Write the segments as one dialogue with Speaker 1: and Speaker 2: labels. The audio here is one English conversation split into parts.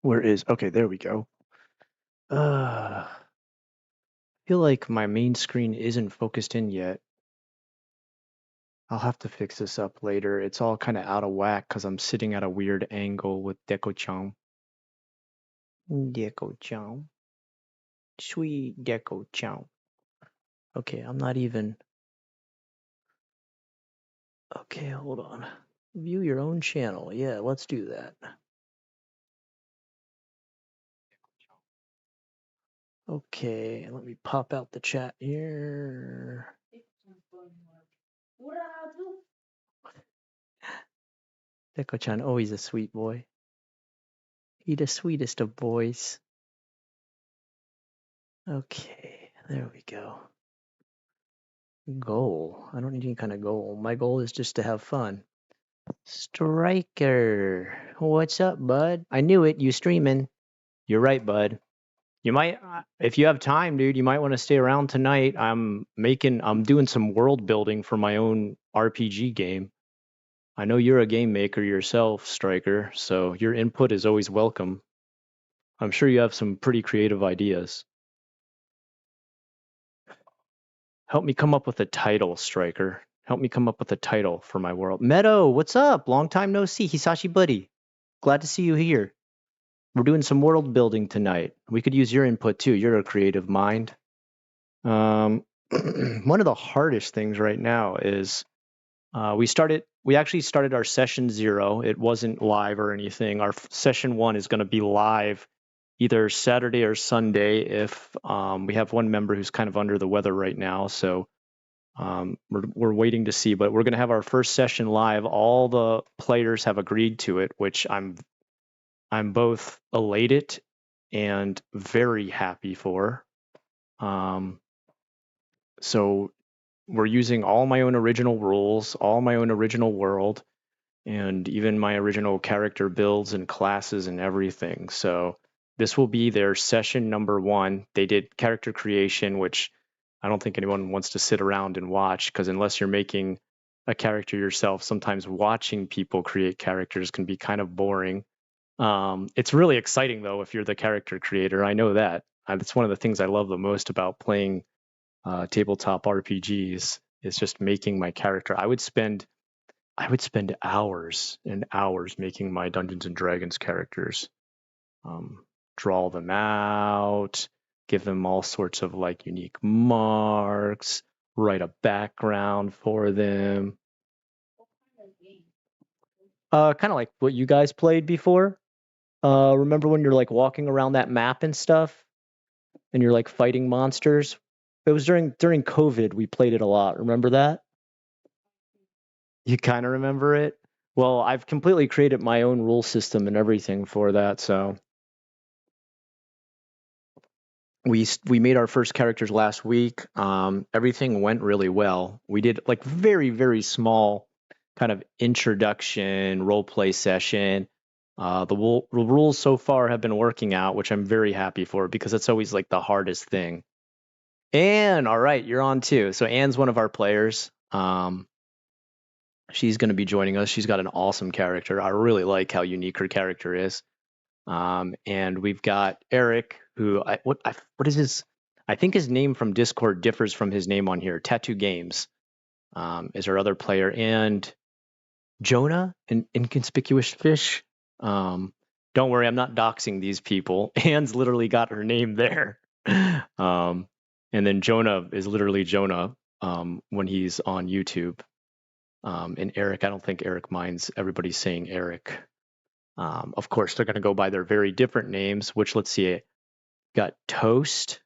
Speaker 1: Where is... Okay, there we go. I feel like my main screen isn't focused in yet. I'll have to fix this up later. It's all kind of out of whack because I'm sitting at a weird angle with Deco-chan. Deco-chan. Sweet Deco-chan. Okay, I'm not even... Okay, hold on. View your own channel. Yeah, let's do that. Okay, let me pop out the chat here. Deco-chan, oh, he's a sweet boy. He the sweetest of boys. Okay, there we go. Goal. I don't need any kind of goal. My goal is just to have fun. Striker. What's up, bud? I knew it. You streaming. You're right, bud. You might, if you have time, dude, you might want to stay around tonight. I'm doing some world building for my own RPG game. I know you're a game maker yourself, Striker, so your input is always welcome. I'm sure you have some pretty creative ideas. Help me come up with a title, Striker. Help me come up with a title for my world. Meadow, what's up? Long time no see. Hisashi buddy. Glad to see you here. We're doing some world building tonight. We could use your input too. You're a creative mind. One of the hardest things right now is we actually started our session 0. It wasn't live or anything. Our session 1 is going to be live either Saturday or Sunday if we have one member who's kind of under the weather right now. So we're waiting to see, but we're going to have our first session live. All the players have agreed to it, which I'm both elated and very happy for. So we're using all my own original rules, all my own original world, and even my original character builds and classes and everything. So this will be their session number 1. They did character creation, which I don't think anyone wants to sit around and watch, because unless you're making a character yourself, sometimes watching people create characters can be kind of boring. It's really exciting, though, if you're the character creator. I know that. That's one of the things I love the most about playing tabletop RPGs, is just making my character. I would spend hours and hours making my Dungeons and Dragons characters. Draw them out, give them all sorts of like unique marks, write a background for them. Kind of like what you guys played before. Remember when you're like walking around that map and stuff, and you're like fighting monsters? It was during COVID. We played it a lot. Remember that? You kind of remember it? Well, I've completely created my own rule system and everything for that. So we made our first characters last week. Everything went really well. We did like very, very small kind of introduction role play session. The rules so far have been working out, which I'm very happy for, because it's always like the hardest thing. Anne, all right, you're on too. So Anne's one of our players. She's going to be joining us. She's got an awesome character. I really like how unique her character is. And we've got Eric, who what is his? I think his name from Discord differs from his name on here. Tattoo Games is our other player, and Jonah, an inconspicuous fish. Don't worry, I'm not doxing these people. Anne's literally got her name there. And then Jonah is literally Jonah when he's on YouTube. And Eric, I don't think Eric minds everybody saying Eric. Of course, they're going to go by their very different names, which, let's see, got Toast.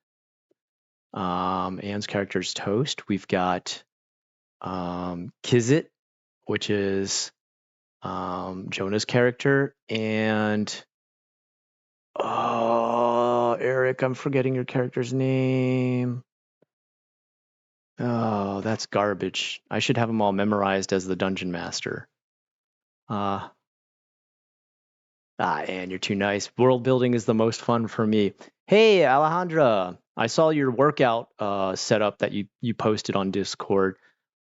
Speaker 1: Anne's character is Toast. We've got Kizit, which is Jonah's character. And Eric, I'm forgetting your character's name. Oh, that's garbage. I should have them all memorized as the Dungeon Master. Anne, you're too nice. World building is the most fun for me. Hey, Alejandra, I saw your workout setup that you posted on Discord.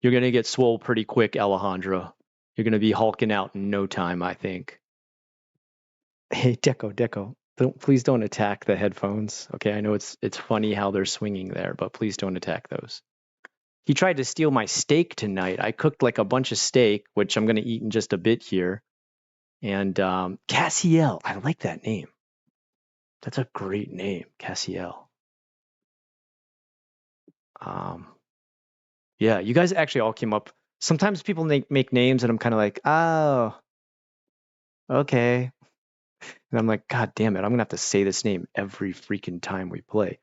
Speaker 1: You're going to get swole pretty quick, Alejandra. You're going to be hulking out in no time, I think. Hey, Deco. Please don't attack the headphones. Okay, I know it's funny how they're swinging there, but please don't attack those. He tried to steal my steak tonight. I cooked like a bunch of steak, which I'm going to eat in just a bit here. And Cassiel, I like that name. That's a great name, Cassiel. Um, yeah, you guys actually all came up. Sometimes people make names, and I'm kind of like, oh, okay. And I'm like, God damn it, I'm gonna have to say this name every freaking time we play.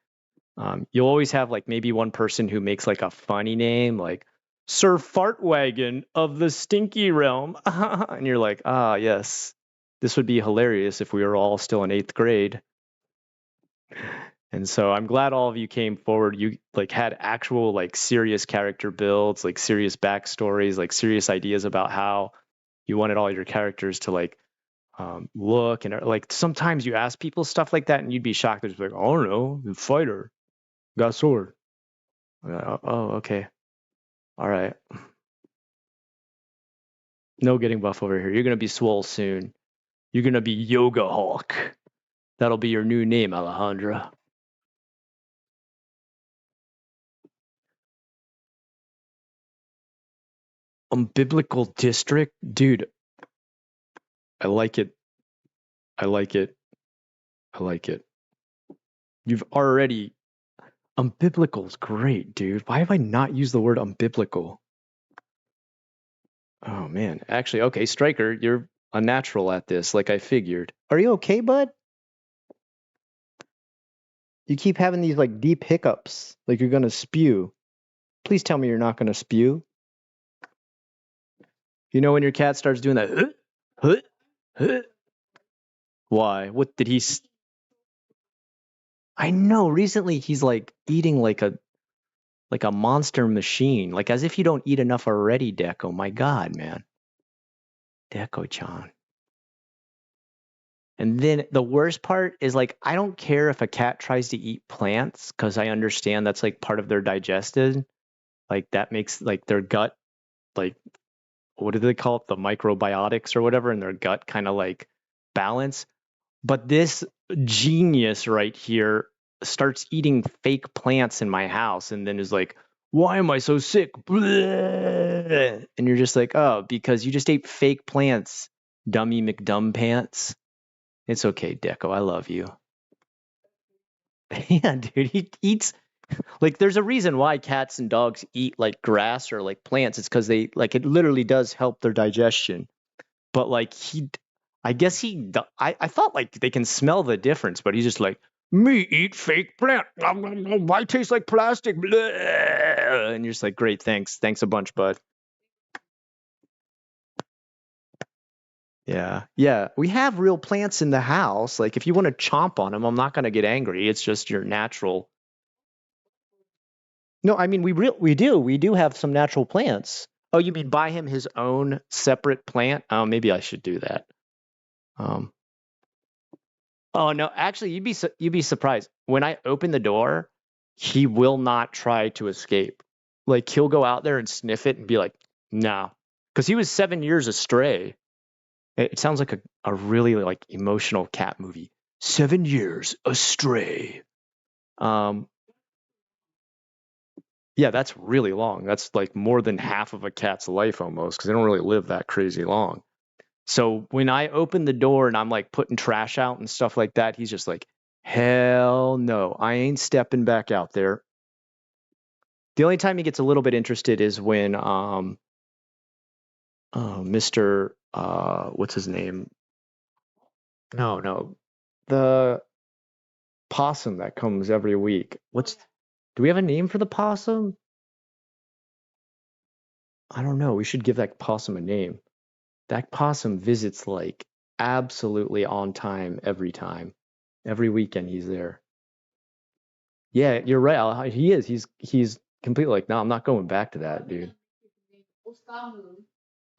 Speaker 1: You'll always have like maybe one person who makes like a funny name, like Sir Fartwagon of the Stinky Realm, and you're like, ah, yes, this would be hilarious if we were all still in 8th grade. And so I'm glad all of you came forward. You like had actual like serious character builds, like serious backstories, like serious ideas about how you wanted all your characters to like look, and like sometimes you ask people stuff like that and you'd be shocked. They're just like, oh no, the fighter got a sword. Oh, okay. All right. No getting buff over here. You're gonna be swole soon. You're gonna be Yoga Hulk. That'll be your new name, Alejandra. Biblical district, dude. I like it. I like it. I like it. You've already unbiblical is great, dude. Why have I not used the word unbiblical? Oh man. Actually, okay, Striker, you're a natural at this, like I figured. Are you okay, bud? You keep having these like deep hiccups, like you're gonna spew. Please tell me you're not gonna spew. You know when your cat starts doing that, huh, huh? Why? What did he? I know. Recently, he's like eating like a monster machine, like as if you don't eat enough already. Deco, my God, man, Deco-chan. And then the worst part is like I don't care if a cat tries to eat plants because I understand that's like part of their digestion. Like that makes like their gut like what do they call it? The microbiotics or whatever in their gut kind of like balance. But this genius right here starts eating fake plants in my house and then is like, why am I so sick? Bleh. And you're just like, oh, because you just ate fake plants, dummy McDumb pants. It's okay, Deco. I love you. Yeah, dude, he eats like there's a reason why cats and dogs eat like grass or like plants. It's because they like it literally does help their digestion. But like I guess I thought like they can smell the difference, but he's just like, me eat fake plant. I taste like plastic. Bleh. And you're just like, great, thanks a bunch, bud. Yeah, we have real plants in the house. Like if you want to chomp on them, I'm not gonna get angry. It's just your natural. No, I mean we do have some natural plants. Oh, you mean buy him his own separate plant? Oh, maybe I should do that. Um, oh no, actually, you'd be surprised. When I open the door, he will not try to escape. Like he'll go out there and sniff it and be like, "No," because he was 7 years astray. It sounds like a really like emotional cat movie. 7 years astray. Um, yeah, that's really long. That's like more than half of a cat's life almost, because they don't really live that crazy long. So when I open the door and I'm like putting trash out and stuff like that, he's just like, hell no, I ain't stepping back out there. The only time he gets a little bit interested is when Mr. What's his name? No, the possum that comes every week. Do we have a name for the possum? I don't know. We should give that possum a name. That possum visits like absolutely on time every time. Every weekend he's there. Yeah, you're right. He is. He's completely like, no, I'm not going back to that, dude.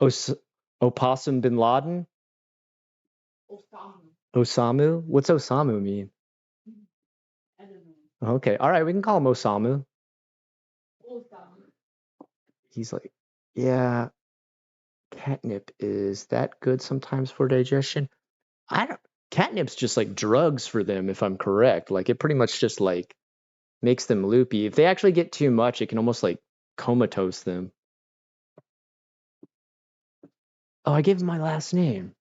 Speaker 1: Os Opossum bin Laden? Osamu? What's Osamu mean? Okay, all right, we can call him Osamu. He's like, yeah, catnip is that good sometimes for digestion? I don't. Catnip's just like drugs for them, if I'm correct. Like it pretty much just like makes them loopy. If they actually get too much, it can almost like comatose them. Oh, I gave him my last name.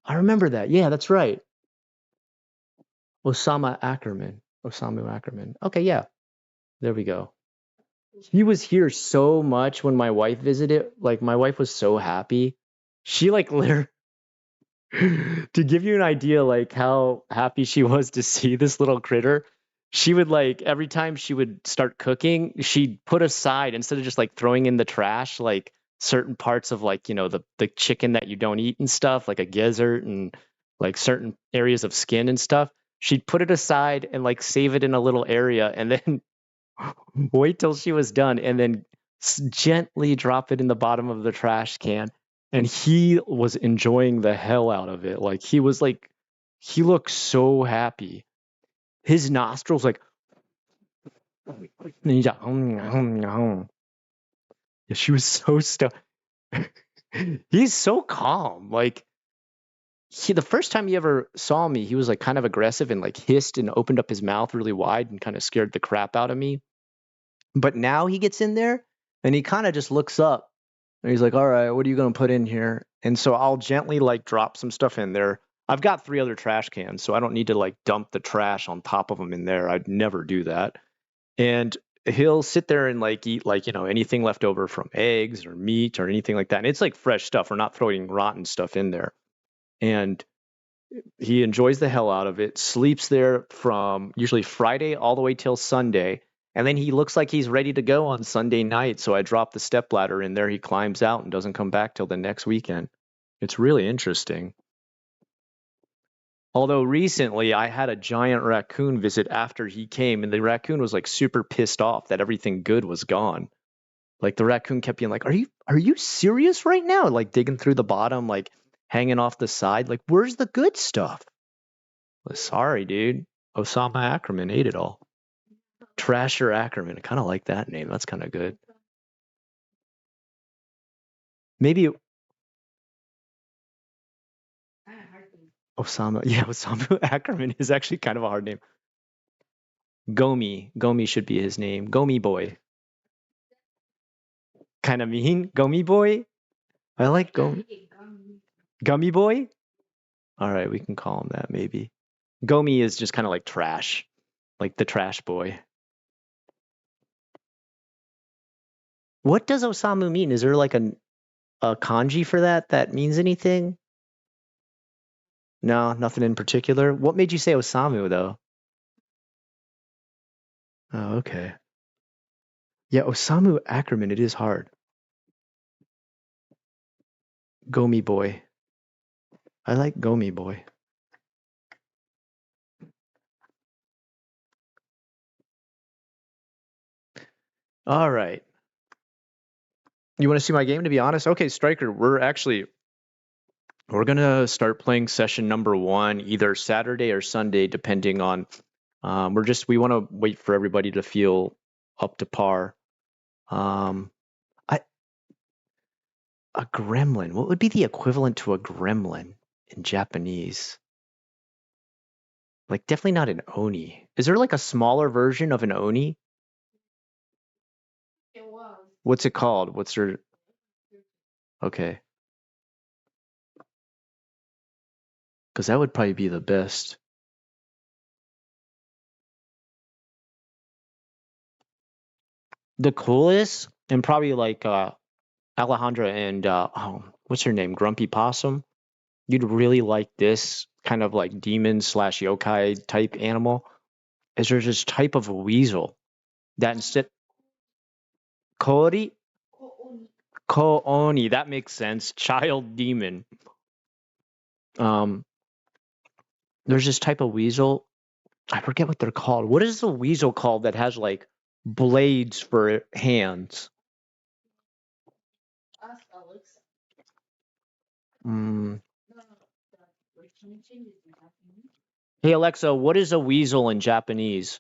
Speaker 1: I remember that. Yeah, that's right. Osama Ackerman. Osamu Ackerman. Okay, yeah. There we go. He was here so much when my wife visited. Like my wife was so happy. She like literally to give you an idea like how happy she was to see this little critter, she would like every time she would start cooking, she'd put aside instead of just like throwing in the trash like certain parts of like, the chicken that you don't eat and stuff, like a gizzard and like certain areas of skin and stuff. She'd put it aside and like save it in a little area and then wait till she was done and then gently drop it in the bottom of the trash can. And he was enjoying the hell out of it. Like he looked so happy. His nostrils like, and he's like, yeah, she was so stoned. He's so calm. Like the first time he ever saw me, he was like kind of aggressive and like hissed and opened up his mouth really wide and kind of scared the crap out of me. But now he gets in there and he kind of just looks up and he's like, all right, what are you going to put in here? And so I'll gently like drop some stuff in there. I've got 3 other trash cans, so I don't need to like dump the trash on top of them in there. I'd never do that. And he'll sit there and like eat like, anything left over from eggs or meat or anything like that. And it's like fresh stuff. We're not throwing rotten stuff in there. And he enjoys the hell out of it, sleeps there from usually Friday all the way till Sunday. And then he looks like he's ready to go on Sunday night. So I drop the stepladder in there. He climbs out and doesn't come back till the next weekend. It's really interesting. Although recently I had a giant raccoon visit after he came, and the raccoon was like super pissed off that everything good was gone. Like the raccoon kept being like, "Are you serious right now?" Like digging through the bottom, like hanging off the side. Like, where's the good stuff? Well, sorry, dude. Osama Ackerman ate it all. Trasher Ackerman. I kind of like that name. That's kind of good. Maybe Osama. Yeah, Osama Ackerman is actually kind of a hard name. Gomi. Gomi should be his name. Gomi boy. Kind of mean. Gomi boy. I like Gomi. Gummy boy. All right, we can call him that maybe. Gomi is just kind of like trash, like the trash boy. What does Osamu mean? Is there like a kanji for that means anything? No, nothing in particular. What made you say Osamu though? Oh, okay. Yeah, Osamu Ackerman, it is hard. Gomi boy. I like Gomi boy. All right. You want to see my game to be honest? Okay, Striker, we're gonna start playing session number 1 either Saturday or Sunday, depending on we want to wait for everybody to feel up to par. I A gremlin. What would be the equivalent to a gremlin in Japanese? Like definitely not an oni. Is there like a smaller version of an oni? What's it called? What's their Okay. Because that would probably be the best. The coolest and probably like Alejandra and what's her name? Grumpy Possum. You'd really like this kind of like demon slash yokai type animal. Is there's this type of weasel that instead Kori Kooni, that makes sense. Child demon. Um, there's this type of weasel. I forget what they're called. What is the weasel called that has like blades for hands? Mm. Hey Alexa, what is a weasel in Japanese?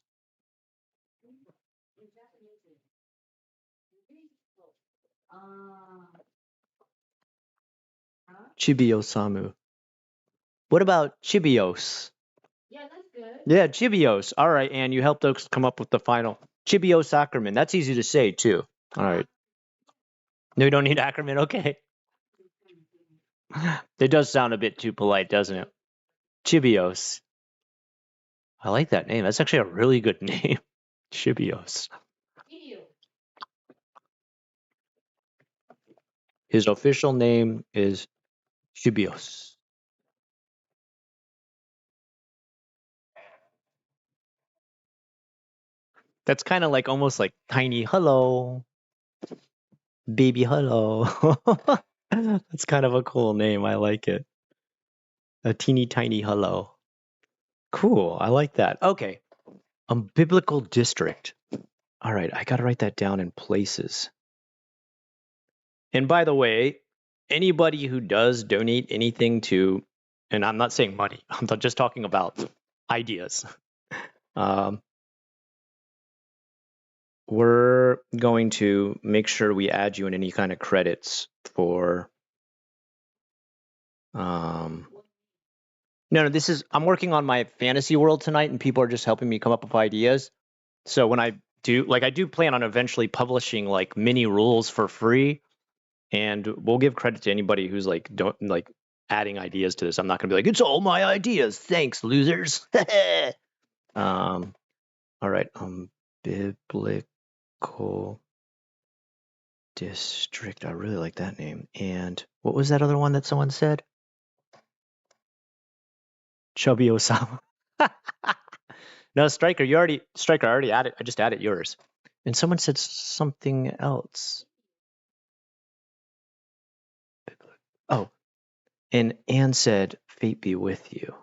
Speaker 1: Chibi Osamu. What about Chibios?
Speaker 2: Yeah, that's good.
Speaker 1: Yeah, Chibios. All right, Anne, you helped us come up with the final. Chibios Ackerman. That's easy to say, too. All right. No, you don't need Ackerman? Okay. It does sound a bit too polite, doesn't it? Chibios. I like that name. That's actually a really good name. Chibios. His official name is Chibios. That's kind of like almost like tiny hello, baby hello. That's kind of a cool name. I like it. A teeny tiny hello. Cool. I like that. Okay. Biblical district. All right. I got to write that down in places. And by the way, anybody who does donate anything to, and I'm not saying money, I'm just talking about ideas. We're going to make sure we add you in any kind of credits for. No, this is, I'm working on my fantasy world tonight and people are just helping me come up with ideas. So when I do, like, I do plan on eventually publishing like mini rules for free, and we'll give credit to anybody who's like, don't like adding ideas to this. I'm not gonna be like, it's all my ideas. Thanks, losers. All right. Biblical district. I really like that name. And what was that other one that someone said? Chubby Osama. No, Striker, I already added, I just added yours. And someone said something else. Oh, and Anne said, fate be with you.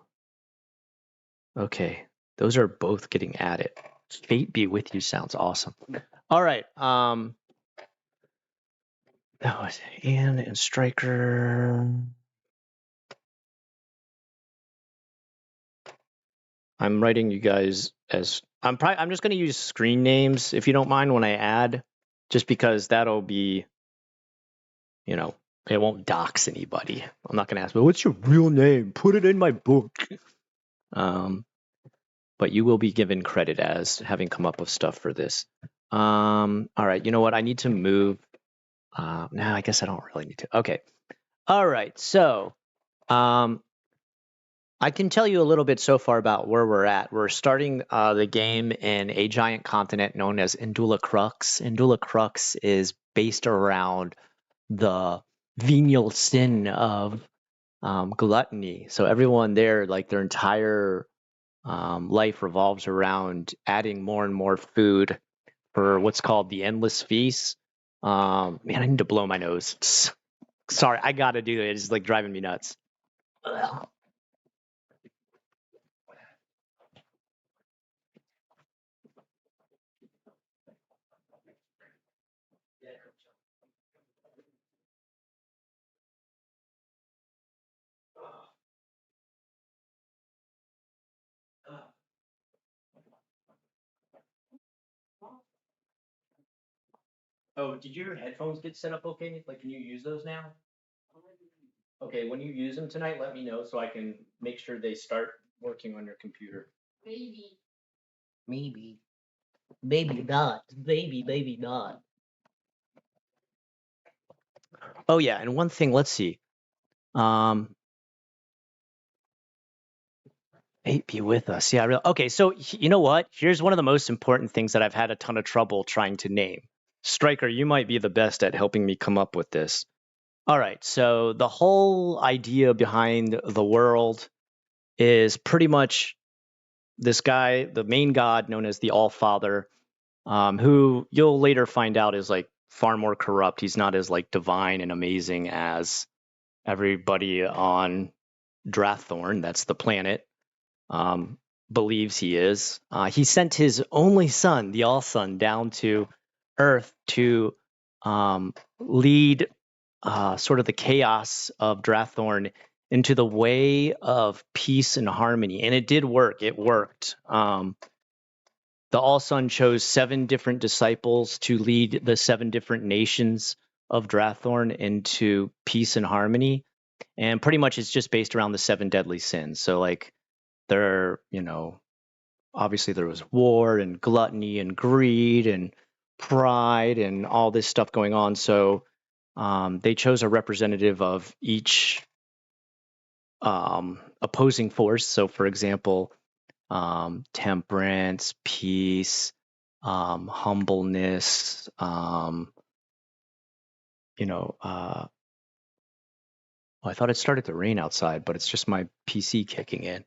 Speaker 1: Okay, those are both getting added. Fate be with you sounds awesome. All right, that was Anne and Striker. I'm writing you guys as, I'm just going to use screen names if you don't mind when I add, just because that'll be, you know, it won't dox anybody. I'm not going to ask, well, what's your real name? Put it in my book. But you will be given credit as having come up with stuff for this. All right, you know what? I need to move. No, I guess I don't really need to. Okay. All right, so I can tell you a little bit so far about where we're at. We're starting the game in a giant continent known as Indula Crux. Indula Crux is based around the venial sin of gluttony. So everyone there, like their entire life revolves around adding more and more food for what's called the endless feast. Man, I need to blow my nose. Sorry, I gotta do it. It's like driving me nuts. Oh, did your headphones get set up okay? Like, can you use those now? Okay, when you use them tonight, let me know so I can make sure they start working on your computer.
Speaker 2: Baby.
Speaker 1: Maybe. Baby not. Baby not. Oh yeah, and one thing, let's see. Fate be with us. Yeah, okay, so you know what? Here's one of the most important things that I've had a ton of trouble trying to name. Striker, you might be the best at helping me come up with this. All right, so the whole idea behind the world is pretty much this guy, the main god known as the All-Father, who you'll later find out is like far more corrupt. He's not as like divine and amazing as everybody on Draththorn, that's the planet, believes he is. He sent his only son, the All Son, down to Earth to lead sort of the chaos of Draththorn into the way of peace and harmony. And it did work. It worked. The All Son chose 7 different disciples to lead the 7 different nations of Draththorn into peace and harmony. And pretty much it's just based around the 7 deadly sins. So like there, obviously there was war and gluttony and greed and pride and all this stuff going on. So they chose a representative of each opposing force. So, for example, temperance, peace, humbleness, well, I thought it started to rain outside, but it's just my PC kicking in.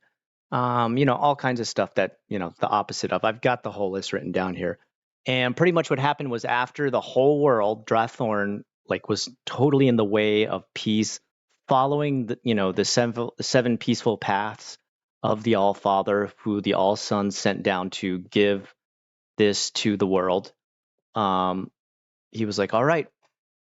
Speaker 1: All kinds of stuff that, the opposite of. I've got the whole list written down here. And pretty much what happened was after the whole world, Drathorn like was totally in the way of peace, following the seven peaceful paths of the All Father, who the All Son sent down to give this to the world. He was like, all right,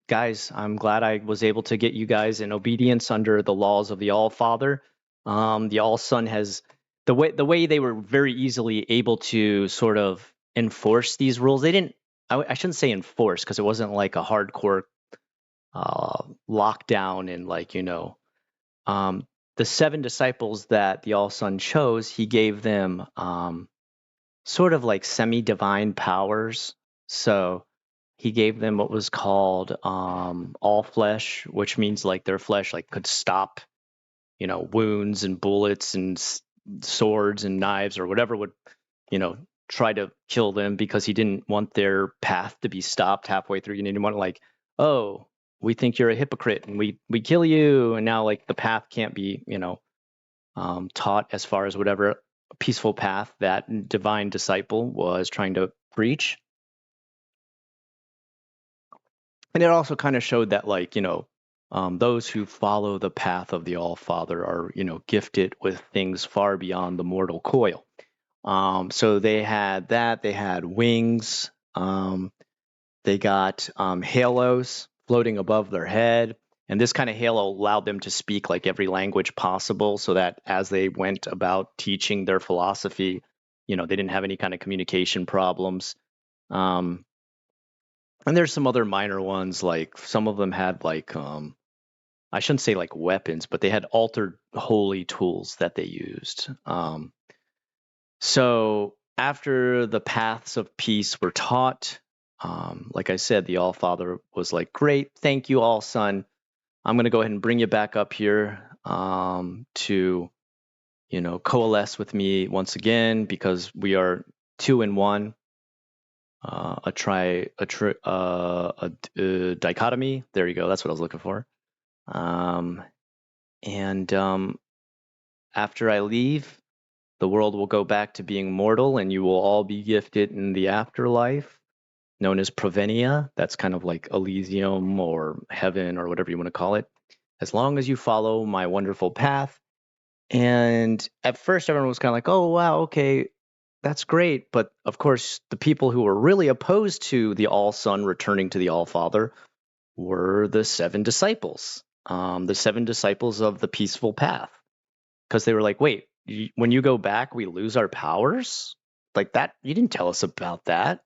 Speaker 1: guys, I'm glad I was able to get you guys in obedience under the laws of the All Father. The All Son has the way they were very easily able to sort of enforce these rules. They didn't. I shouldn't say enforce because it wasn't like a hardcore lockdown and the 7 disciples that the All Son chose. He gave them sort of like semi-divine powers. So he gave them what was called all flesh, which means like their flesh like could stop, wounds and bullets and swords and knives or whatever would, try to kill them, because he didn't want their path to be stopped halfway through. You didn't want to like, oh, we think you're a hypocrite and we kill you, and now like the path can't be, taught as far as whatever peaceful path that divine disciple was trying to preach. And it also kind of showed that those who follow the path of the All Father are gifted with things far beyond the mortal coil. So they had that. They had wings. They got halos floating above their head. And this kind of halo allowed them to speak like every language possible, so that as they went about teaching their philosophy, they didn't have any kind of communication problems. Um, and there's some other minor ones, like some of them had I shouldn't say like weapons, but they had altered holy tools that they used. So after the paths of peace were taught, like I said, the All Father was like, great, thank you, All Son. I'm going to go ahead and bring you back up here to, coalesce with me once again, because we are two in one. A dichotomy. There you go. That's what I was looking for. And after I leave, the world will go back to being mortal, and you will all be gifted in the afterlife, known as Provenia. That's kind of like Elysium or heaven or whatever you want to call it, as long as you follow my wonderful path. And at first, everyone was kind of like, oh, wow, okay, that's great. But of course, the people who were really opposed to the All Son returning to the All Father were the 7 disciples, the 7 disciples of the peaceful path. Because they were like, wait, when you go back, we lose our powers? Like that? You didn't tell us about that.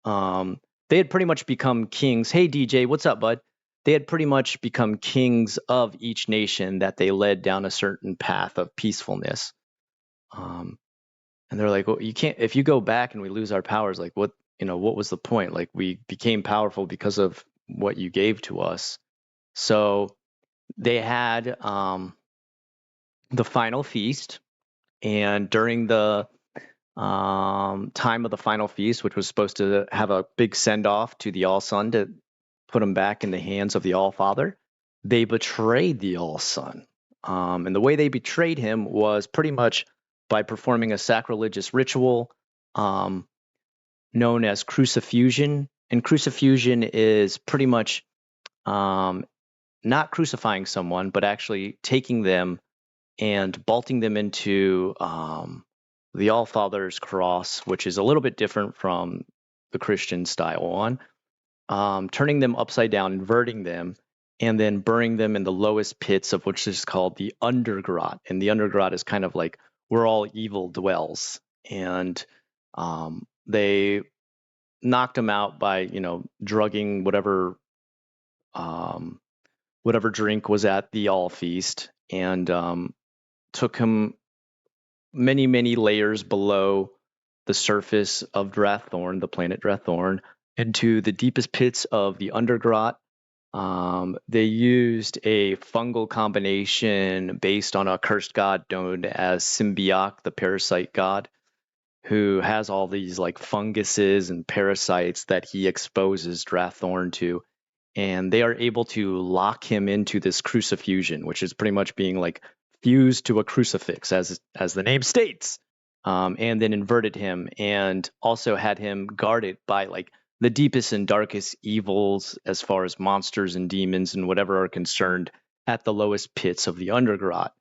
Speaker 1: They had pretty much become kings. Hey, DJ, what's up, bud? They had pretty much become kings of each nation that they led down a certain path of peacefulness. And they're like, well, you can't, if you go back and we lose our powers, like what was the point? Like we became powerful because of what you gave to us. So they had the final feast, and during the time of the final feast, which was supposed to have a big send off to the All Son to put him back in the hands of the All Father, they betrayed the All Son. And the way they betrayed him was pretty much by performing a sacrilegious ritual known as crucifusion. And crucifusion is pretty much not crucifying someone, but actually taking them and bolting them into the All Father's cross, which is a little bit different from the Christian style one, turning them upside down, inverting them, and then burning them in the lowest pits, of which is called the undergrot. And the undergrot is kind of like where all evil dwells. And they knocked them out by, drugging whatever whatever drink was at the all feast, and took him many, many layers below the surface of Drathorn, the planet Drathorn, into the deepest pits of the Undergrot. They used a fungal combination based on a cursed god known as Symbioc, the parasite god, who has all these like funguses and parasites that he exposes Drathorn to. And they are able to lock him into this crucifusion, which is pretty much being like fused to a crucifix, as the name states, and then inverted him, and also had him guarded by like the deepest and darkest evils as far as monsters and demons and whatever are concerned at the lowest pits of the Undergrot.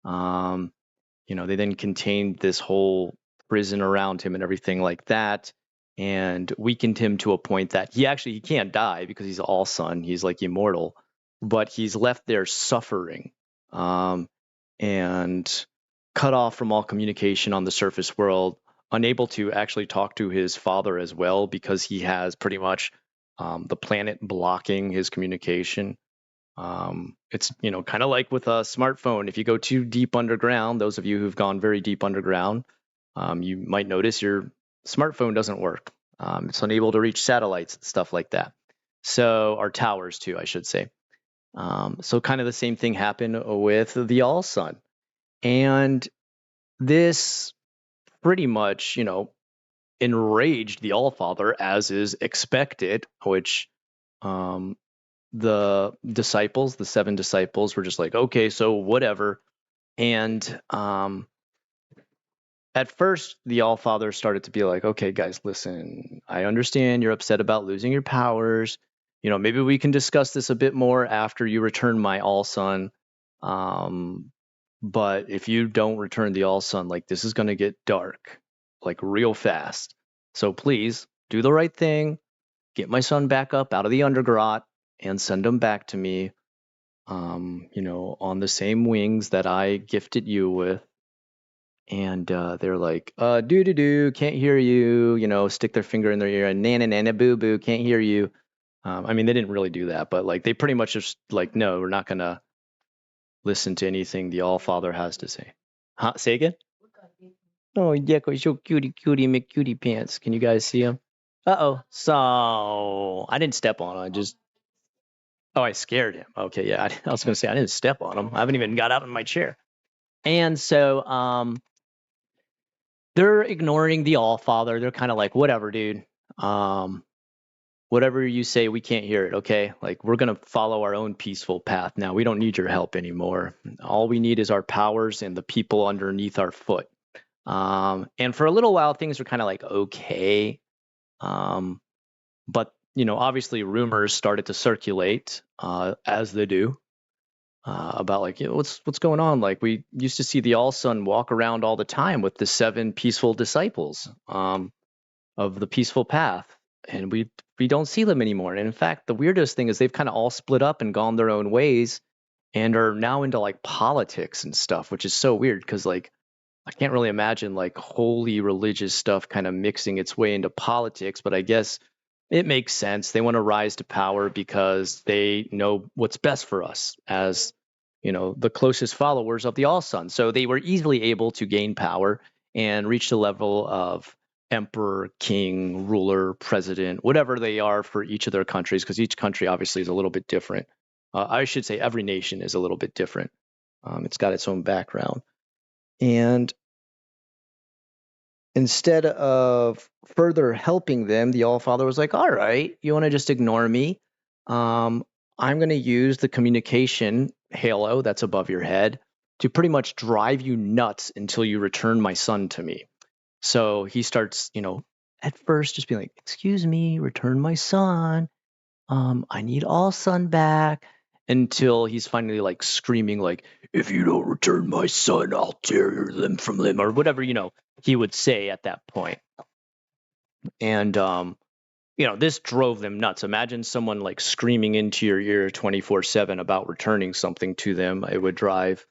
Speaker 1: They then contained this whole prison around him and everything like that, and weakened him to a point that he can't die because he's all sun. He's like immortal, but he's left there suffering, and cut off from all communication on the surface world, unable to actually talk to his father as well because he has pretty much the planet blocking his communication. It's kind of like with a smartphone. If you go too deep underground, those of you who've gone very deep underground, you might notice your smartphone doesn't work. It's unable to reach satellites and stuff like that. So, our towers too, I should say. So kind of the same thing happened with the All Sun. And this pretty much, enraged the All Father, as is expected, which the disciples, the 7 disciples, were just like, okay, so whatever. And at first, the All Father started to be like, okay, guys, listen, I understand you're upset about losing your powers. Maybe we can discuss this a bit more after you return my All Sun. But if you don't return the All Sun, like this is going to get dark, like real fast. So please do the right thing. Get my son back up out of the Undergrot and send him back to me, on the same wings that I gifted you with. And they're like, doo-doo-doo, can't hear you, stick their finger in their ear and nana boo-boo, can't hear you. They didn't really do that, but like they pretty much just like, no, we're not going to listen to anything the All Father has to say. Huh? Say again? Oh, yeah, he's so cutie McCutie pants. Can you guys see him? Uh-oh. So I didn't step on him. I scared him. Okay, yeah. I was going to say I didn't step on him. I haven't even got out of my chair. And so they're ignoring the All Father. They're kind of like, whatever, dude. Whatever you say, we can't hear it, okay? Like, we're going to follow our own peaceful path now. We don't need your help anymore. All we need is our powers and the people underneath our foot. And for a little while, things were kind of like, okay. But, obviously rumors started to circulate, as they do, about like, what's going on? Like, we used to see the All Sun walk around all the time with the 7 peaceful disciples of the peaceful path. And we don't see them anymore. And in fact, the weirdest thing is they've kind of all split up and gone their own ways and are now into like politics and stuff, which is so weird because like I can't really imagine like holy religious stuff kind of mixing its way into politics, but I guess it makes sense. They want to rise to power because they know what's best for us as, the closest followers of the All Sun. So they were easily able to gain power and reach the level of emperor, king, ruler, president, whatever they are for each of their countries, because each country obviously is a little bit different. I should say every nation is a little bit different. It's got its own background. And instead of further helping them, the All Father was like, all right, you want to just ignore me? I'm going to use the communication halo that's above your head to pretty much drive you nuts until you return my son to me. So he starts, at first just being like, excuse me, return my son. I need All Sun back. Until he's finally like screaming, like, if you don't return my son, I'll tear your limb from limb, or whatever, he would say at that point. And, this drove them nuts. Imagine someone like screaming into your ear 24/7 about returning something to them. It would drive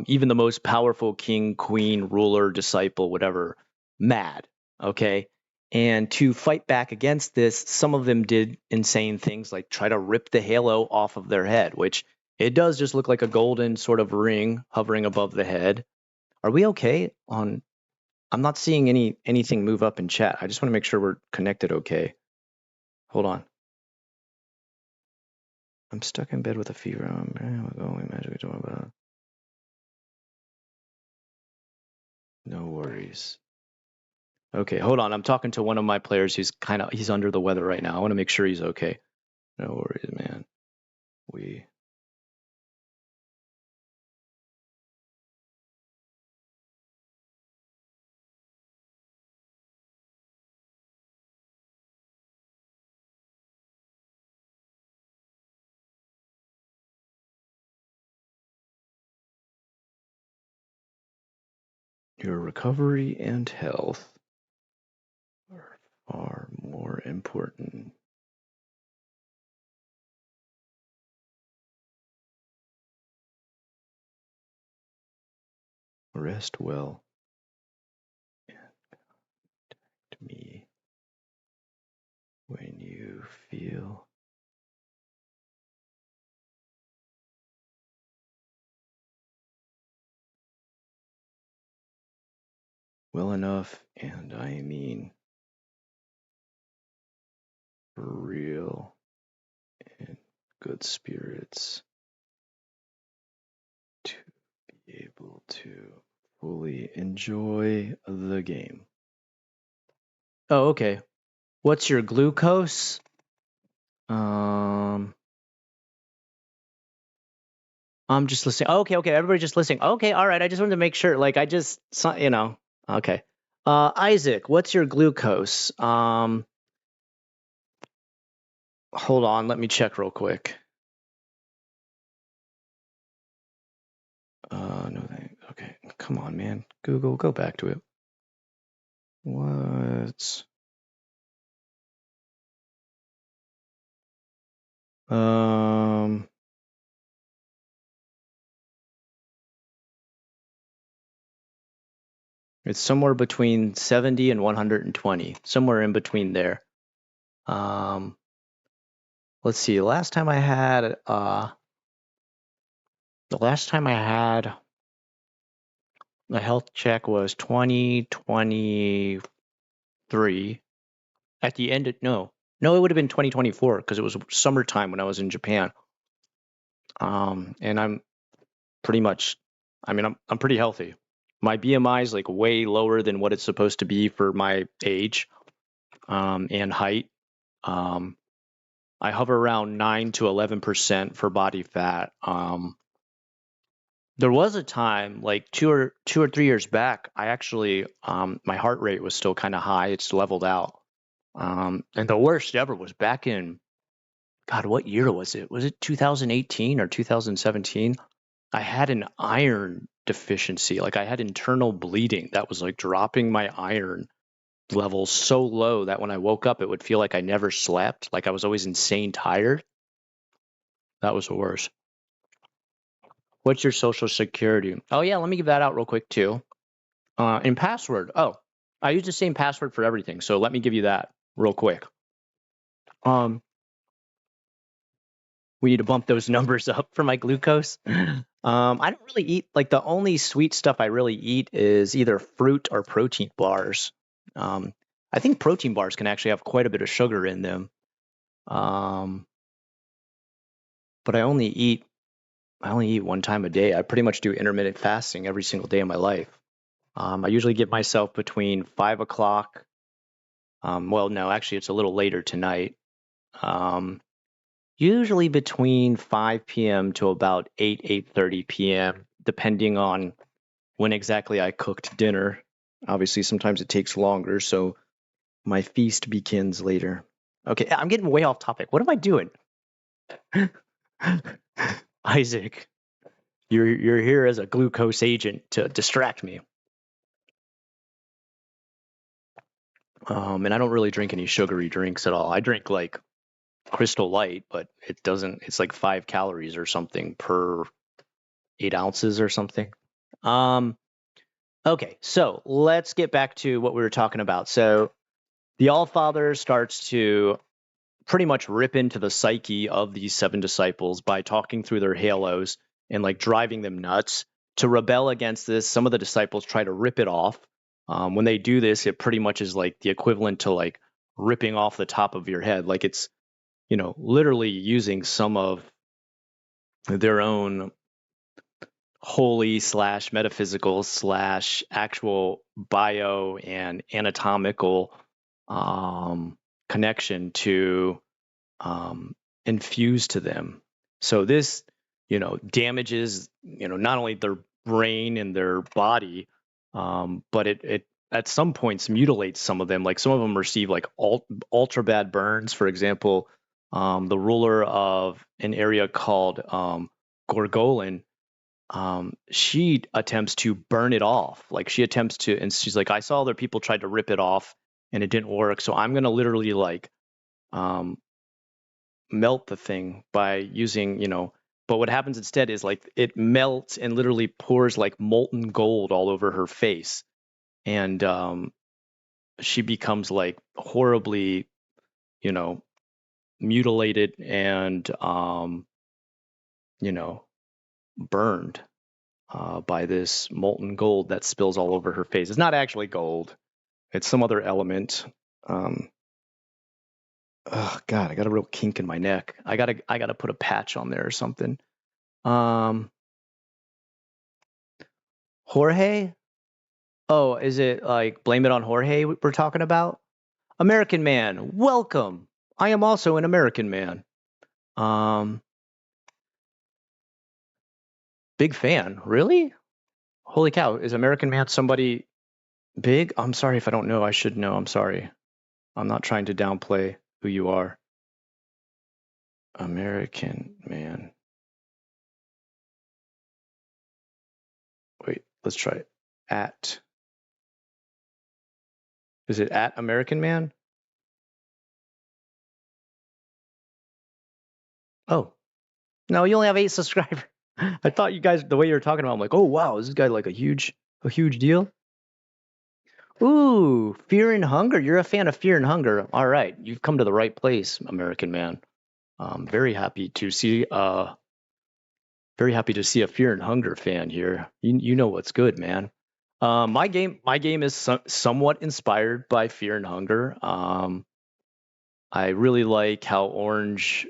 Speaker 1: even the most powerful king, queen, ruler, disciple, whatever, mad. Okay. And to fight back against this, some of them did insane things like try to rip the halo off of their head, which it does just look like a golden sort of ring hovering above the head. Are we okay on? I'm not seeing anything move up in chat. I just want to make sure we're connected okay. Hold on. I'm stuck in bed with a fever. No worries. Okay, hold on. I'm talking to one of my players who's he's under the weather right now. I want to make sure he's okay. No worries, man. Your recovery and health are far more important. Rest well and contact me when you feel well enough, and I mean for real, in good spirits, to be able to fully enjoy the game. Oh, okay. What's your glucose? I'm just listening. Okay, everybody just listening. Okay, all right. I just wanted to make sure. Like, Okay. Isaac, what's your glucose? Hold on. Let me check real quick. No thanks. Okay, come on, man. Google, go back to it. What's It's somewhere between 70 and 120, somewhere in between there. Let's see. The last time I had a health check was 2023. At the end of no, it would have been 2024 because it was summertime when I was in Japan. And I'm pretty much, I'm pretty healthy. My BMI is like way lower than what it's supposed to be for my age, and height. I hover around 9 to 11% for body fat. There was a time like 2 or 3 years back, I actually, my heart rate was still kind of high. It's leveled out. And the worst ever was back in, God, what year was it? Was it 2018 or 2017? I had an iron deficiency. Like I had internal bleeding that was like dropping my iron levels so low that when I woke up, it would feel like I never slept. Like I was always insane tired. That was the worst. What's your social security? Oh yeah, let me give that out real quick too. And password. Oh, I use the same password for everything. So let me give you that real quick. We need to bump those numbers up for my glucose. I don't really eat, like the only sweet stuff I really eat is either fruit or protein bars. I think protein bars can actually have quite a bit of sugar in them. But I only eat one time a day. I pretty much do intermittent fasting every single day of my life. I usually get myself between 5 o'clock. Well, no, actually, it's a little later tonight. Usually between 5 p.m. to about 8:30 p.m., depending on when exactly I cooked dinner. Obviously, sometimes it takes longer, so my feast begins later. Okay, I'm getting way off topic. What am I doing? Isaac, you're here as a glucose agent to distract me. And I don't really drink any sugary drinks at all. I drink like Crystal Light, but it's like 5 calories or something per 8 ounces or something. Okay, so let's get back to what we were talking about. So the Allfather starts to pretty much rip into the psyche of these seven disciples by talking through their halos and like driving them nuts. To rebel against this, some of the disciples try to rip it off. When they do this, it pretty much is like the equivalent to like ripping off the top of your head. Like it's, literally using some of their own holy slash metaphysical slash actual bio and anatomical connection to infuse to them. So this, damages, not only their brain and their body, but it at some points mutilates some of them. Like some of them receive like ultra bad burns. For example, the ruler of an area called Gorgolan, she attempts to burn it off. Like she attempts to, and she's like, I saw other people tried to rip it off and it didn't work. So I'm going to literally like, melt the thing by using, but what happens instead is like it melts and literally pours like molten gold all over her face. And she becomes like horribly, mutilated and, burned by this molten gold that spills all over her face. It's not actually gold. It's some other element. Oh God, I got a real kink in my neck. I gotta put a patch on there or something. Jorge? Oh, is it like Blame It on Jorge we're talking about? American Man, welcome. I am also an American man. Big fan. Really? Holy cow, is American Man somebody big? I'm sorry if I don't know. I should know. I'm sorry. I'm not trying to downplay who you are. American Man. Wait, let's try it. Is it at American Man? Oh, no, you only have 8 subscribers. I thought you guys, the way you were talking about, I'm like, oh wow, is this guy like a huge deal? Ooh, Fear and Hunger. You're a fan of Fear and Hunger. All right, you've come to the right place, American Man. Very happy to see a Fear and Hunger fan here. You know what's good, man. My game is somewhat inspired by Fear and Hunger. I really like how Orange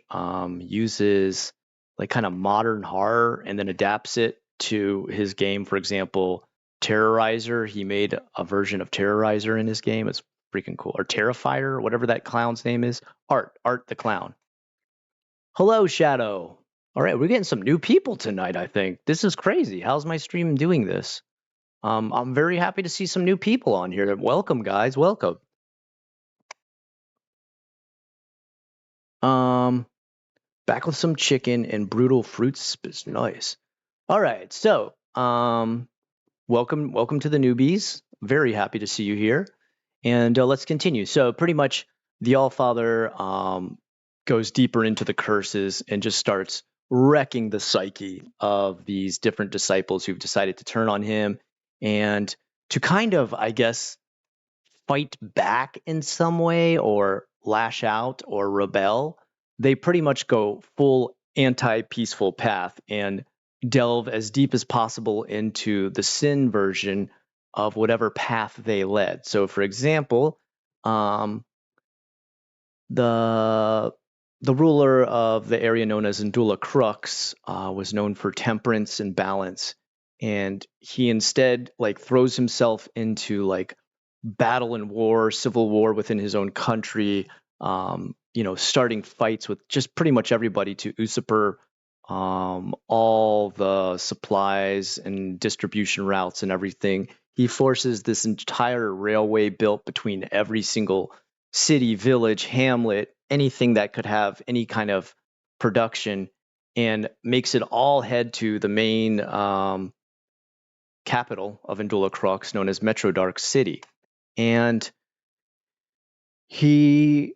Speaker 1: uses like kind of modern horror and then adapts it to his game. For example, Terrorizer, he made a version of Terrorizer in his game. It's freaking cool. Or Terrifier, whatever that clown's name is. Art the clown. Hello, Shadow. All right, we're getting some new people tonight, I think. This is crazy. How's my stream doing this? I'm very happy to see some new people on here. Welcome, guys. Welcome. Back with some chicken and brutal fruits. It's nice. All right, so welcome to the newbies. Very happy to see you here, and let's continue. So pretty much, the Allfather goes deeper into the curses and just starts wrecking the psyche of these different disciples who've decided to turn on him and to kind of, I guess, fight back in some way or lash out or rebel. They pretty much go full anti-peaceful path and delve as deep as possible into the sin version of whatever path they led. So, for example, the ruler of the area known as Ndula Crux was known for temperance and balance, and he instead like throws himself into like battle and war, civil war within his own country, starting fights with just pretty much everybody to usurp all the supplies and distribution routes and everything. He forces this entire railway built between every single city, village, hamlet, anything that could have any kind of production, and makes it all head to the main capital of Ndula Crux, known as Metro Dark City. And he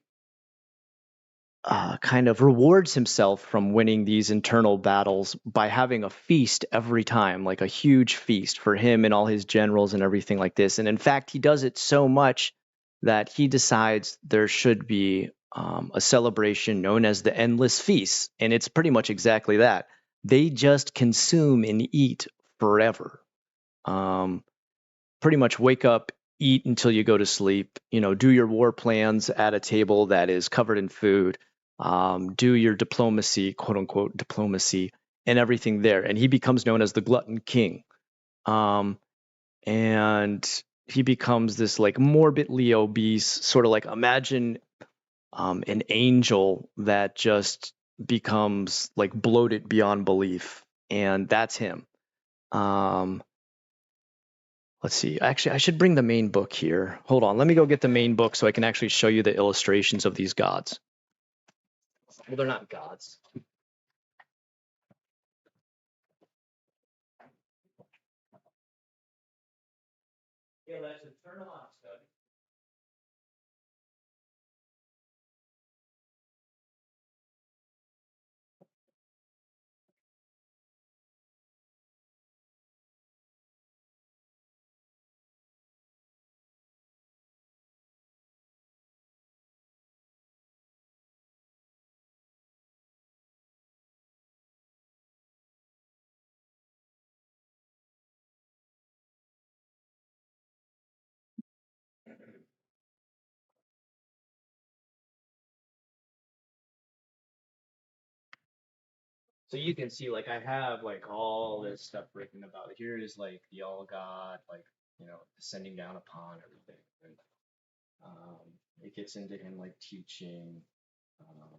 Speaker 1: kind of rewards himself from winning these internal battles by having a feast every time, like a huge feast for him and all his generals and everything like this. And in fact, he does it so much that he decides there should be a celebration known as the Endless Feast. And it's pretty much exactly that. They just consume and eat forever. Um, Pretty much wake up, eat until you go to sleep, do your war plans at a table that is covered in food, do your diplomacy, quote unquote, diplomacy, and everything there. And he becomes known as the Glutton King. Um, and he becomes this like morbidly obese, sort of like imagine an angel that just becomes like bloated beyond belief. And that's him. Um, let's see. Actually, I should bring the main book here. Hold on. Let me go get the main book so I can actually show you the illustrations of these gods. Well, they're not gods. Yeah, let's turn them on, Scott. So you can see, like, I have like all this stuff written about it. Here is like the all god, like, descending down upon everything. And it gets into him like teaching, um,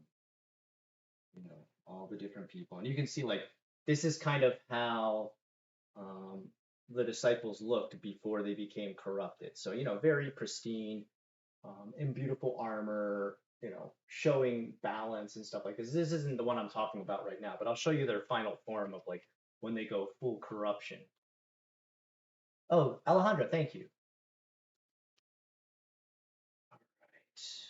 Speaker 1: all the different people. And you can see like this is kind of how um, the disciples looked before they became corrupted. So, very pristine, in beautiful armor, showing balance and stuff like this. This isn't the one I'm talking about right now, but I'll show you their final form of like when they go full corruption. Oh, Alejandra, thank you. All right.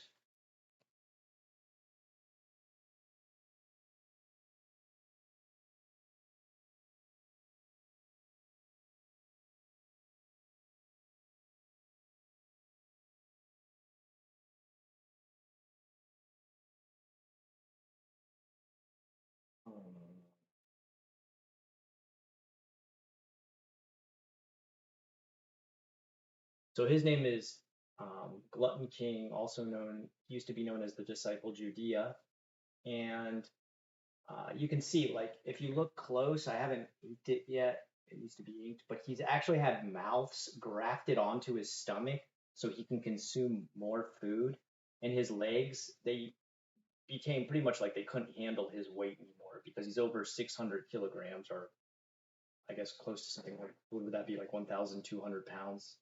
Speaker 1: So his name is Glutton King, also known, he used to be known as the disciple Judea. And you can see, like, if you look close, I haven't inked it yet. It needs to be inked, but he's actually had mouths grafted onto his stomach so he can consume more food. And his legs, they became pretty much like they couldn't handle his weight anymore because he's over 600 kilograms, or I guess close to something like, what would that be, like 1,200 pounds,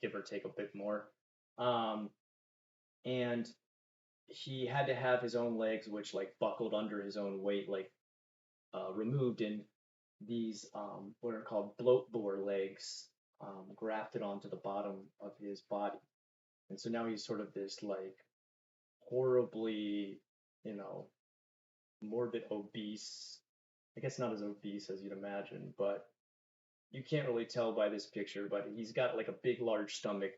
Speaker 1: give or take a bit more. Um, and he had to have his own legs, which like buckled under his own weight, like removed, and these what are called bloat boar legs grafted onto the bottom of his body. And so now he's sort of this like horribly, you know, morbid obese. I guess not as obese as you'd imagine, but you can't really tell by this picture, but he's got like a big, large stomach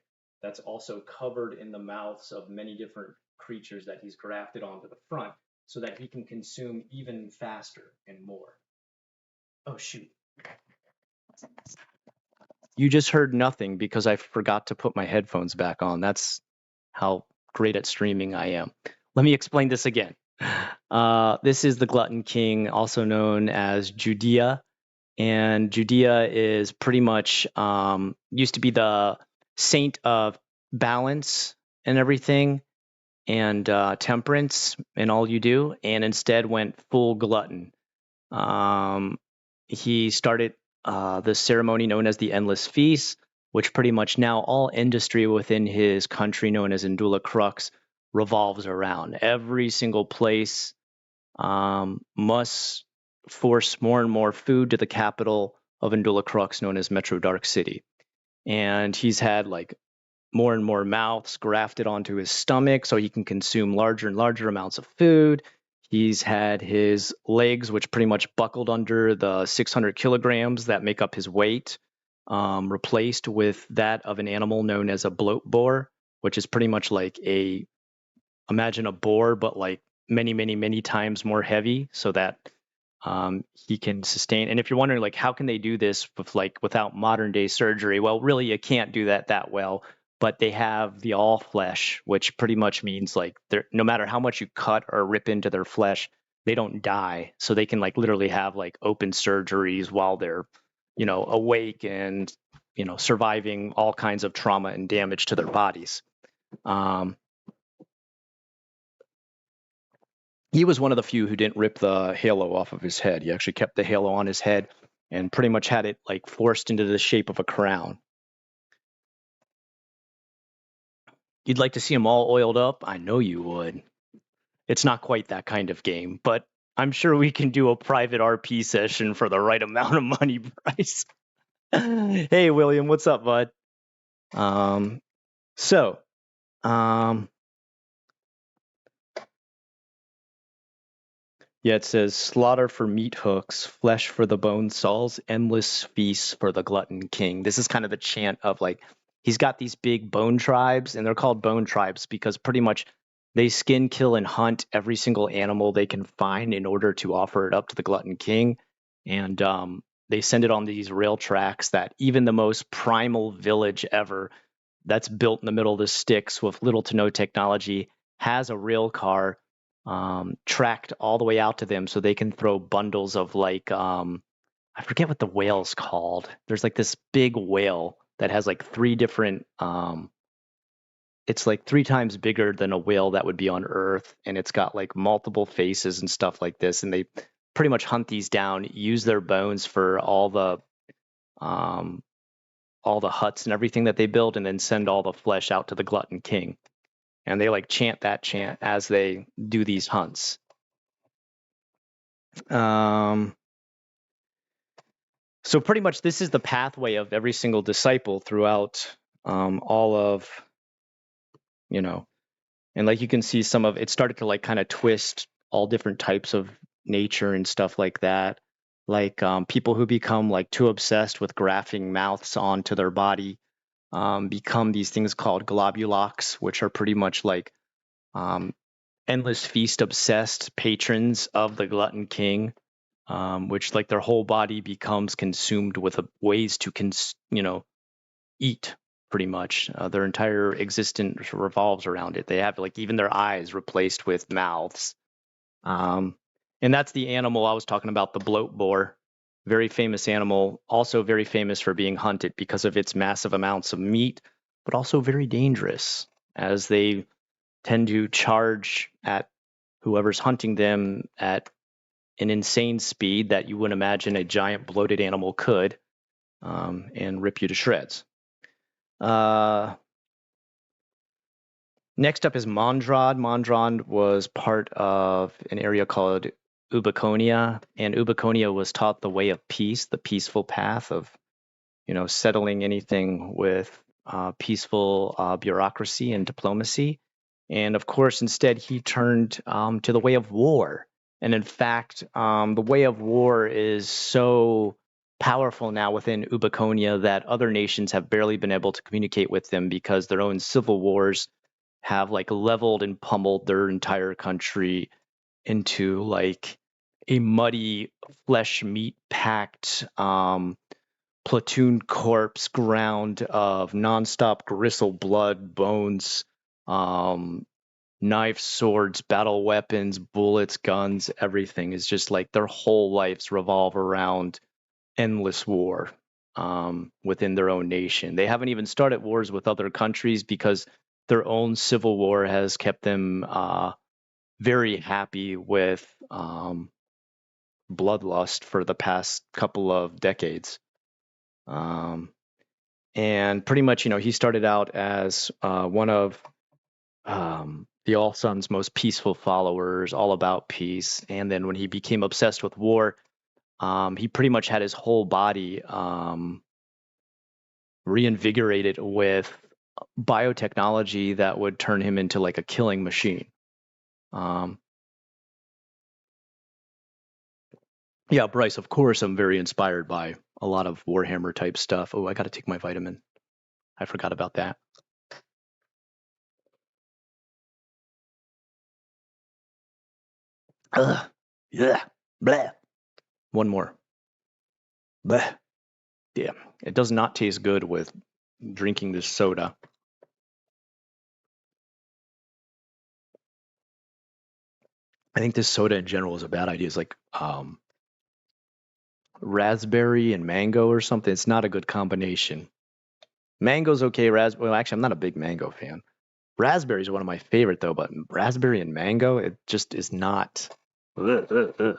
Speaker 1: that's also covered in the mouths of many different creatures that he's grafted onto the front so that he can consume even faster and more. Oh, shoot. You just heard nothing because I forgot to put my headphones back on. That's how great at streaming I am. Let me explain this again. This is the Glutton King, also known as Judea. And Judea is pretty much used to be the saint of balance and everything, and temperance in all you do, and instead went full glutton. Um, he started the ceremony known as the Endless Feast, which pretty much now all industry within his country, known as Indula Crux, revolves around. Every single place must force more and more food to the capital of Indula Crux, known as Metro Dark City. And he's had like more and more mouths grafted onto his stomach so he can consume larger and larger amounts of food. He's had his legs, which pretty much buckled under the 600 kilograms that make up his weight, replaced with that of an animal known as a bloat boar, which is pretty much like imagine a boar, but like many, many, many times more heavy, so that he can sustain. And if you're wondering, like, how can they do this without modern day surgery? Well, really, you can't do that well. But they have the all flesh, which pretty much means like no matter how much you cut or rip into their flesh, they don't die. So they can like literally have like open surgeries while they're, awake and, surviving all kinds of trauma and damage to their bodies. He was one of the few who didn't rip the halo off of his head. He actually kept the halo on his head and pretty much had it like forced into the shape of a crown. You'd like to see them all oiled up? I know you would. It's not quite that kind of game, but I'm sure we can do a private RP session for the right amount of money, Bryce. Hey, William, what's up, bud? So, yeah, it says slaughter for meat hooks, flesh for the bone saws, endless feasts for the glutton king. This is kind of the chant of like, he's got these big bone tribes, and they're called bone tribes because pretty much they skin, kill, and hunt every single animal they can find in order to offer it up to the glutton king. And they send it on these rail tracks that even the most primal village ever that's built in the middle of the sticks with little to no technology has a rail car tracked all the way out to them so they can throw bundles of like I forget what the whale's called. There's like this big whale that has like three different it's like 3 times bigger than a whale that would be on Earth, and it's got like multiple faces and stuff like this, and they pretty much hunt these down, use their bones for all the huts and everything that they build, and then send all the flesh out to the glutton king. And they like chant that chant as they do these hunts. So pretty much this is the pathway of every single disciple throughout all of, and like you can see some of it started to like kind of twist all different types of nature and stuff like that. Like people who become like too obsessed with grafting mouths onto their body become these things called globulocs, which are pretty much like endless feast obsessed patrons of the glutton king, which like their whole body becomes consumed with ways to eat. Pretty much their entire existence revolves around it. They have like even their eyes replaced with mouths. And that's the animal I was talking about, the bloat boar. Very famous animal, also very famous for being hunted because of its massive amounts of meat, but also very dangerous as they tend to charge at whoever's hunting them at an insane speed that you wouldn't imagine a giant bloated animal could, and rip you to shreds. Next up is Mondrad. Mondrad was part of an area called Ubaconia, and Ubaconia was taught the way of peace, the peaceful path of, settling anything with peaceful bureaucracy and diplomacy. And of course, instead, he turned to the way of war. And in fact, the way of war is so powerful now within Ubaconia that other nations have barely been able to communicate with them because their own civil wars have like leveled and pummeled their entire country into like a muddy flesh meat packed platoon corpse ground of nonstop gristle, blood, bones, knives, swords, battle weapons, bullets, guns. Everything is just like their whole lives revolve around endless war within their own nation. They haven't even started wars with other countries because their own civil war has kept them very happy with bloodlust for the past couple of decades. And pretty much, he started out as one of the All Sun's most peaceful followers, all about peace. And then when he became obsessed with war, he pretty much had his whole body reinvigorated with biotechnology that would turn him into like a killing machine. Yeah, Bryce, of course, I'm very inspired by a lot of Warhammer type stuff. Oh, I got to take my vitamin. I forgot about that. Ugh. Yeah. Blah. One more. Blah. Yeah. It does not taste good with drinking this soda. I think this soda in general is a bad idea. It's like raspberry and mango or something. It's not a good combination. Mango's okay. Well, actually, I'm not a big mango fan. Raspberry is one of my favorite though, but raspberry and mango, it just is not. Ugh, ugh, ugh.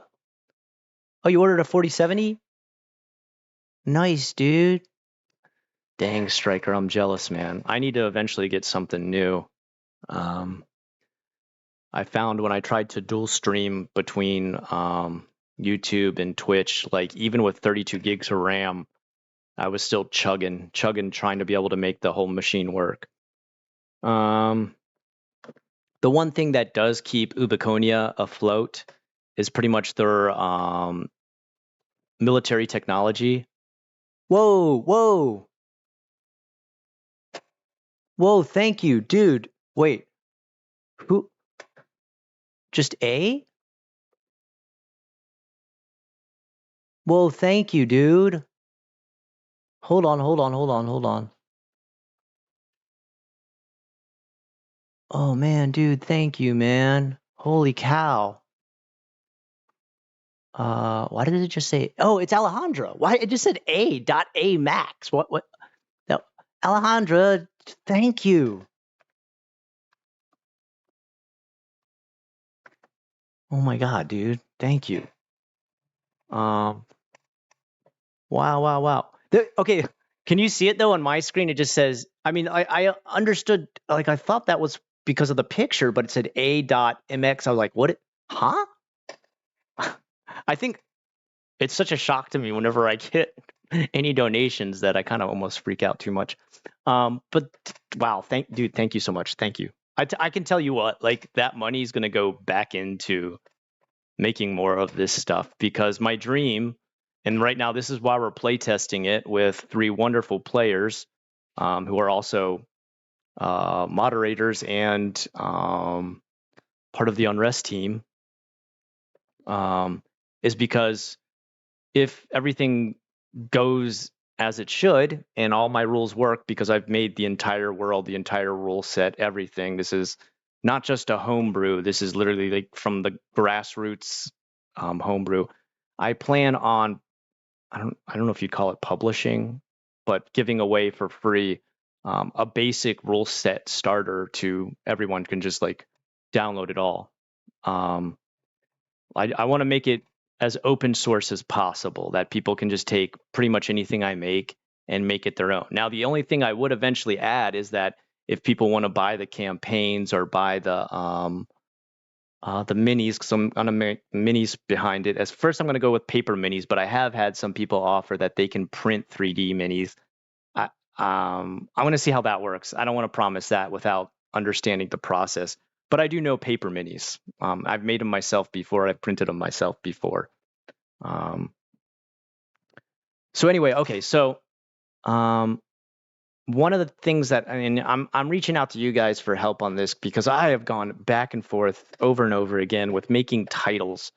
Speaker 1: Oh, you ordered a 4070? Nice, dude. Dang, Striker, I'm jealous, man. I need to eventually get something new. Um, I found when I tried to dual stream between YouTube and Twitch, like even with 32 gigs of RAM, I was still chugging, trying to be able to make the whole machine work. The one thing that does keep Ubiconia afloat is pretty much their military technology. Whoa, whoa, whoa! Thank you, dude. Wait, who? Just A? Whoa, thank you, dude. Hold on, hold on, hold on, hold on. Oh man, dude, thank you, man. Holy cow. Why did it just say? Oh, it's Alejandra. Why it just said A max? What? No, Alejandra, thank you. Oh my god, dude, thank you. Um, wow, wow, wow. Okay, can you see it though on my screen? It just says. I mean, I understood. Like I thought that was because of the picture, but it said A.mx. I was like, what? Huh? I think it's such a shock to me whenever I get any donations that I kind of almost freak out too much. But wow, thank you so much. Thank you. I can tell you what, like that money is going to go back into making more of this stuff because my dream, and right now this is why we're playtesting it with 3 wonderful players who are also moderators and part of the Unrest team, is because if everything goes as it should and all my rules work because I've made the entire world, the entire rule set, everything. This is not just a homebrew. This is literally like from the grassroots homebrew. I plan on I don't know if you'd call it publishing, but giving away for free a basic rule set starter to everyone can just like download it all. Um, I want to make it as open source as possible that people can just take pretty much anything I make and make it their own. Now, the only thing I would eventually add is that if people want to buy the campaigns or buy the minis, because I'm gonna make minis behind it. As first, I'm gonna go with paper minis, but I have had some people offer that they can print 3D minis. I want to see how that works. I don't want to promise that without understanding the process. But I do know paper minis. I've made them myself before. I've printed them myself before. Um, so anyway, okay. So um, one of the things that I mean, I'm reaching out to you guys for help on this because I have gone back and forth over and over again with making titles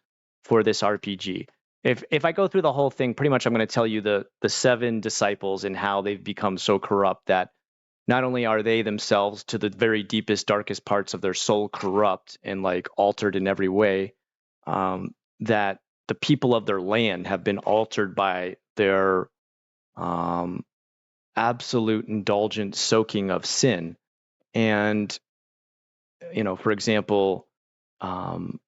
Speaker 1: for this RPG. If I go through the whole thing, pretty much I'm going to tell you the 7 disciples and how they've become so corrupt that not only are they themselves to the very deepest, darkest parts of their soul corrupt and like altered in every way, that the people of their land have been altered by their um, absolute indulgent soaking of sin. And, you know, for example, um,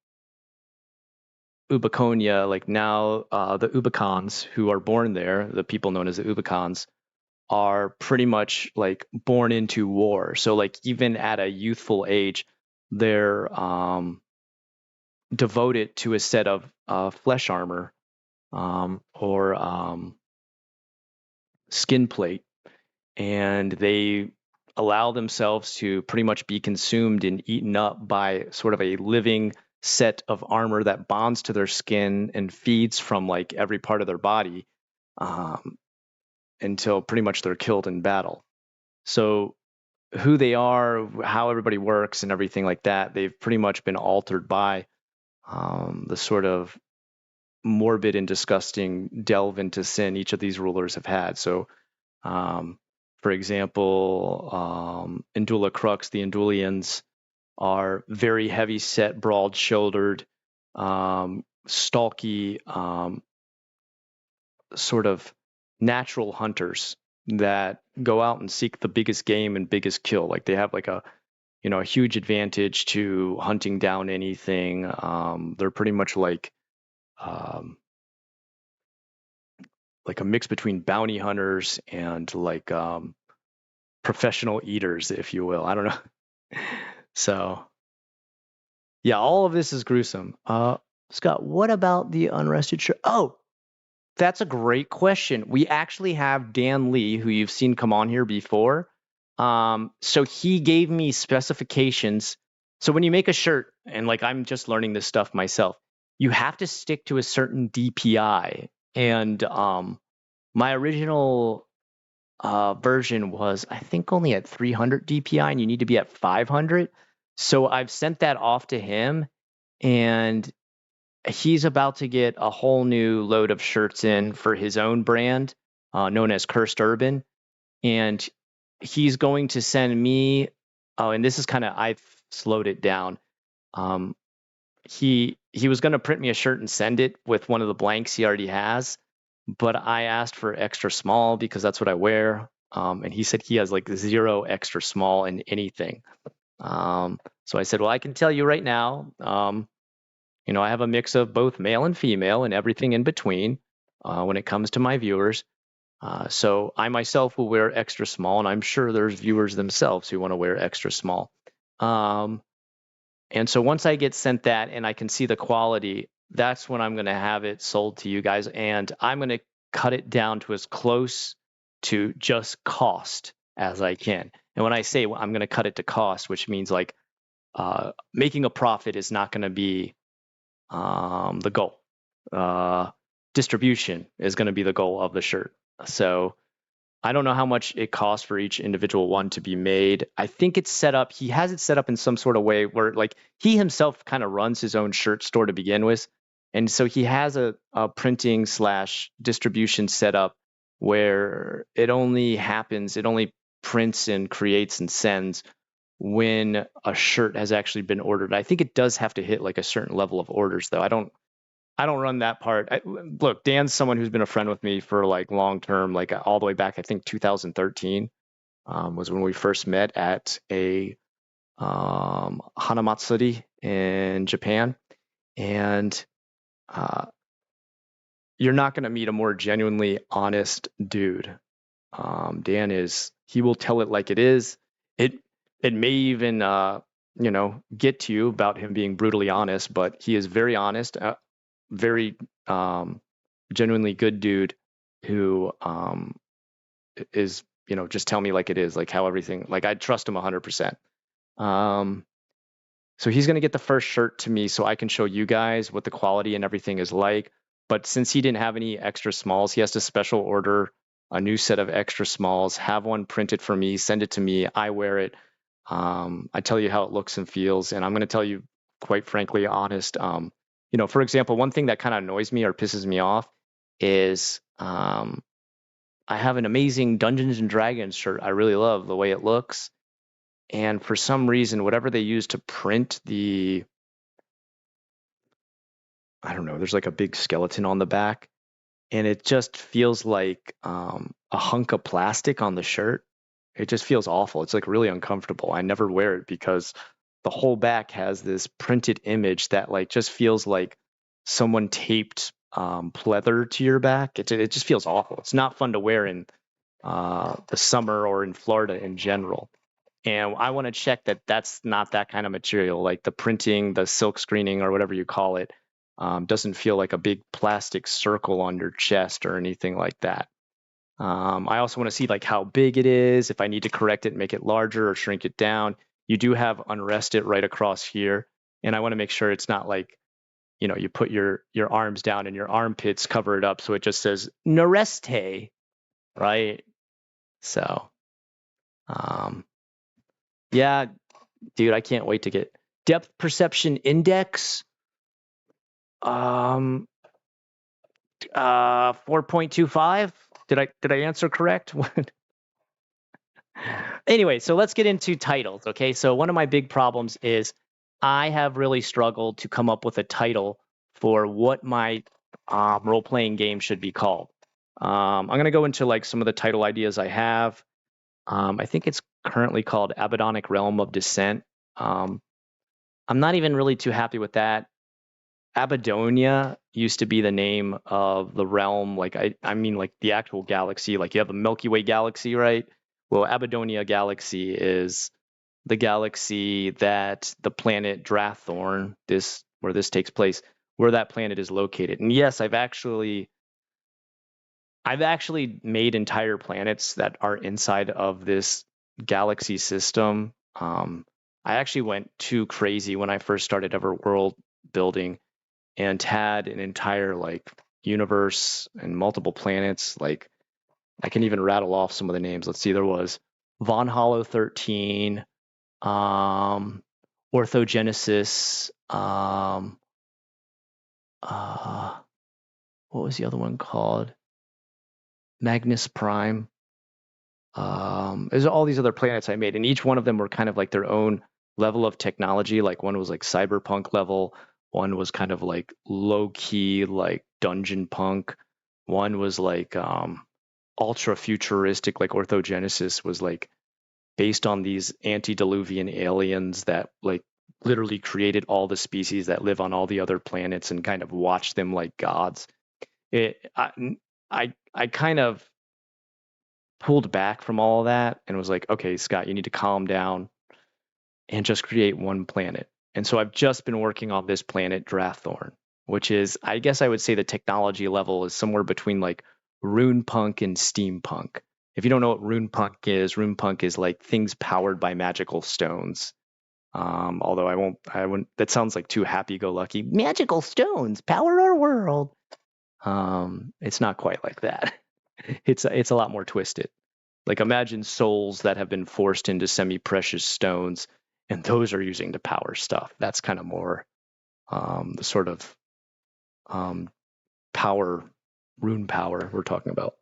Speaker 1: Ubiconia, like now the Ubicons who are born there, the people known as the Ubicons, are pretty much like born into war. So like even at a youthful age, they're devoted to a set of flesh armor or skin plate, and they allow themselves to pretty much be consumed and eaten up by sort of a living set of armor that bonds to their skin and feeds from like every part of their body um, until pretty much they're killed in battle. So who they are, how everybody works, and everything like that, they've pretty much been altered by. the sort of morbid and disgusting delve into sin each of these rulers have had. So, for example, Indula Crux, the Indulians are very heavy set, broad shouldered, stalky, sort of natural hunters that go out and seek the biggest game and biggest kill. Like they have like a huge advantage to hunting down anything. They're pretty much um, like a mix between bounty hunters and like professional eaters, if you will. I don't know. So yeah, all of this is gruesome. Scott, what about the unrested shirt? Oh, that's a great question. We actually have Dan Lee, who you've seen come on here before. So he gave me specifications. So when you make a shirt, and like I'm just learning this stuff myself, you have to stick to a certain DPI. And my original version was, I think, only at 300 DPI, and you need to be at 500. So I've sent that off to him, and he's about to get a whole new load of shirts in for his own brand, known as Cursed Urban. And he's going to send me, oh, and this is kind of, I've slowed it down. Um, he was going to print me a shirt and send it with one of the blanks he already has, but I asked for extra small because that's what I wear. And he said he has like 0 extra small in anything. So I said, well, I can tell you right now, I have a mix of both male and female and everything in between when it comes to my viewers. So I myself will wear extra small, and I'm sure there's viewers themselves who want to wear extra small. And so once I get sent that and I can see the quality, that's when I'm going to have it sold to you guys. And I'm going to cut it down to as close to just cost as I can. And when I say I'm going to cut it to cost, which means like making a profit is not going to be the goal. Distribution is going to be the goal of the shirt. So I don't know how much it costs for each individual one to be made. I think it's set up, he has it set up in some sort of way where like he himself kind of runs his own shirt store to begin with. And so he has a printing slash distribution setup where it only prints and creates and sends when a shirt has actually been ordered. I think it does have to hit like a certain level of orders though. I don't run that part. Look, Dan's someone who's been a friend with me for like long term, like all the way back. I think 2013 was when we first met at a Hanamatsuri in Japan, and uh, you're not going to meet a more genuinely honest dude. Dan is. He will tell it like it is. It may even get to you about him being brutally honest, but he is very honest. Very genuinely good dude who is just tell me like it is, like how everything, like I trust him 100%. So he's going to get the first shirt to me so I can show you guys what the quality and everything is like. But since he didn't have any extra smalls, he has to special order a new set of extra smalls, have one printed for me, send it to me, I wear it. I tell you how it looks and feels, and I'm going to tell you quite frankly honest. For example, one thing that kind of annoys me or pisses me off is I have an amazing Dungeons and Dragons shirt. I really love the way it looks. And for some reason, whatever they use to print I don't know, there's like a big skeleton on the back. And it just feels like a hunk of plastic on the shirt. It just feels awful. It's like really uncomfortable. I never wear it because the whole back has this printed image that like just feels like someone taped pleather to your back. It just feels awful. It's not fun to wear in the summer or in Florida in general. And I want to check that that's not that kind of material, like the printing, the silk screening, or whatever you call it, doesn't feel like a big plastic circle on your chest or anything like that. I also want to see like how big it is, if I need to correct it, make it larger or shrink it down. You do have unrested right across here, and I want to make sure it's not like you put your arms down and your armpits cover it up, so it just says Noreste, right? So, um, yeah, dude, I can't wait to get depth perception index. 4.25. Did I answer correct? Anyway, so let's get into titles. Okay, so one of my big problems is I have really struggled to come up with a title for what my role-playing game should be called. I'm gonna go into like some of the title ideas I have. I think it's currently called Abaddonic Realm of Descent. Um, I'm not even really too happy with that. Abadonia used to be the name of the realm. Like I mean like the actual galaxy. Like you have the Milky Way galaxy, right? Well, Abadonia galaxy is the galaxy that the planet Drathorn, this where this takes place, where that planet is located. And yes, I've actually made entire planets that are inside of this galaxy system. I actually went too crazy when I first started ever world building and had an entire like universe and multiple planets. Like I can even rattle off some of the names. Let's see, there was Von Hollow 13, um, Orthogenesis, uh, what was the other one called? Magnus Prime. There's all these other planets I made, and each one of them were kind of like their own level of technology. Like one was like cyberpunk level, one was kind of like low key, like dungeon punk, one was like ultra futuristic, like Orthogenesis was like based on these antediluvian aliens that like literally created all the species that live on all the other planets and kind of watch them like gods. I kind of pulled back from all of that and was like, okay, Scott, you need to calm down and just create one planet. And so I've just been working on this planet, Drathorn, which is, I guess I would say the technology level is somewhere between like runepunk and steampunk. If you don't know what runepunk is like things powered by magical stones. Although I wouldn't, that sounds like too happy-go-lucky. Magical stones power our world. It's not quite like that. It's a lot more twisted. Like imagine souls that have been forced into semi-precious stones, and those are using to power stuff. That's kind of more the sort of um, power, rune power we're talking about.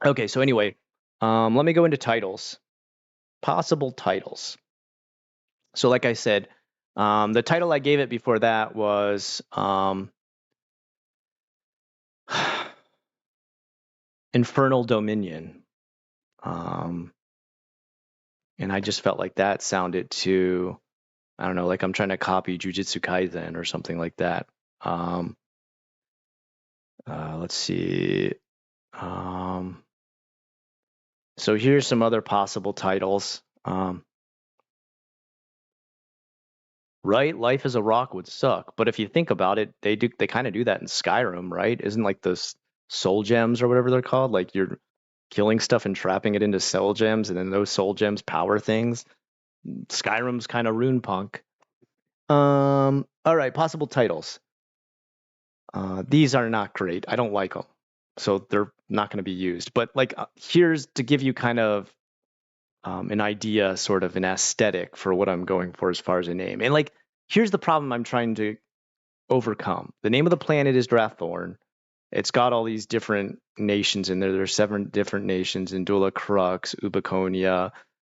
Speaker 1: Okay, so anyway, let me go into titles. Possible titles. So like I said, the title I gave it before that was Infernal Dominion. And I just felt like that sounded too, I don't know, like I'm trying to copy Jujutsu Kaisen or something like that. Um, let's see. Um, so here's some other possible titles. Right, Life as a Rock would suck, but if you think about it, they kind of do that in Skyrim, right? Isn't like the soul gems or whatever they're called? Like you're killing stuff and trapping it into soul gems, and then those soul gems power things. Skyrim's kind of rune punk. All right, possible titles. These are not great. I don't like them, so they're not going to be used. But like, here's to give you kind of an idea, sort of an aesthetic for what I'm going for as far as a name. And like, here's the problem I'm trying to overcome. The name of the planet is Drathorn. It's got all these different nations in there. There's 7 different nations: Indula Crux, Ubaconia,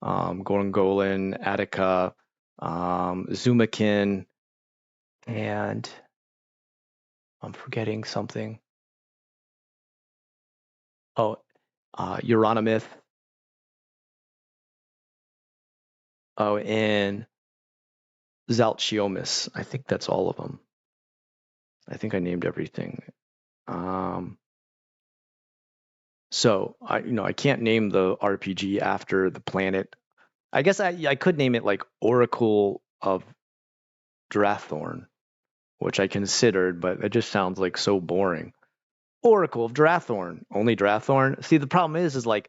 Speaker 1: Gorgongolan, Attica, Zumakin, and I'm forgetting something. Oh, Euronymith. Oh, and Zalchiomis. I think that's all of them. I think I named everything. Um, so I can't name the RPG after the planet. I guess I could name it like Oracle of Drathorn, which I considered, but it just sounds like so boring. Oracle of Drathorn, only Drathorn. See, the problem is like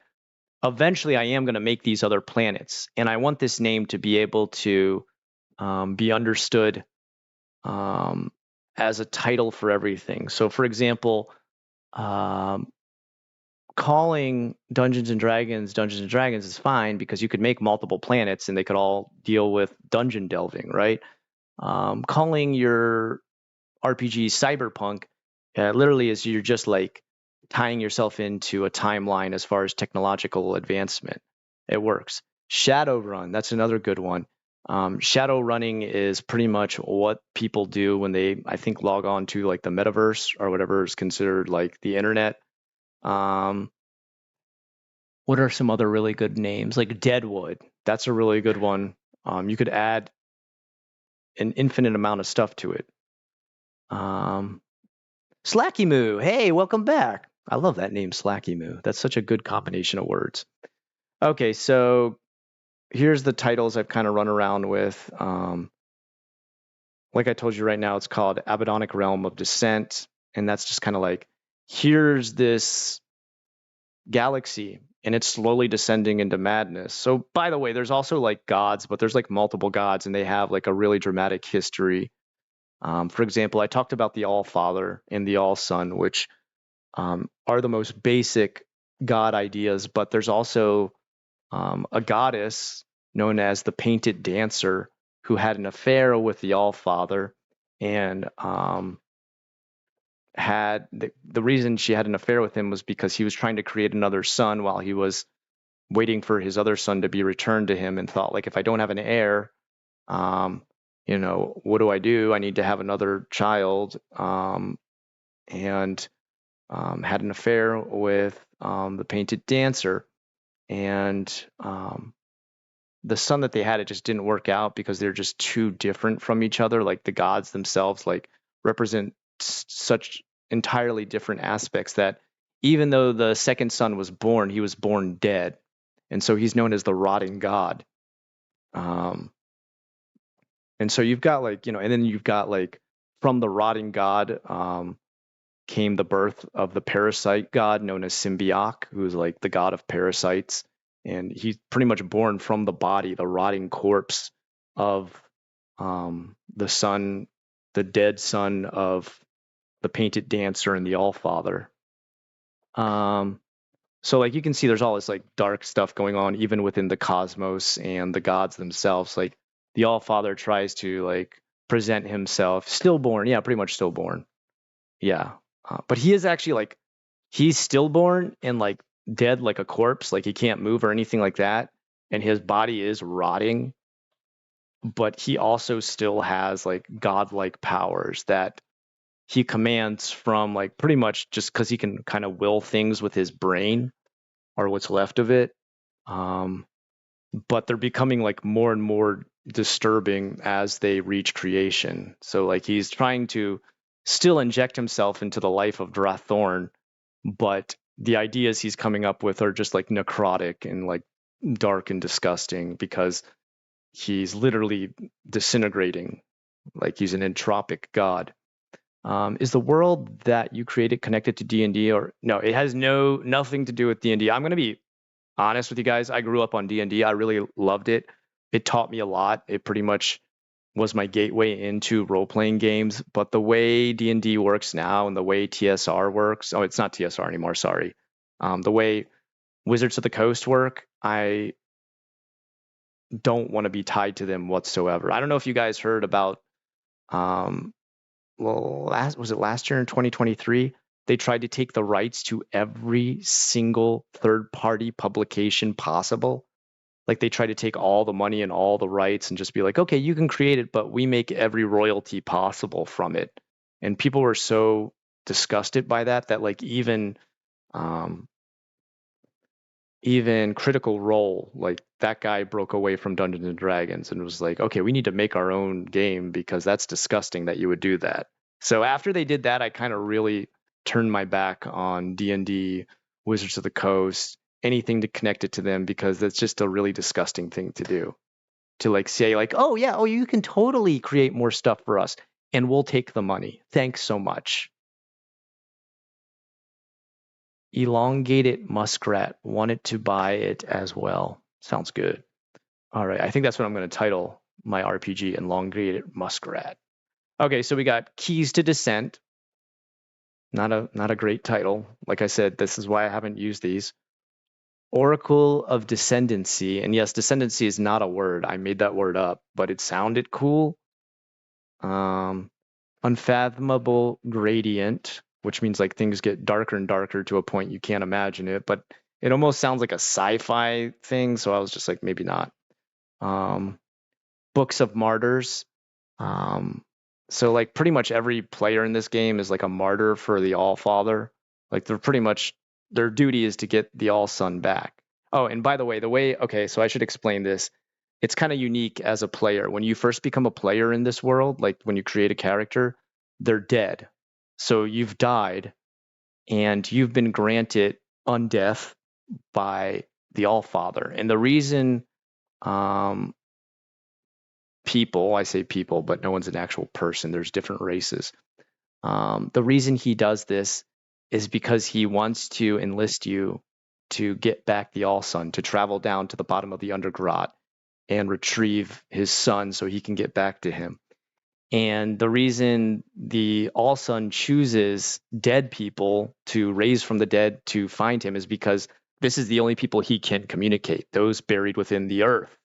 Speaker 1: eventually I am going to make these other planets, and I want this name to be able to be understood as a title for everything. So, for example, um, calling Dungeons and Dragons is fine because you could make multiple planets and they could all deal with dungeon delving, right? Calling your RPG cyberpunk literally is you're just like tying yourself into a timeline as far as technological advancement. It works. Shadowrun, that's another good one. Shadow running is pretty much what people do when they, I think, log on to like the metaverse or whatever is considered like the internet. Um, what are some other really good names? Like Deadwood, that's a really good one. You could add an infinite amount of stuff to it. Um, Slacky Moo, hey, welcome back. I love that name, Slacky Moo. That's such a good combination of words. Okay, so here's the titles I've kind of run around with. Like I told you right now, it's called Abaddonic Realm of Descent. And that's just kind of like, here's this galaxy and it's slowly descending into madness. So, by the way, there's also like gods, but there's like multiple gods and they have like a really dramatic history. For example, I talked about the All Father and the All Son, which are the most basic god ideas, but there's also a goddess known as the Painted Dancer who had an affair with the All Father and had the reason she had an affair with him was because he was trying to create another son while he was waiting for his other son to be returned to him and thought like if I don't have an heir, um, what do I do? I need to have another child. And had an affair with the Painted Dancer, and the son that they had, it just didn't work out because they're just too different from each other. Like the gods themselves, like represent such entirely different aspects that even though the second son was born, he was born dead, and so he's known as the rotting god. Um, and so you've got like and then you've got like from the rotting god. Came the birth of the parasite god known as Symbioc, who's like the god of parasites. And he's pretty much born from the body, the rotting corpse of the son, the dead son of the Painted Dancer and the All Father. So like you can see there's all this like dark stuff going on even within the cosmos and the gods themselves. Like the All Father tries to like present himself stillborn, yeah, pretty much stillborn. Yeah. But he is actually like he's stillborn and like dead like a corpse, like he can't move or anything like that, and his body is rotting, but he also still has like godlike powers that he commands from like pretty much just because he can kind of will things with his brain or what's left of it. Um, but they're becoming like more and more disturbing as they reach creation. So like he's trying to still inject himself into the life of Drathorn, but the ideas he's coming up with are just like necrotic and like dark and disgusting because he's literally disintegrating, like he's an entropic god. Is the world that you created connected to D&D or no? It has nothing to do with D&D. I'm going to be honest with you guys. I grew up on D&D. I really loved it. It taught me a lot. It pretty much was my gateway into role-playing games. But the way D&D works now and the way TSR works, oh, it's not TSR anymore, sorry. The way Wizards of the Coast work, I don't want to be tied to them whatsoever. I don't know if you guys heard about, was it last year in 2023? They tried to take the rights to every single third-party publication possible. Like they try to take all the money and all the rights and just be like, okay, you can create it, but we make every royalty possible from it. And people were so disgusted by that that like um, even Critical Role, like that guy broke away from Dungeons and Dragons and was like, okay, we need to make our own game because that's disgusting that you would do that. So after they did that, I kind of really turned my back on D&D, Wizards of the Coast, anything to connect it to them because that's just a really disgusting thing to do. To like say like, oh yeah, oh you can totally create more stuff for us and we'll take the money. Thanks so much. Elongated muskrat wanted to buy it as well. Sounds good. All right, I think that's what I'm going to title my RPG, Elongated Muskrat. Okay, so we got Keys to Descent. Not a great title. Like I said, this is why I haven't used these. Oracle of Descendancy, and yes, descendancy is not a word. I made that word up, but it sounded cool. Um, Unfathomable gradient, which means like things get darker and darker to a point you can't imagine it, but it almost sounds like a sci-fi thing, so I was just like, maybe not. Um, Books of Martyrs. Um, so like pretty much every player in this game is like a martyr for the All Father. Like they're pretty much their duty is to get the All Son back. Oh, and by the way, okay, so I should explain this. It's kind of unique as a player. When you first become a player in this world, like when you create a character, they're dead. So you've died and you've been granted undeath by the All Father. And the reason um, people, I say people, but no one's an actual person, there's different races. The reason he does this is because he wants to enlist you to get back the All Son, to travel down to the bottom of the Undergrot and retrieve his son so he can get back to him. And the reason the All Son chooses dead people to raise from the dead to find him is because this is the only people he can communicate, those buried within the earth.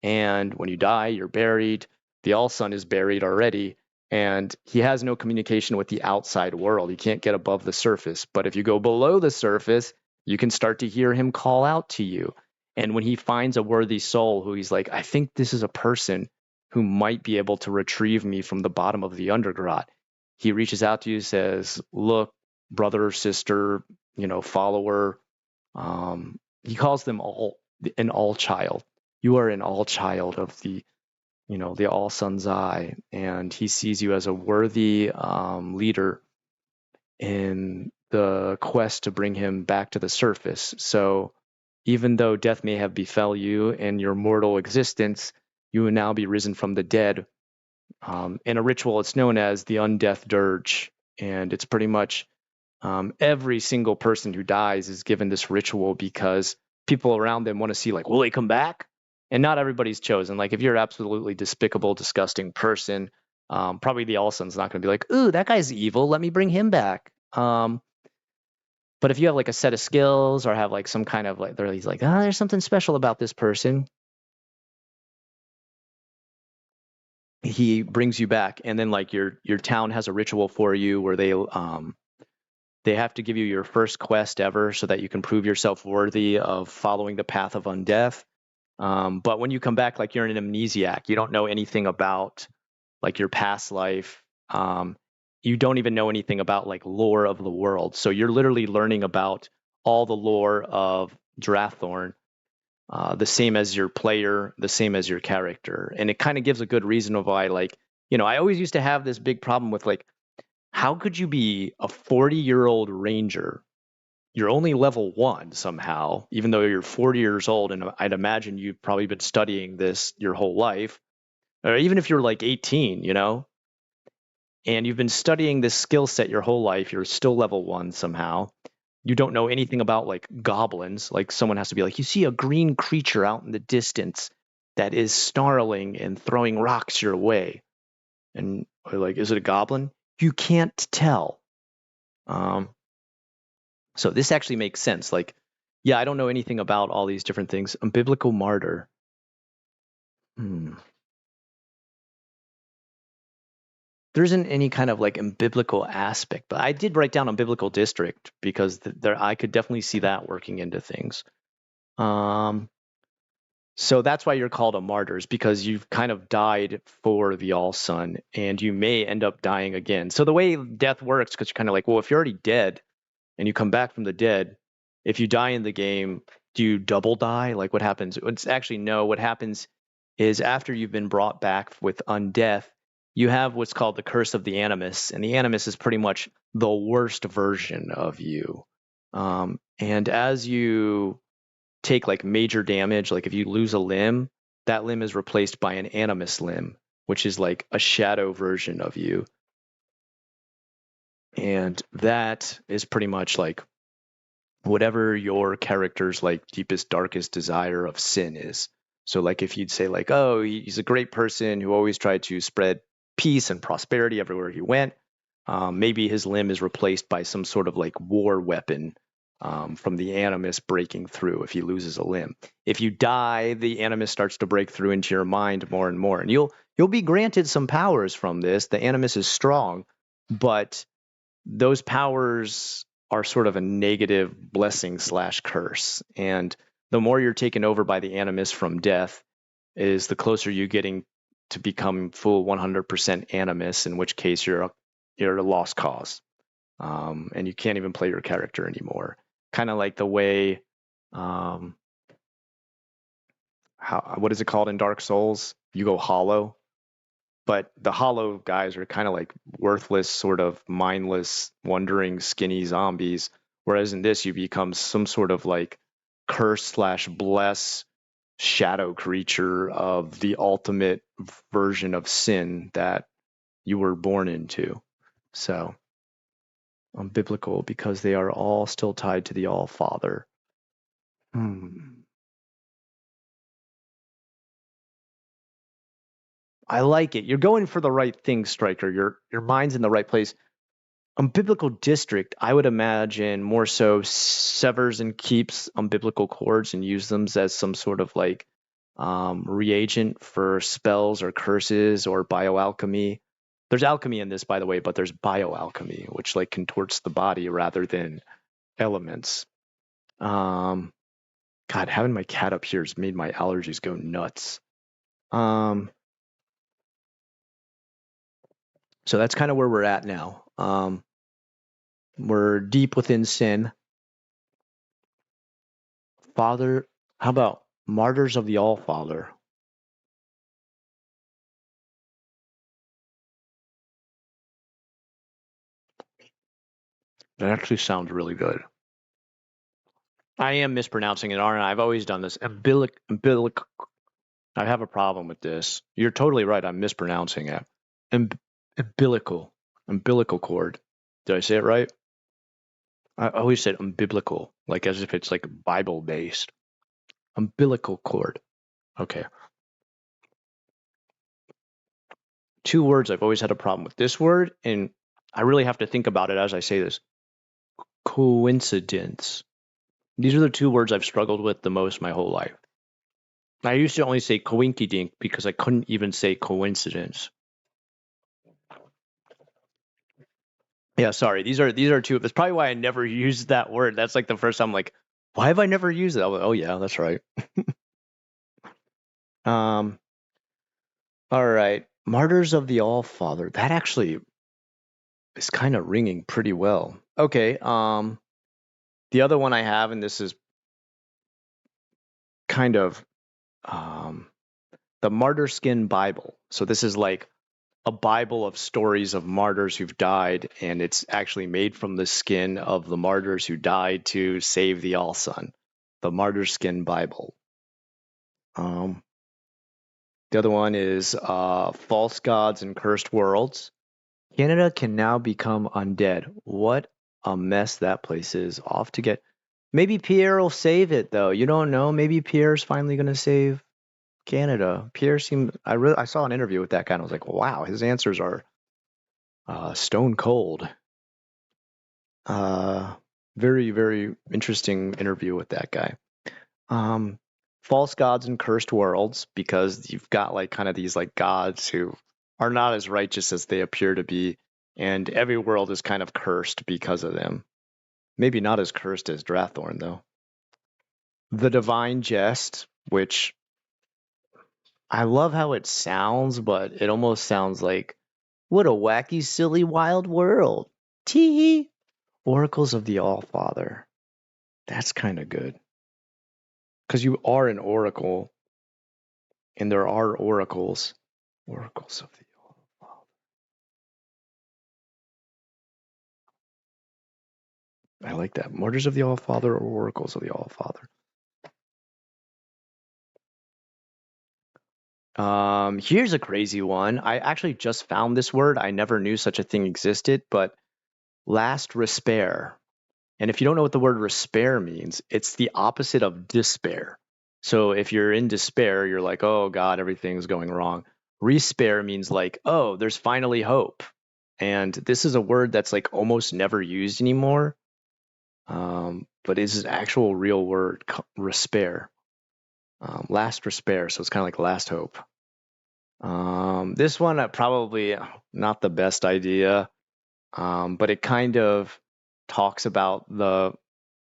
Speaker 1: And when you die, you're buried. The All Son is buried already, and he has no communication with the outside world. He can't get above the surface. But if you go below the surface, you can start to hear him call out to you. And when he finds a worthy soul who he's like, I think this is a person who might be able to retrieve me from the bottom of the Undergrot, he reaches out to you, says, look, brother or sister, follower. He calls them all an all child. You are an all child of the all son's eye, and he sees you as a worthy leader in the quest to bring him back to the surface. So even though death may have befell you in your mortal existence, you will now be risen from the dead. In a ritual, it's known as the undeath dirge, and it's pretty much every single person who dies is given this ritual because people around them want to see, like, will they come back? And not everybody's chosen. Like, if you're an absolutely despicable, disgusting person, probably the All Son's not going to be like, ooh, that guy's evil. Let me bring him back. But if you have like a set of skills or have like some kind of like, he's like, there's something special about this person, he brings you back. And then like your town has a ritual for you where they have to give you your first quest ever so that you can prove yourself worthy of following the path of undeath. But when you come back, like you're an amnesiac, you don't know anything about like your past life. You don't even know anything about like lore of the world. So you're literally learning about all the lore of Drathorn, the same as your player, the same as your character. And it kind of gives a good reason of why, like, I always used to have this big problem with like, how could you be a 40-year-old ranger? You're only level 1 somehow, even though you're 40 years old. And I'd imagine you've probably been studying this your whole life. Or even if you're like 18, and you've been studying this skill set your whole life, you're still level 1 somehow. You don't know anything about like goblins. Like someone has to be like, you see a green creature out in the distance that is snarling and throwing rocks your way. And like, is it a goblin? You can't tell. So this actually makes sense. Like, yeah, I don't know anything about all these different things. A biblical martyr. There isn't any kind of like biblical aspect, but I did write down a biblical district because there I could definitely see that working into things. So that's why you're called a martyr, is because you've kind of died for the All Son, and you may end up dying again. So the way death works, because you're kind of like, well, if you're already dead and you come back from the dead, if you die in the game, do you double die? Like what happens? It's actually no. What happens is after you've been brought back with undeath, you have what's called the curse of the animus, and the animus is pretty much the worst version of you. And as you take like major damage, like if you lose a limb, that limb is replaced by an animus limb, which is like a shadow version of you. And that is pretty much like whatever your character's like deepest, darkest desire of sin is. So like if you'd say like, oh, he's a great person who always tried to spread peace and prosperity everywhere he went, maybe his limb is replaced by some sort of like war weapon, from the animus breaking through if he loses a limb. If you die, the animus starts to break through into your mind more and more, and you'll be granted some powers from this. The animus is strong, but those powers are sort of a negative blessing / curse. And the more you're taken over by the animus from death, is the closer you're getting to become full 100% animus, in which case you're a lost cause. And you can't even play your character anymore. Kind of like the way, what is it called in Dark Souls? You go hollow. But the hollow guys are kind of like worthless, sort of mindless, wandering, skinny zombies. Whereas in this, you become some sort of like curse / bless shadow creature of the ultimate version of sin that you were born into. So unbiblical because they are all still tied to the All Father. I like it. You're going for the right thing, Striker. Your mind's in the right place. Unbiblical district, I would imagine more so severs and keeps unbiblical chords and use them as some sort of like reagent for spells or curses or bioalchemy. There's alchemy in this, by the way, but there's bioalchemy, which like contorts the body rather than elements. God, having my cat up here has made my allergies go nuts. So that's kind of where we're at now. We're deep within sin. Father, how about Martyrs of the All Father? That actually sounds really good. I am mispronouncing it, aren't I? I've always done this. Umbilical. I have a problem with this. You're totally right. I'm mispronouncing it. Umbilical. Umbilical cord. Did I say it right? I always said umbiblical, like as if it's like Bible based. Umbilical cord. Okay. Two words I've always had a problem with. This word, and I really have to think about it as I say this. Coincidence. These are the two words I've struggled with the most my whole life. I used to only say coinky dink because I couldn't even say coincidence. Yeah, sorry. These are two. That's probably why I never used that word. That's like the first time I'm like, why have I never used it? Like, oh yeah, that's right. um all right. Martyrs of the All Father. That actually is kind of ringing pretty well. Okay. The other one I have, and this is kind of the Martyr Skin Bible. So this is like a Bible of stories of martyrs who've died, and it's actually made from the skin of the martyrs who died to save the All Son. The Martyr Skin Bible. The other one is False Gods and Cursed Worlds. Canada can now become undead. What a mess that place is. Off to get. Maybe Pierre will save it though. You don't know. Maybe Pierre's finally gonna save Canada. Pierre seemed. I saw an interview with that guy and I was like, wow, his answers are stone cold. Very, very interesting interview with that guy. False gods and cursed worlds, because you've got like kind of these like gods who are not as righteous as they appear to be, and every world is kind of cursed because of them. Maybe not as cursed as Drathorn though. The Divine Jest, which I love how it sounds, but it almost sounds like, what a wacky, silly, wild world. Tee. Oracles of the All Father. That's kind of good. Because you are an oracle, and there are oracles. Oracles of the All Father. I like that. Martyrs of the All Father or Oracles of the All Father. Here's a crazy one. I actually just found this word. I never knew such a thing existed, but last respair. And if you don't know what the word respair means, it's the opposite of despair. So if you're in despair, you're like, oh God, everything's going wrong. Respair means like, oh, there's finally hope. And this is a word that's like almost never used anymore. But it's an actual real word, respair. Last respair, so it's kind of like last hope. This one probably not the best idea, but it kind of talks about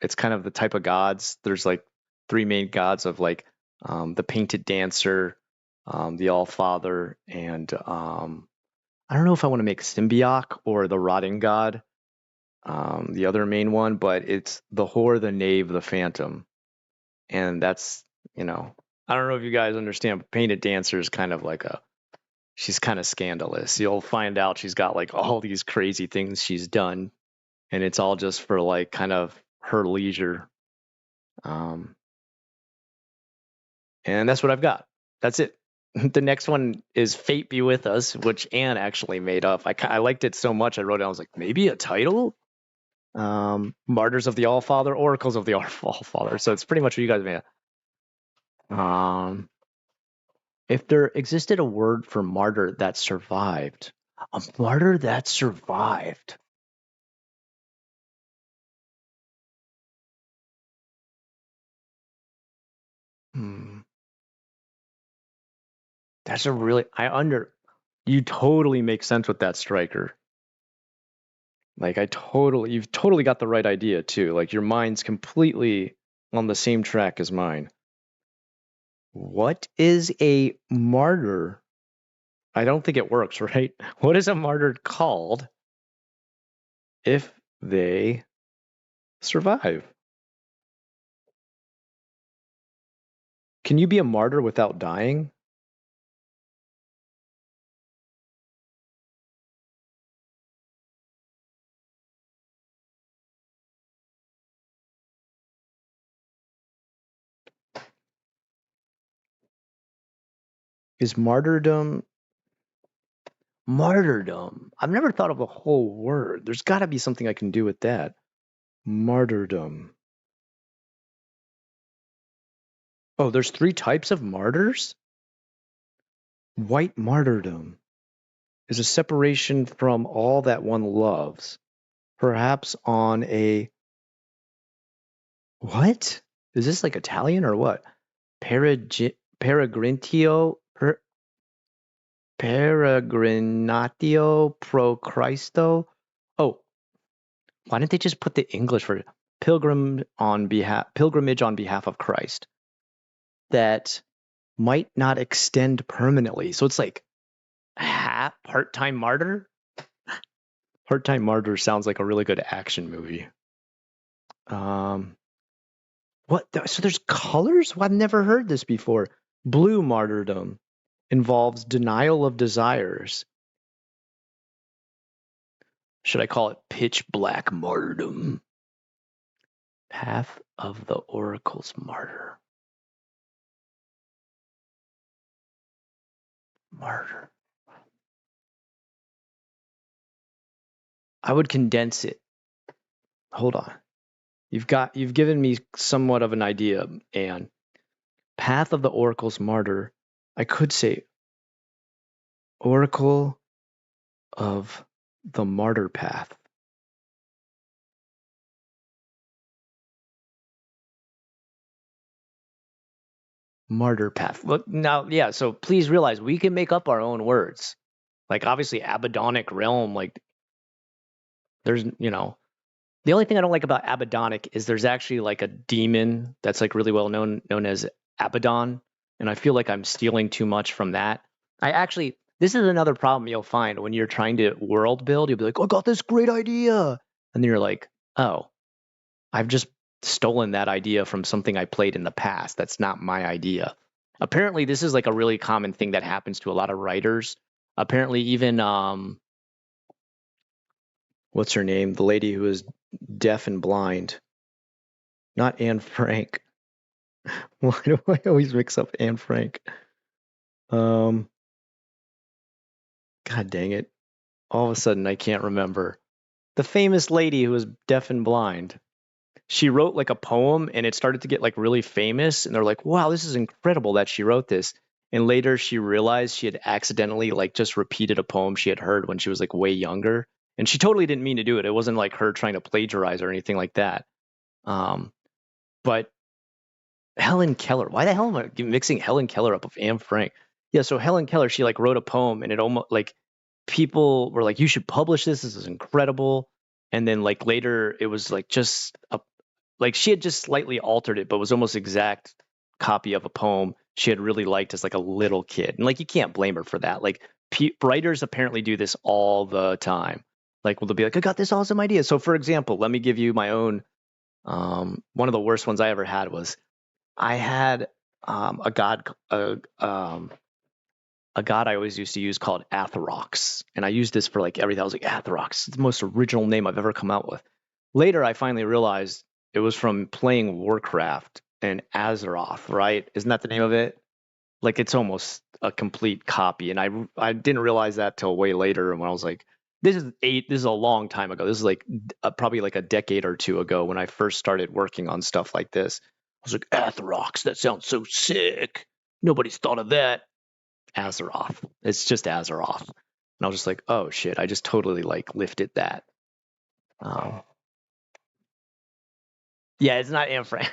Speaker 1: it's kind of the type of gods. There's like three main gods of like the painted dancer, the All Father, and I don't know if I want to make Symbioc or the rotting god, the other main one, but it's the whore, the knave, the phantom, and that's I don't know if you guys understand, but painted dancer is kind of like she's kind of scandalous. You'll find out she's got like all these crazy things she's done, and it's all just for like kind of her leisure. Um, and that's what I've got. That's it. The next one is Fate Be With Us, which Anne actually made up. I liked it so much, I wrote it. I was like, maybe a title? Martyrs of the All Father, Oracles of the All Father. So it's pretty much what you guys made up. If there existed a word for martyr that survived, a martyr that survived. That's a really you totally make sense with that, Striker. Like you've totally got the right idea too. Like your mind's completely on the same track as mine. What is a martyr? I don't think it works, right? What is a martyr called if they survive? Can you be a martyr without dying? Is martyrdom? I've never thought of a whole word. There's got to be something I can do with that. Martyrdom. Oh, there's three types of martyrs? White martyrdom is a separation from all that one loves, perhaps on a what? Is this like Italian or what? Peregrinatio Peregrinatio pro Christo. Oh, why didn't they just put the English for pilgrimage on behalf of Christ that might not extend permanently? So it's like part-time martyr. Part-time martyr sounds like a really good action movie. What? So there's colors? Well, I've never heard this before. Blue martyrdom involves denial of desires. Should I call it pitch black martyrdom? Path of the Oracle's martyr. Martyr. I would condense it. Hold on. You've given me somewhat of an idea, Anne. Path of the Oracle's martyr. I could say Oracle of the Martyr Path. Martyr Path. Look now, yeah. So please realize we can make up our own words. Like obviously, Abaddonic realm. Like there's the only thing I don't like about Abaddonic is there's actually like a demon that's like really well known as Abaddon, and I feel like I'm stealing too much from that. This is another problem you'll find when you're trying to world build. You'll be like, oh, I got this great idea, and then you're like, oh, I've just stolen that idea from something I played in the past. That's not my idea. Apparently, this is like a really common thing that happens to a lot of writers. Apparently, even what's her name? The lady who is deaf and blind. Not Anne Frank. Why do I always mix up Anne Frank? God dang it. All of a sudden I can't remember. The famous lady who was deaf and blind. She wrote like a poem and it started to get like really famous and they're like, wow, this is incredible that she wrote this. And later she realized she had accidentally like just repeated a poem she had heard when she was like way younger. And she totally didn't mean to do it. It wasn't like her trying to plagiarize or anything like that. But Helen Keller, why the hell am I mixing Helen Keller up with Anne Frank? Yeah, so Helen Keller, she like wrote a poem, and it almost like people were like, you should publish this. This is incredible. And then like later, it was like just a like she had just slightly altered it, but was almost exact copy of a poem she had really liked as like a little kid. And like you can't blame her for that. Like writers apparently do this all the time. Like, well, they'll be like, I got this awesome idea. So, for example, let me give you my own. One of the worst ones I ever had was I had a god I always used to use called Atherox, and I used this for like everything. I was like, Atherox, it's the most original name I've ever come out with. Later, I finally realized it was from playing Warcraft and Azeroth, right? Isn't that the name of it? Like it's almost a complete copy, and I didn't realize that till way later when I was like, this is a long time ago. This is like probably like a decade or two ago when I first started working on stuff like this. I was like, Atherox, that sounds so sick. Nobody's thought of that. Azeroth. It's just Azeroth. And I was just like, oh shit, I just totally like lifted that. Um, yeah, it's not Anne Frank.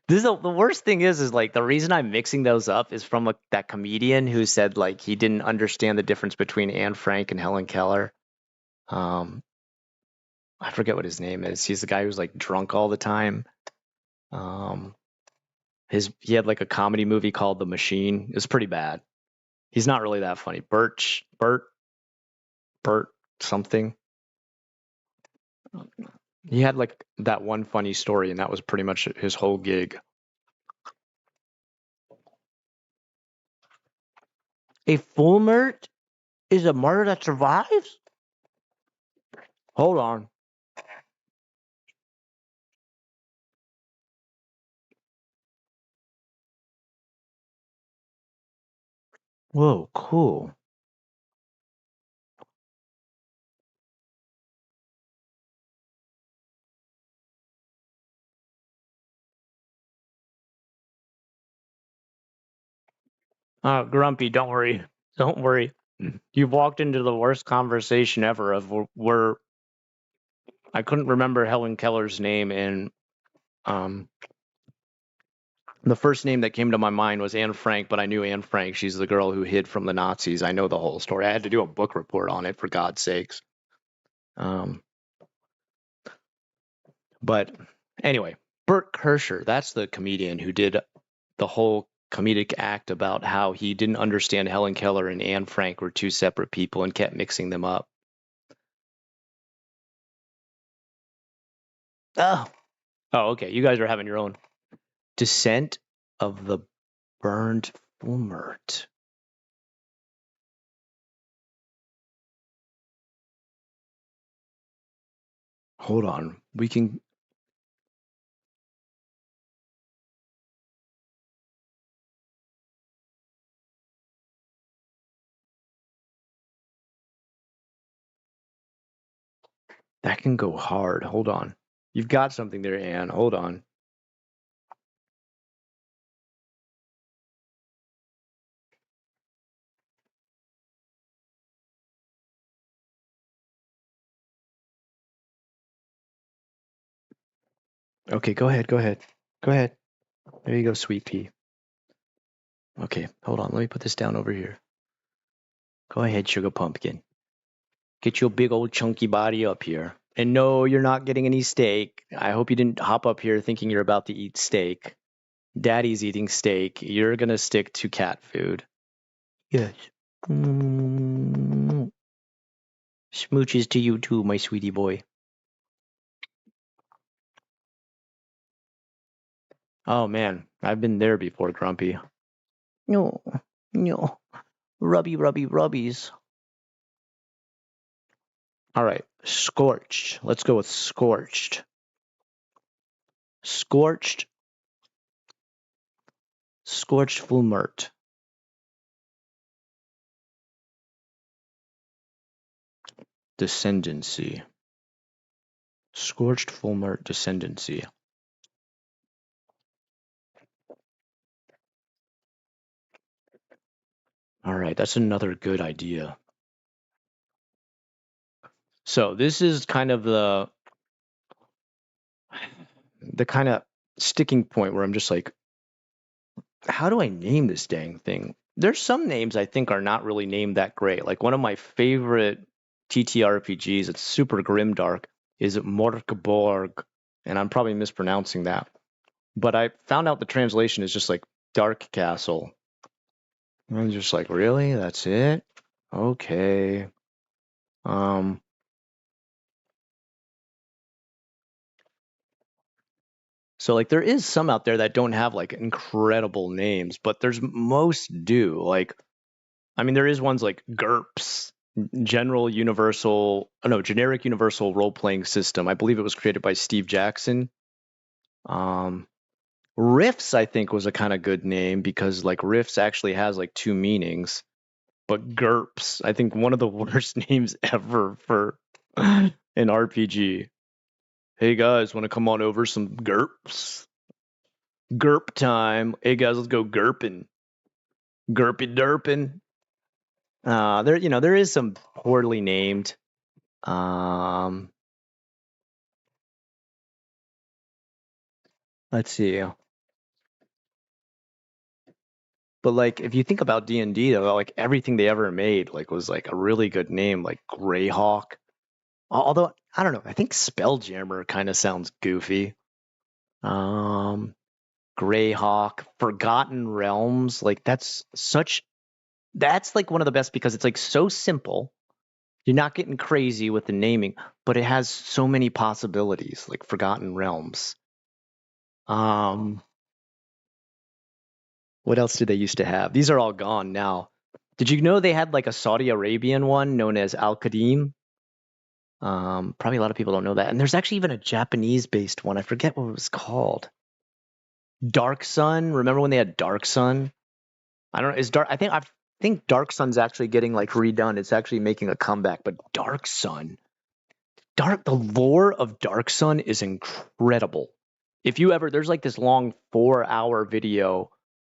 Speaker 1: The worst thing is like the reason I'm mixing those up is from that comedian who said like he didn't understand the difference between Anne Frank and Helen Keller. Um, I forget what his name is. He's the guy who's like drunk all the time. Um, he had like a comedy movie called The Machine. It's pretty bad. He's not really that funny. Bert something. He had like that one funny story, and that was pretty much his whole gig. A full mert is a murder that survives? Hold on. Whoa, cool. Grumpy, don't worry. Don't worry. You've walked into the worst conversation ever of where I couldn't remember Helen Keller's name, and um the first name that came to my mind was Anne Frank, but I knew Anne Frank. She's the girl who hid from the Nazis. I know the whole story. I had to do a book report on it, for God's sakes. Um, but anyway, Bert Kreischer, that's the comedian who did the whole comedic act about how he didn't understand Helen Keller and Anne Frank were two separate people and kept mixing them up. Oh, okay. You guys are having your own Descent of the Burned Fulmert. Hold on. We can. That can go hard. Hold on. You've got something there, Anne. Hold on. Okay, go ahead. Go ahead. Go ahead. There you go, sweet pea. Okay, hold on. Let me put this down over here. Go ahead, sugar pumpkin. Get your big old chunky body up here. And no, you're not getting any steak. I hope you didn't hop up here thinking you're about to eat steak. Daddy's eating steak. You're going to stick to cat food. Yes. Mm. Smooches to you too, my sweetie boy. Oh man, I've been there before, Grumpy. No, no. Rubbies. All right, scorched. Let's go with scorched. Scorched fulmert. Descendancy. Scorched fulmert descendancy. All right, that's another good idea. So this is kind of the the kind of sticking point where I'm just like, how do I name this dang thing? There's some names I think are not really named that great. Like one of my favorite TTRPGs, it's super grimdark, is Morkborg, and I'm probably mispronouncing that. But I found out the translation is just like Dark Castle. And I'm just like, really? That's it? Okay. Um, so like there is some out there that don't have like incredible names, but there's most do. Like, I mean, there is ones like GURPS, Generic Universal Role Playing System. I believe it was created by Steve Jackson. Um, Riffs, I think, was a kind of good name because like Riffs actually has like two meanings. But GURPS, I think one of the worst names ever for an RPG. Hey guys, want to come on over some GURPS? GURP time. Hey guys, let's go GURPing. GURPy derping. There is some poorly named. Um, let's see. But like, if you think about D&D, though, like everything they ever made, like was like a really good name, like Greyhawk. Although I don't know, I think Spelljammer kind of sounds goofy. Um, Greyhawk, Forgotten Realms, like that's like one of the best because it's like so simple. You're not getting crazy with the naming, but it has so many possibilities, like Forgotten Realms. Um, what else did they used to have? These are all gone now. Did you know they had like a Saudi Arabian one known as Al Qadim? Probably a lot of people don't know that. And there's actually even a Japanese based one. I forget what it was called. Dark Sun. Remember when they had Dark Sun? I don't know. Is Dark? I think Dark Sun's actually getting like redone. It's actually making a comeback. But Dark Sun, the lore of Dark Sun is incredible. If you ever, there's like this long 4-hour video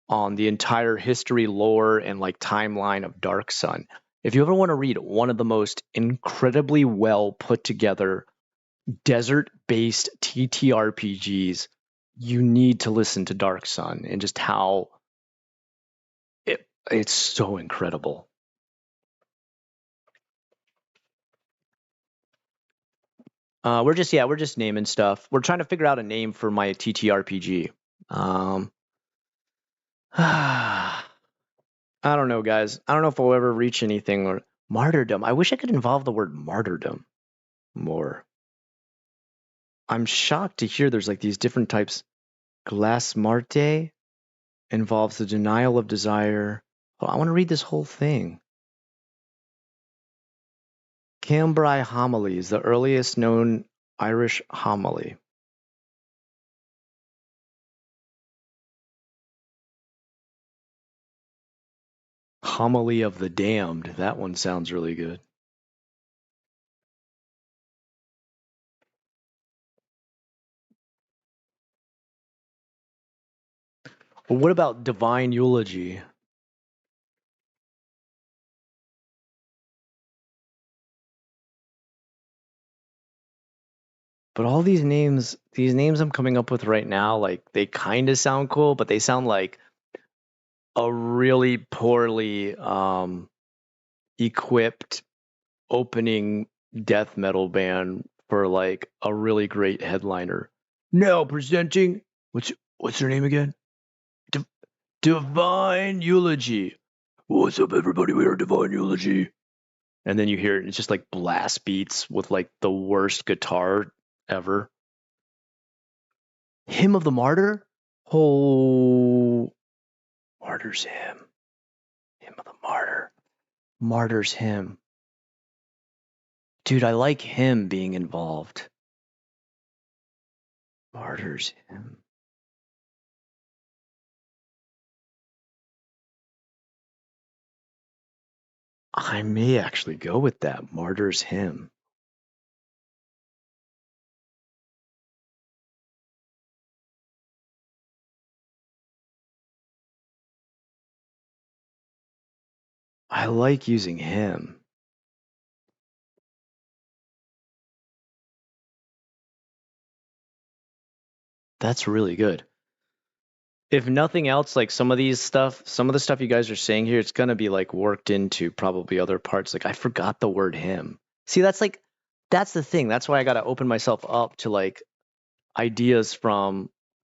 Speaker 1: on the entire history, lore, and like timeline of Dark Sun. If you ever want to read one of the most incredibly well put together desert-based TTRPGs, you need to listen to Dark Sun and just how it's so incredible. We're just naming stuff. We're trying to figure out a name for my TTRPG. Um, I don't know, guys. I don't know if we'll ever reach anything or martyrdom. I wish I could involve the word martyrdom more. I'm shocked to hear there's like these different types. Glass Marte involves the denial of desire. Oh, I want to read this whole thing. Cambrai homily is the earliest known Irish homily. Homily of the Damned. That one sounds really good. Well, what about divine eulogy? But all these names I'm coming up with right now, like they kind of sound cool, but they sound like a really poorly equipped opening death metal band for like a really great headliner. Now presenting what's her name again? Divine Eulogy. What's up, everybody? We are Divine Eulogy. And then you hear it, it's just like blast beats with like the worst guitar ever. Hymn of the Martyr? Oh, Martyr's Hymn. Hymn of the Martyr. Martyr's Hymn. Dude, I like him being involved. Martyr's Hymn. I may actually go with that. Martyr's Hymn. I like using him. That's really good. If nothing else, like some of the stuff you guys are saying here, it's gonna be like worked into probably other parts. Like I forgot the word him. See, that's the thing. That's why I gotta open myself up to like ideas from,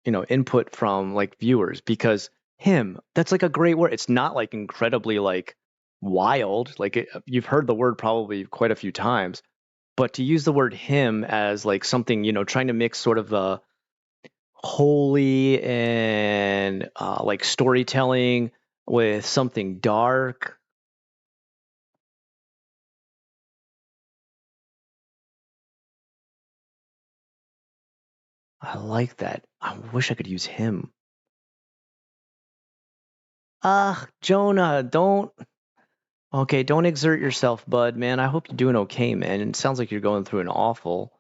Speaker 1: input from like viewers because him, that's like a great word. It's not like incredibly like wild. Like you've heard the word probably quite a few times, but to use the word him as like something, trying to mix sort of a holy and like storytelling with something dark. I like that. I wish I could use him. Jonah, don't. Okay, don't exert yourself, bud, man. I hope you're doing okay, man. It sounds like you're going through an awful.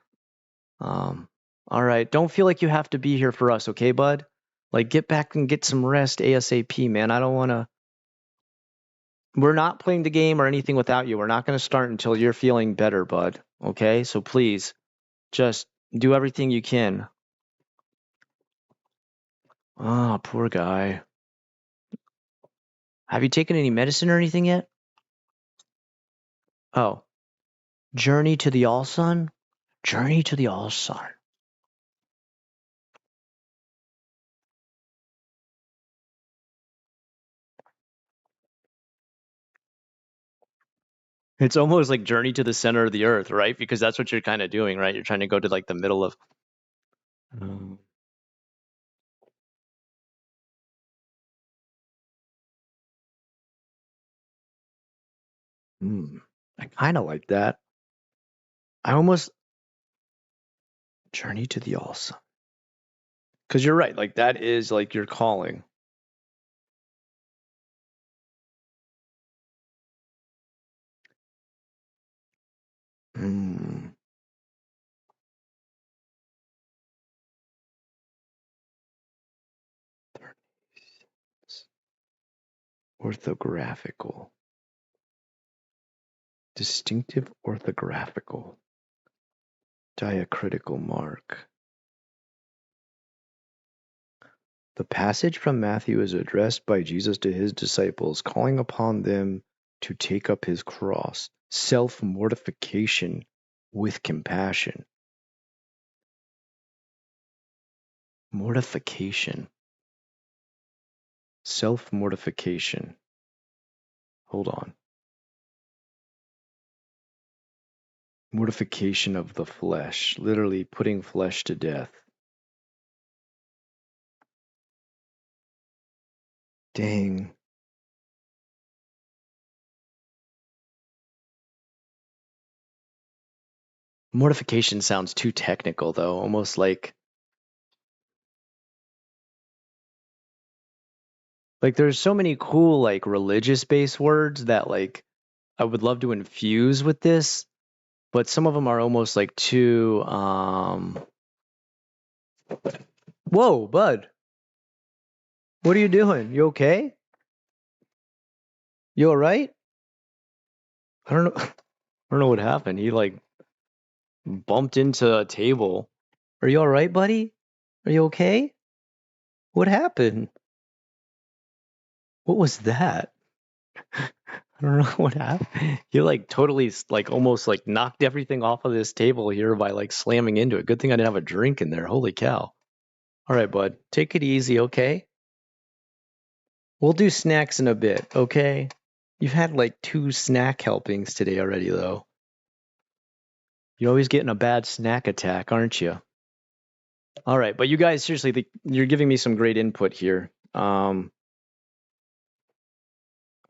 Speaker 1: Um, all right, don't feel like you have to be here for us, okay, bud? Like, get back and get some rest ASAP, man. I don't want to. We're not playing the game or anything without you. We're not going to start until you're feeling better, bud. Okay, so please, just do everything you can. Ah, poor guy. Have you taken any medicine or anything yet? Oh, Journey to the All Sun? Journey to the All Sun. It's almost like Journey to the Center of the Earth, right? Because that's what you're kind of doing, right? You're trying to go to like the middle of. Um, I kind of like that. I almost Journey to the All Sun. Because you're right, like that is like your calling. Hmm. Orthographical. Distinctive orthographical. Diacritical mark. The passage from Matthew is addressed by Jesus to his disciples, calling upon them to take up his cross, self-mortification with compassion. Mortification. Self-mortification. Hold on. Mortification of the flesh, literally putting flesh to death. Dang. Mortification sounds too technical, though, almost like there's so many cool like religious-based words that like I would love to infuse with this, but some of them are almost like too whoa, bud. What are you doing? You okay? You all right? I don't know. I don't know what happened. He like bumped into a table. Are you all right, buddy? Are you okay? What happened? What was that? I don't know what happened. You like totally like almost like knocked everything off of this table here by like slamming into it. Good thing I didn't have a drink in there. Holy cow. All right, bud. Take it easy, okay? We'll do snacks in a bit, okay? You've had like 2 snack helpings today already, though. You're always getting a bad snack attack, aren't you? All right, but you guys, seriously, you're giving me some great input here. All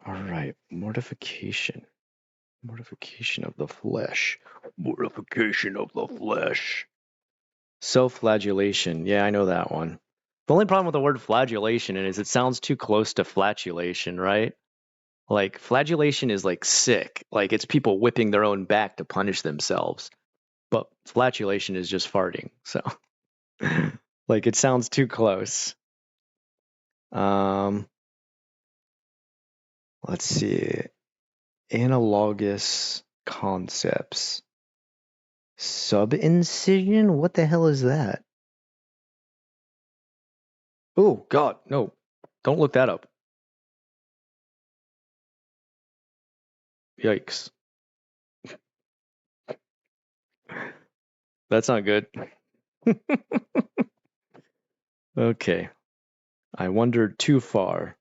Speaker 1: right, mortification. Mortification of the flesh. Mortification of the flesh. Self-flagellation. Yeah, I know that one. The only problem with the word flagellation is it sounds too close to flatulation, right? Like flagellation is like sick. Like it's people whipping their own back to punish themselves. But flatulation is just farting. So like it sounds too close. Um let's see. Analogous concepts. Subincision? What the hell is that? Oh God, no! Don't look that up. Yikes! That's not good. Okay, I wandered too far.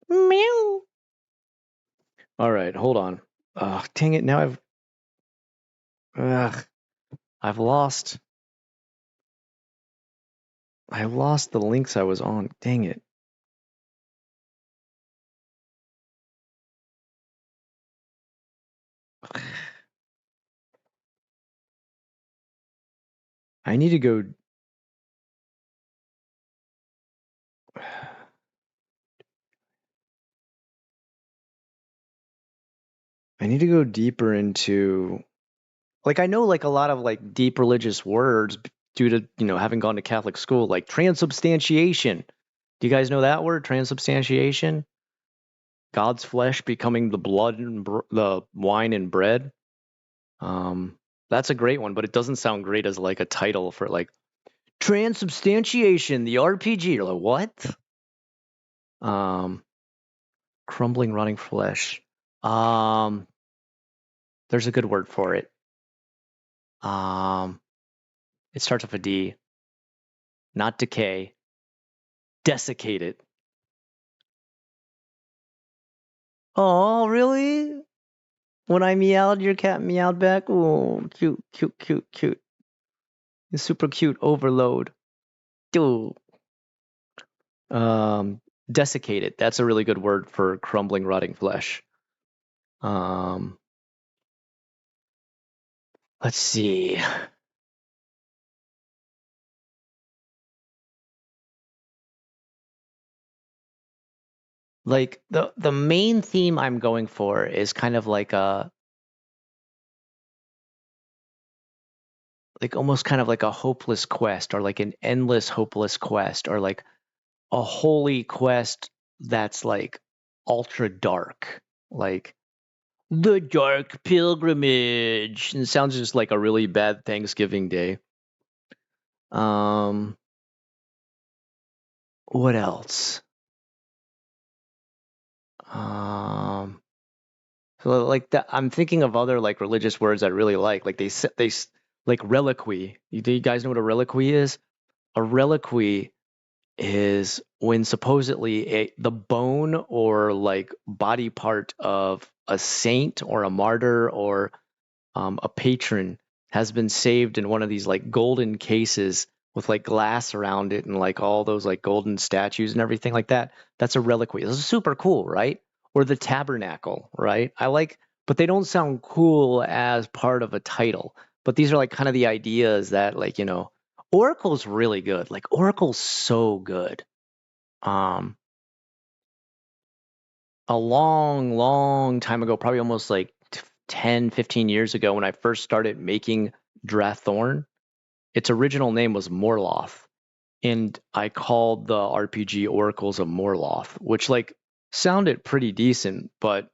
Speaker 1: Meow. All right, hold on. Dang it! Now Ugh, I've lost. I lost the links I was on. Dang it! I need to go. I need to go deeper into, like, I know like a lot of like deep religious words due to, having gone to Catholic school, like transubstantiation. Do you guys know that word, transubstantiation? God's flesh becoming the blood and the wine and bread. That's a great one, but it doesn't sound great as like a title for like transubstantiation, the RPG. You're like, what? Um, crumbling, rotting flesh. Um, there's a good word for it. It starts with a D. Not decay. Desiccated. Oh, really? When I meowed, your cat meowed back? Oh, cute, cute, cute, cute. It's super cute. Overload. Dude. Desiccated. That's a really good word for crumbling, rotting flesh. Let's see. Like the main theme I'm going for is kind of like almost kind of like a hopeless quest, or like an endless hopeless quest, or like a holy quest that's like ultra dark, like the dark pilgrimage. And it sounds just like a really bad Thanksgiving day. What else? So like that, I'm thinking of other like religious words I really like like reliquy. Do you guys know what a reliquy is? A reliquy is when supposedly the bone or like body part of a saint or a martyr or a patron has been saved in one of these like golden cases with like glass around it and like all those like golden statues and everything like that. That's a reliquary. This is super cool, right? Or the tabernacle, right? But they don't sound cool as part of a title. But these are like kind of the ideas that like, Oracle's really good. Like Oracle's so good. Um, a long, long time ago, probably almost like 10, 15 years ago when I first started making Drathorn, its original name was Morloth. And I called the RPG Oracles of Morloth, which like sounded pretty decent, but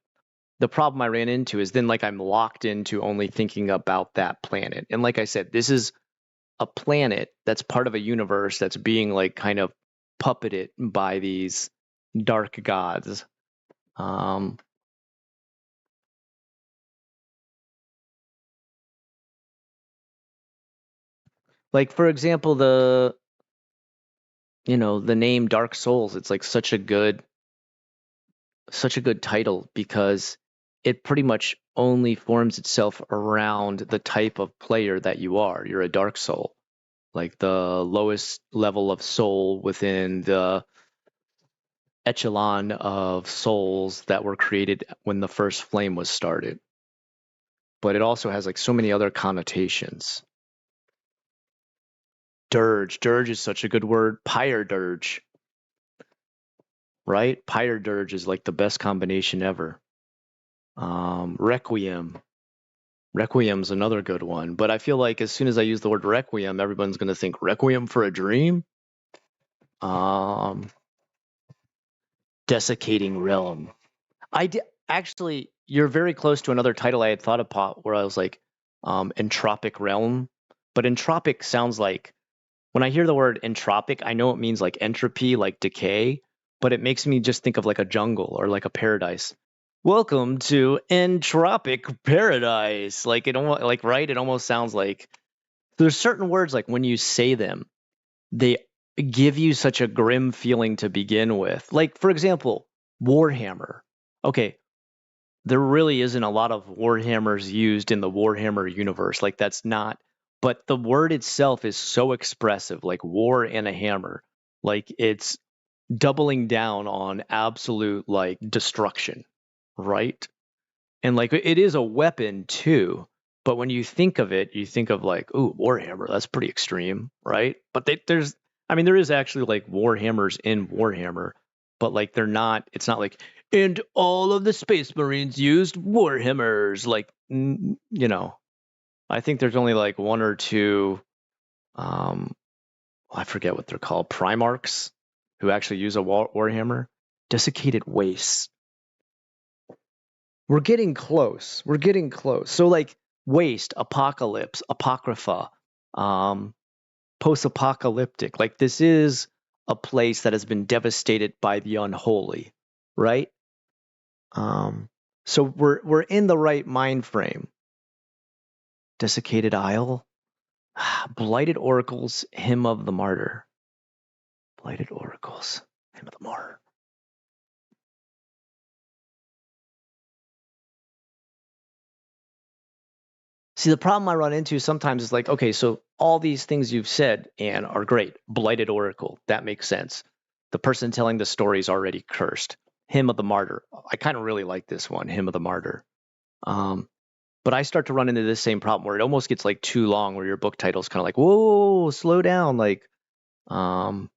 Speaker 1: the problem I ran into is then like I'm locked into only thinking about that planet. And like I said, this is a planet that's part of a universe that's being like kind of puppeted by these dark gods. Um, like for example, the name Dark Souls, it's like such a good title because it pretty much only forms itself around the type of player that you are. You're a Dark Soul, like the lowest level of soul within the echelon of souls that were created when the first flame was started. But it also has like so many other connotations. Dirge. Dirge is such a good word. Pyre Dirge, right? Pyre Dirge is like the best combination ever. Requiem. Requiem's another good one, but I feel like as soon as I use the word requiem, everyone's going to think requiem for a dream. Um, Desiccating realm. Actually, you're very close to another title I had thought about where I was like, entropic realm. But entropic sounds like, when I hear the word entropic, I know it means like entropy, like decay, but it makes me just think of like a jungle or like a paradise. Welcome to entropic paradise. Like it almost like right, it almost sounds like there's certain words like when you say them, they give you such a grim feeling to begin with. Like for example, Warhammer. Okay, there really isn't a lot of Warhammers used in the Warhammer universe. Like that's not, but the word itself is so expressive, like war and a hammer. Like it's doubling down on absolute like destruction, right? And like it is a weapon too. But when you think of it, you think of like, ooh, Warhammer, that's pretty extreme, right? But there's, I mean, there is actually like Warhammers in Warhammer, but like they're not, it's not like, and all of the Space Marines used Warhammers. Like, you know, I think there's only like one or two, um, I forget what they're called, Primarchs, who actually use a Warhammer. Desiccated Wastes. We're getting close. We're getting close. So like waste, apocalypse, apocrypha, um, post-apocalyptic. Like this is a place that has been devastated by the unholy, right? So we're in the right mind frame. Desiccated Isle, Blighted Oracles, Hymn of the Martyr. Blighted Oracles, Hymn of the Martyr. See, the problem I run into sometimes is like, okay, so all these things you've said and are great. Blighted Oracle, that makes sense. The person telling the story is already cursed. Hymn of the Martyr. I kind of really like this one, Hymn of the Martyr. Um, but I start to run into this same problem where it almost gets like too long, where your book title is kind of like, whoa, slow down. Like, um,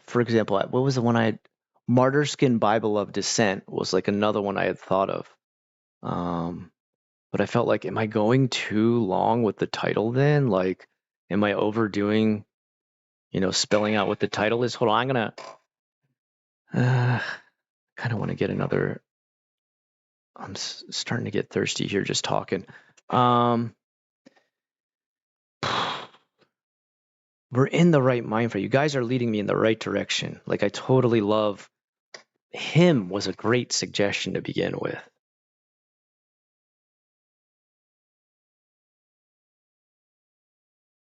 Speaker 1: for example, what was the one I had? Martyrskin Bible of Dissent was like another one I had thought of. Um, but I felt like, am I going too long with the title then? Like, am I overdoing, spelling out what the title is? Hold on, I'm gonna kind of want to get another. I'm starting to get thirsty here just talking. Um, we're in the right mind frame. You guys are leading me in the right direction. Like, I totally love him was a great suggestion to begin with.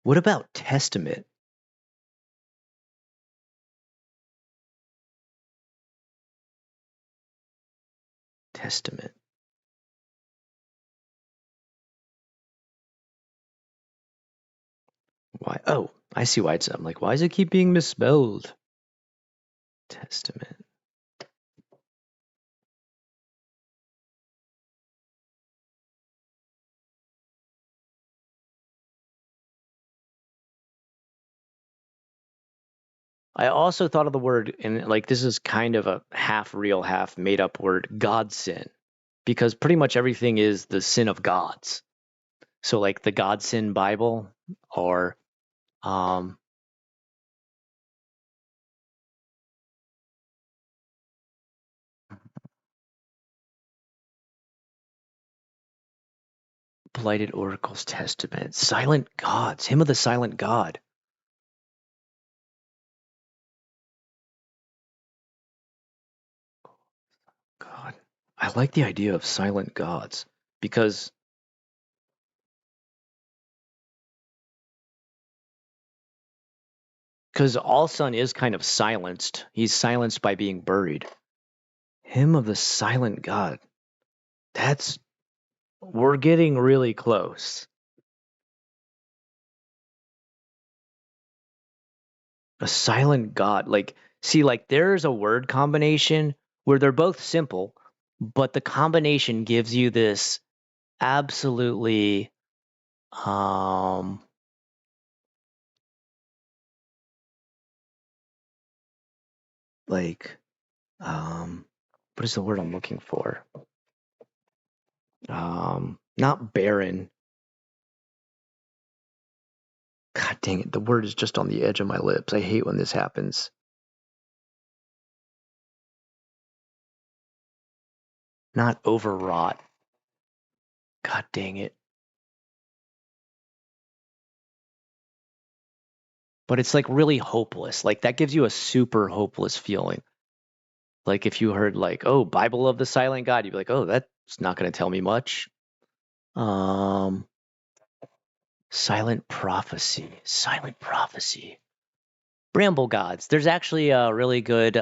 Speaker 1: What about Testament? Testament. Why? Oh, I see why it's. I'm like, why does it keep being misspelled? Testament. I also thought of the word, and like this is kind of a half real, half made up word, God sin, because pretty much everything is the sin of gods. So like the God sin Bible, or um, Blighted Oracles Testament, Silent Gods, Hymn of the Silent God. God, I like the idea of silent gods because All Sun is kind of silenced. He's silenced by being buried. Hymn of the Silent God. That's We're getting really close. A silent God. Like, see, like there's a word combination where they're both simple, but the combination gives you this absolutely um like what is the word I'm looking for? Not barren. God dang it, the word is just on the edge of my lips. I hate when this happens. Not overwrought. God dang it. but it's like really hopeless. Like that gives you a super hopeless feeling. Like if you heard like, oh, Bible of the Silent God, you'd be like, oh, that's not going to tell me much. Um, Silent Prophecy, Silent Prophecy. Bramble Gods. There's actually a really good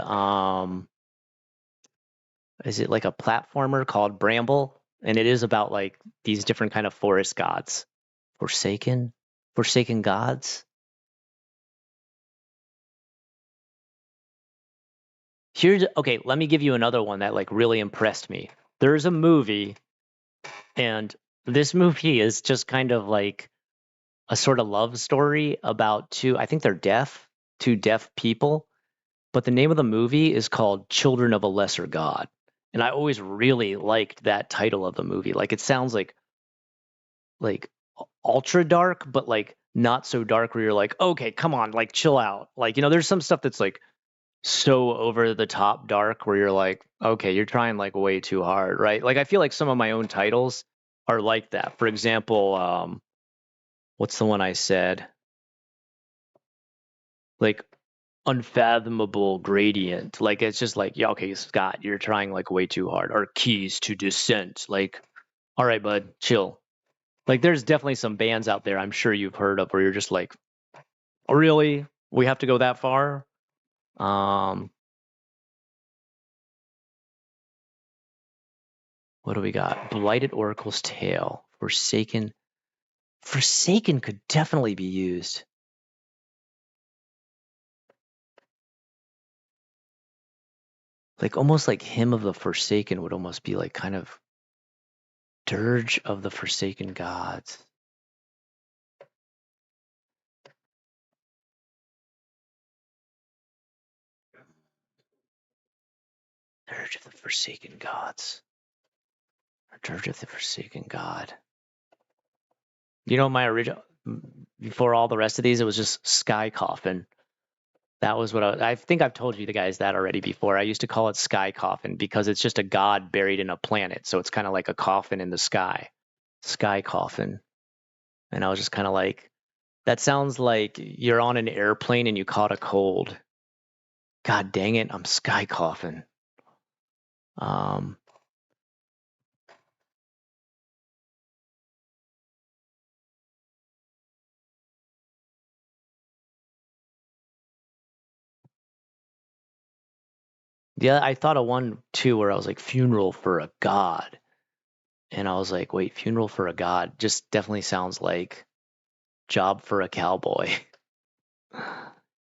Speaker 1: is it like a platformer called Bramble? And it is about like these different kind of forest gods. Forsaken gods. Here's okay, let me give you another one that like really impressed me. There's a movie, and this movie is just kind of like a sort of love story about I think they're two deaf people, but the name of the movie is called Children of a Lesser God. And I always really liked that title of the movie. Like it sounds like ultra dark, but like not so dark where you're like, okay, come on, like chill out. Like, there's some stuff that's like so over the top dark where you're like, okay, you're trying like way too hard, right? Like I feel like some of my own titles are like that. For example, what's the one I said? Like unfathomable gradient. Like it's just like, yeah, okay, Scott, you're trying like way too hard. Or keys to descent. Like, all right, bud, chill. Like there's definitely some bands out there I'm sure you've heard of where you're just like, oh, really? We have to go that far? Um, what do we got? Blighted Oracle's Tale. Forsaken. Forsaken could definitely be used. Like almost like Hymn of the Forsaken would almost be like kind of Dirge of the Forsaken Gods. Dirge of the Forsaken Gods. Or Dirge of the Forsaken God. My original, before all the rest of these, it was just Sky Coffin. That was what I think I've told you guys that already before. I used to call it Sky Coffin because it's just a god buried in a planet. So it's kind of like a coffin in the sky. Sky Coffin. And I was just kind of like, that sounds like you're on an airplane and you caught a cold. God dang it, I'm Sky Coffin. Um, yeah, I thought of one too where I was like, funeral for a god. And I was like, wait, funeral for a god just definitely sounds like job for a cowboy.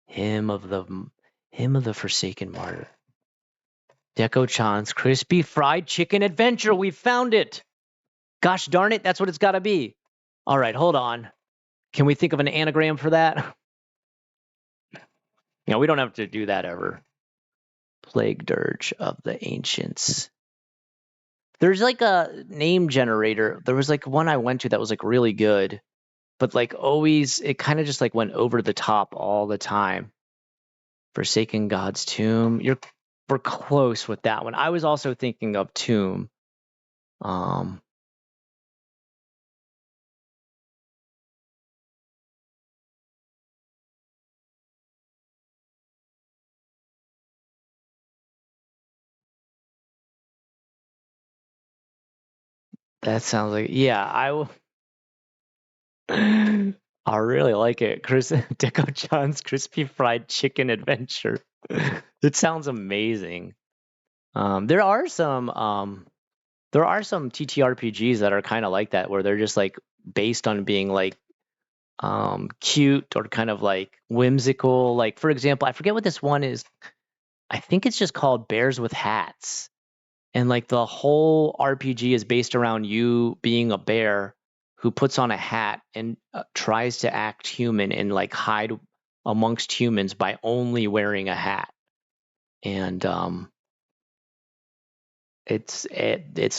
Speaker 1: Hymn of the Forsaken Martyr. Deco-chan's crispy fried chicken adventure. We found it. Gosh darn it, that's what it's got to be. All right, hold on. Can we think of an anagram for that? We don't have to do that ever. Plague Dirge of the Ancients. There's like a name generator. There was like one I went to that was like really good, but like always, it kind of just like went over the top all the time. Forsaken God's Tomb. We're close with that one. I was also thinking of Tomb. That sounds like I really like it. Chris Deco John's crispy fried chicken adventure. It sounds amazing. There are some TTRPGs that are kind of like that where they're just like based on being like cute or kind of like whimsical. Like for example, I forget what this one is. I think it's just called Bears with Hats. And like the whole RPG is based around you being a bear who puts on a hat and tries to act human and like hide amongst humans by only wearing a hat. And it's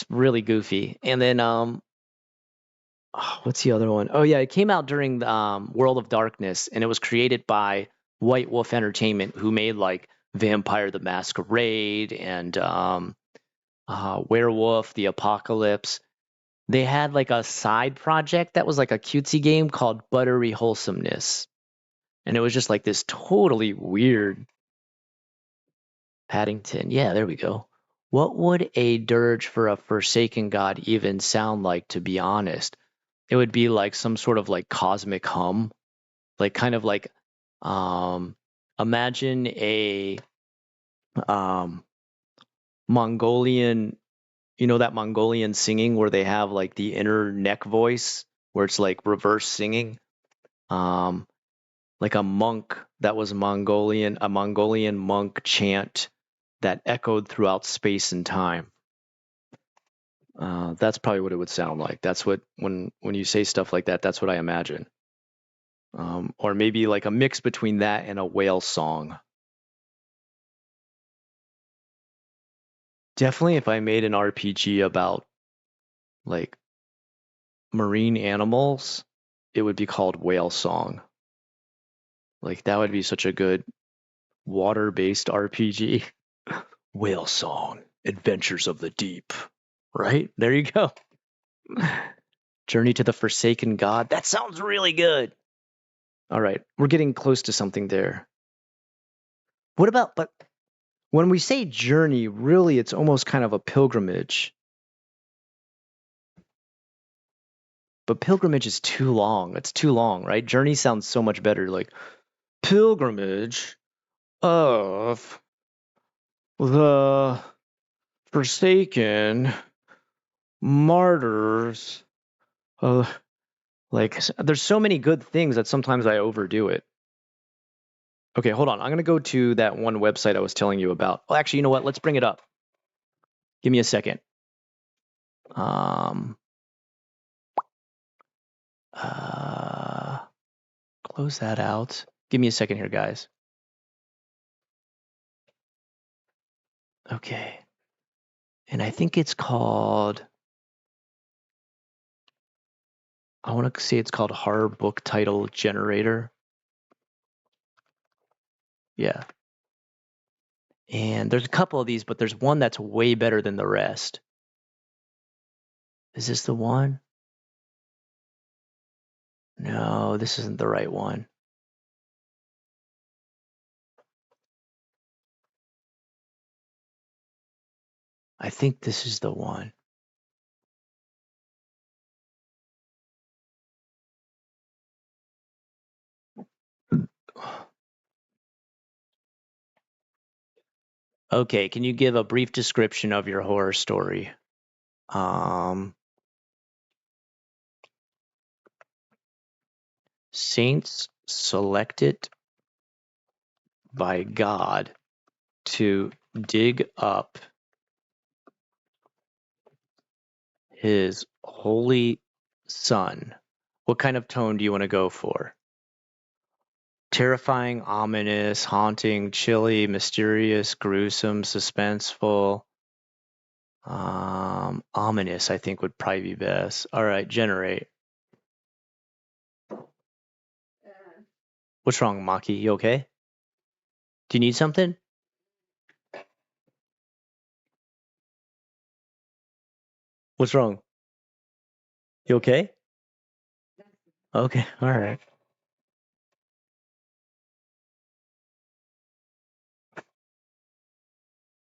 Speaker 1: really goofy. And then what's the other one? Oh yeah, it came out during World of Darkness, and it was created by White Wolf Entertainment, who made like Vampire the Masquerade and Werewolf the Apocalypse. They had like a side project that was like a cutesy game called Buttery Wholesomeness. And it was just like this totally weird Paddington. Yeah, there we go. What would a dirge for a forsaken god even sound like, to be honest? It would be like some sort of like cosmic hum, like kind of like um imagine a um Mongolian, that Mongolian singing where they have like the inner neck voice where it's like reverse singing. Um like a monk that was Mongolian, a Mongolian monk chant that echoed throughout space and time. That's probably what it would sound like. That's what when you say stuff like that, that's what I imagine. Or maybe like a mix between that and a whale song. Definitely, if I made an RPG about like marine animals, it would be called Whale Song. Like that would be such a good water-based RPG. Whale Song, Adventures of the Deep. Right? There you go. Journey to the Forsaken God. That sounds really good. All right, we're getting close to something there. What about, but when we say journey, really it's almost kind of a pilgrimage. But pilgrimage is too long. It's too long, right? Journey sounds so much better, like pilgrimage of the forsaken martyrs. Like, there's so many good things that sometimes I overdo it. Okay, hold on. I'm going to go to that one website I was telling you about. Well, actually, you know what? Let's bring it up. Give me a second. Um, close that out. Give me a second here, guys. Okay. And I think it's called, I want to say it's called Horror Book Title Generator. Yeah. And there's a couple of these, but there's one that's way better than the rest. Is this the one? No, this isn't the right one. I think this is the one. Okay, can you give a brief description of your horror story? Saints selected by God to dig up his holy son. What kind of tone do you want to go for? Terrifying, ominous, haunting, chilly, mysterious, gruesome, suspenseful. Ominous, I think would probably be best. All right, generate. What's wrong, Maki? You okay? Do you need something? What's wrong? You okay? Okay, all right.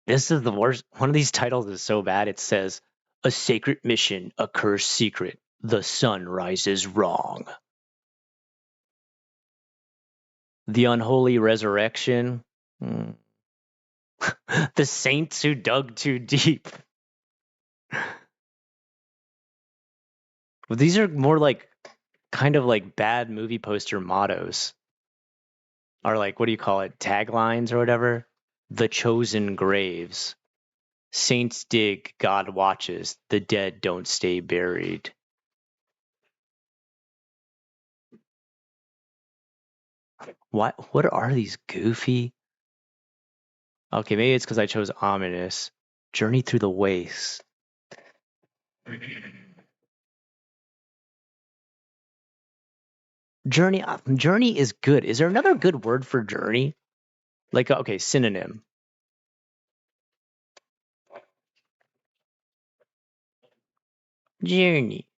Speaker 1: This is the worst. One of these titles is so bad. It says, "A sacred mission, a cursed secret. The sun rises wrong. The unholy resurrection. Hmm. The saints who dug too deep." Well, these are more like kind of like bad movie poster mottos, or like, what do you call it? Taglines or whatever. The chosen graves. Saints dig, God watches. The dead don't stay buried. What are these goofy? Okay, maybe it's because I chose ominous. Journey through the waste. Journey is good. Is there another good word for journey? Like, okay, synonym. Journey.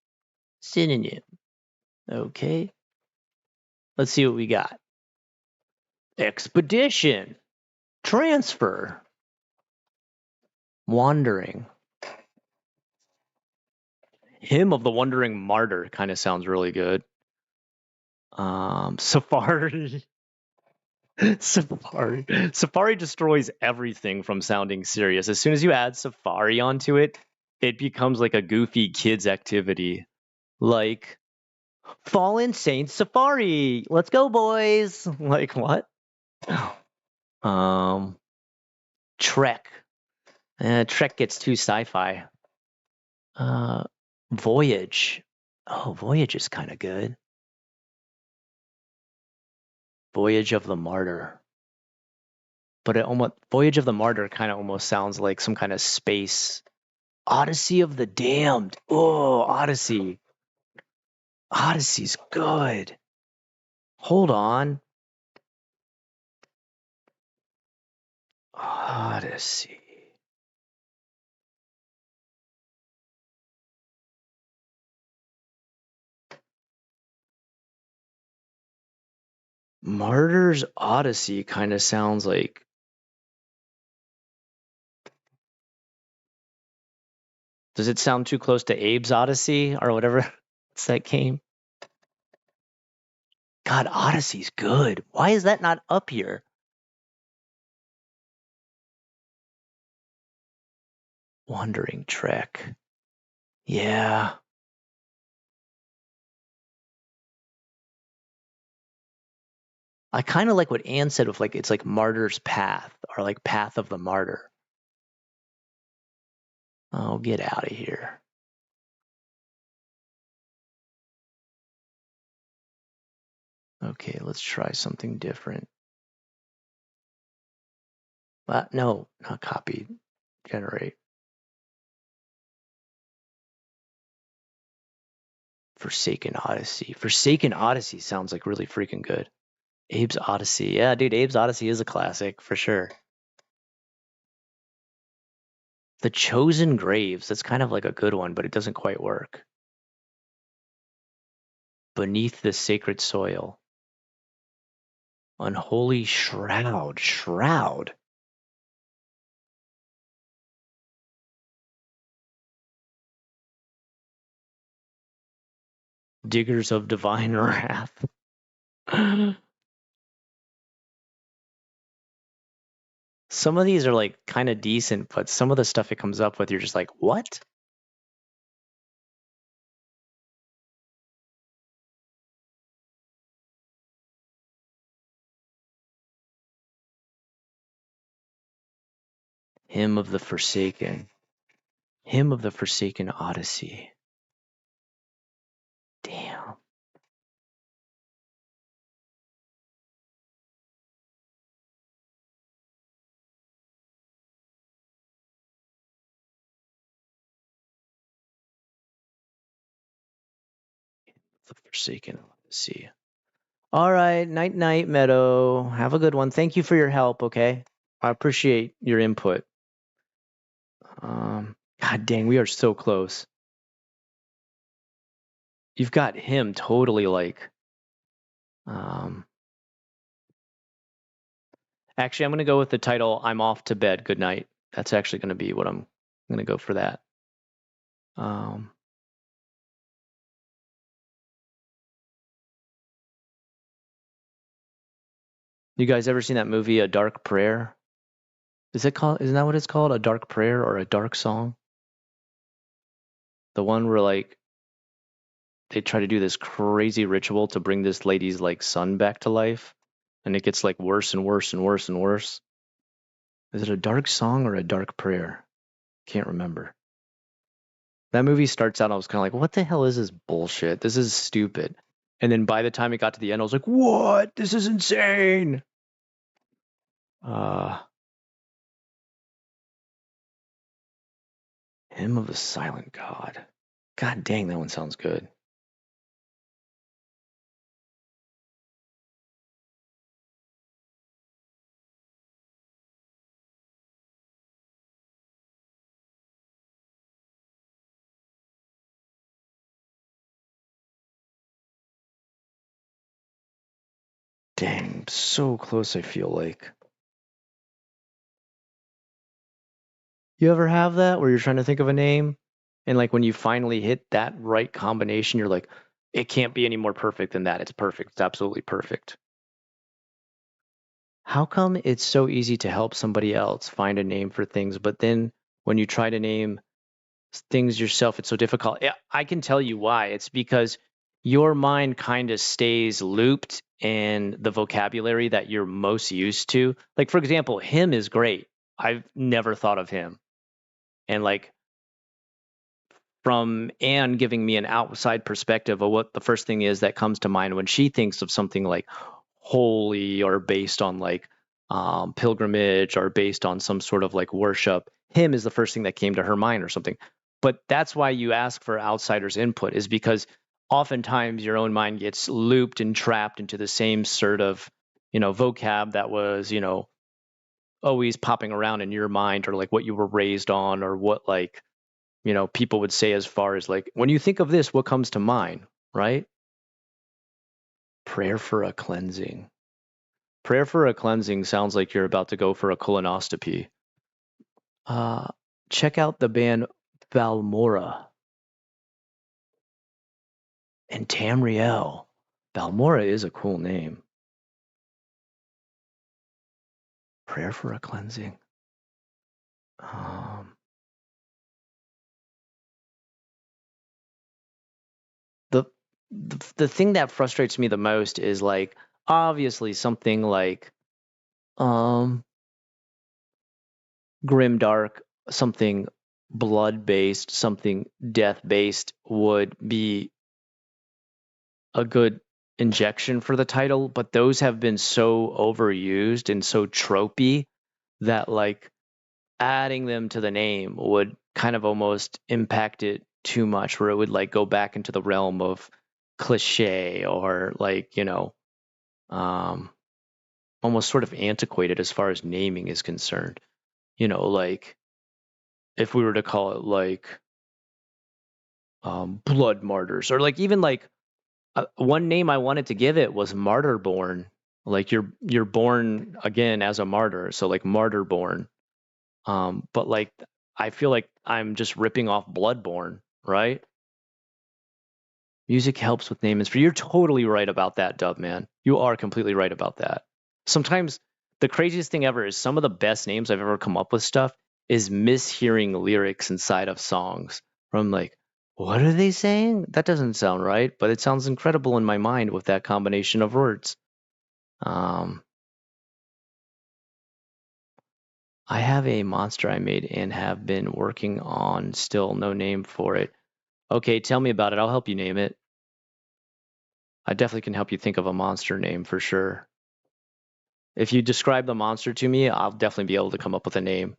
Speaker 1: Synonym. Okay. Let's see what we got. Expedition. Transfer. Wandering. Hymn of the Wandering Martyr kind of sounds really good. Safari. Safari. Safari destroys everything from sounding serious. As soon as you add Safari onto it, it becomes like a goofy kids activity. Like Fallen Saints Safari. Let's go, boys. Like what? Trek. Trek gets too sci-fi. Voyage. Oh, Voyage is kind of good. Voyage of the Martyr. But Voyage of the Martyr kind of almost sounds like some kind of space. Odyssey of the Damned. Oh, Odyssey. Odyssey's good. Hold on. Odyssey. Martyr's Odyssey kind of sounds like. Does it sound too close to Abe's Odyssey or whatever? It's that game. God, Odyssey's good. Why is that not up here? Wandering Trek. Yeah. I kind of like what Anne said with like it's like Martyr's Path or like Path of the Martyr. Oh, get out of here. Okay, let's try something different. No, not copy. Generate. Forsaken Odyssey. Forsaken Odyssey sounds like really freaking good. Abe's Odyssey. Yeah, dude, Abe's Odyssey is a classic for sure. The Chosen Graves. That's kind of like a good one, but it doesn't quite work. Beneath the Sacred Soil. Unholy Shroud. Shroud. Diggers of Divine Wrath. Some of these are like kind of decent, but some of the stuff it comes up with, you're just like, what? Hymn of the Forsaken. Hymn of the Forsaken Odyssey. Damn. The Forsaken Odyssey. All right, night night, Meadow. Have a good one. Thank you for your help, okay? I appreciate your input. God dang, we are so close. You've got him totally like actually, I'm going to go with the title I'm Off to Bed. Good night. That's actually going to be what I'm going to go for that. You guys ever seen that movie A Dark Prayer? Isn't that what it's called? A Dark Prayer or A Dark Song? The one where like they try to do this crazy ritual to bring this lady's like son back to life, and it gets like worse and worse and worse and worse. Is it A Dark Song or A Dark Prayer? Can't remember. That movie starts out, I was kind of like, what the hell is this bullshit? This is stupid. And then by the time it got to the end, I was like, what? This is insane. Hymn of the Silent God. God dang, that one sounds good. Dang, so close, I feel like. You ever have that where you're trying to think of a name and like when you finally hit that right combination, you're like, it can't be any more perfect than that. It's perfect. It's absolutely perfect. How come it's so easy to help somebody else find a name for things, but then when you try to name things yourself, it's so difficult? Yeah, I can tell you why. It's because your mind kind of stays looped in the vocabulary that you're most used to. Like, for example, him is great. I've never thought of him. And like from Anne giving me an outside perspective of what the first thing is that comes to mind when she thinks of something like holy or based on like pilgrimage or based on some sort of like worship. Him is the first thing that came to her mind or something. But that's why you ask for outsiders' input, is because oftentimes your own mind gets looped and trapped into the same sort of, vocab that was, always popping around in your mind, or like what you were raised on, or what like people would say as far as like, when you think of this, what comes to mind, right? Prayer for a cleansing. Prayer for a cleansing sounds like you're about to go for a colonoscopy. Uh, Check out the band Balmora and Tamriel. Balmora is a cool name. Prayer for a cleansing. Um, the, the thing that frustrates me the most is like obviously something like um grimdark, something blood based, something death based would be a good injection for the title, but those have been so overused and so tropey that like adding them to the name would kind of almost impact it too much, where it would like go back into the realm of cliche or like, um, almost sort of antiquated as far as naming is concerned. Like if we were to call it like blood martyrs, or like even like one name I wanted to give it was martyrborn. Like you're born again as a martyr, so like martyrborn. But like I feel like I'm just ripping off bloodborne, right? Music helps with names. For you're totally right about that, Dub man. You are completely right about that. Sometimes the craziest thing ever is some of the best names I've ever come up with stuff is mishearing lyrics inside of songs. Where I'm like, what are they saying? That doesn't sound right, but it sounds incredible in my mind with that combination of words. Um, I have a monster I made and have been working on, still no name for it. Okay, tell me about it. I'll help you name it. I definitely can help you think of a monster name for sure. If you describe the monster to me, I'll definitely be able to come up with a name.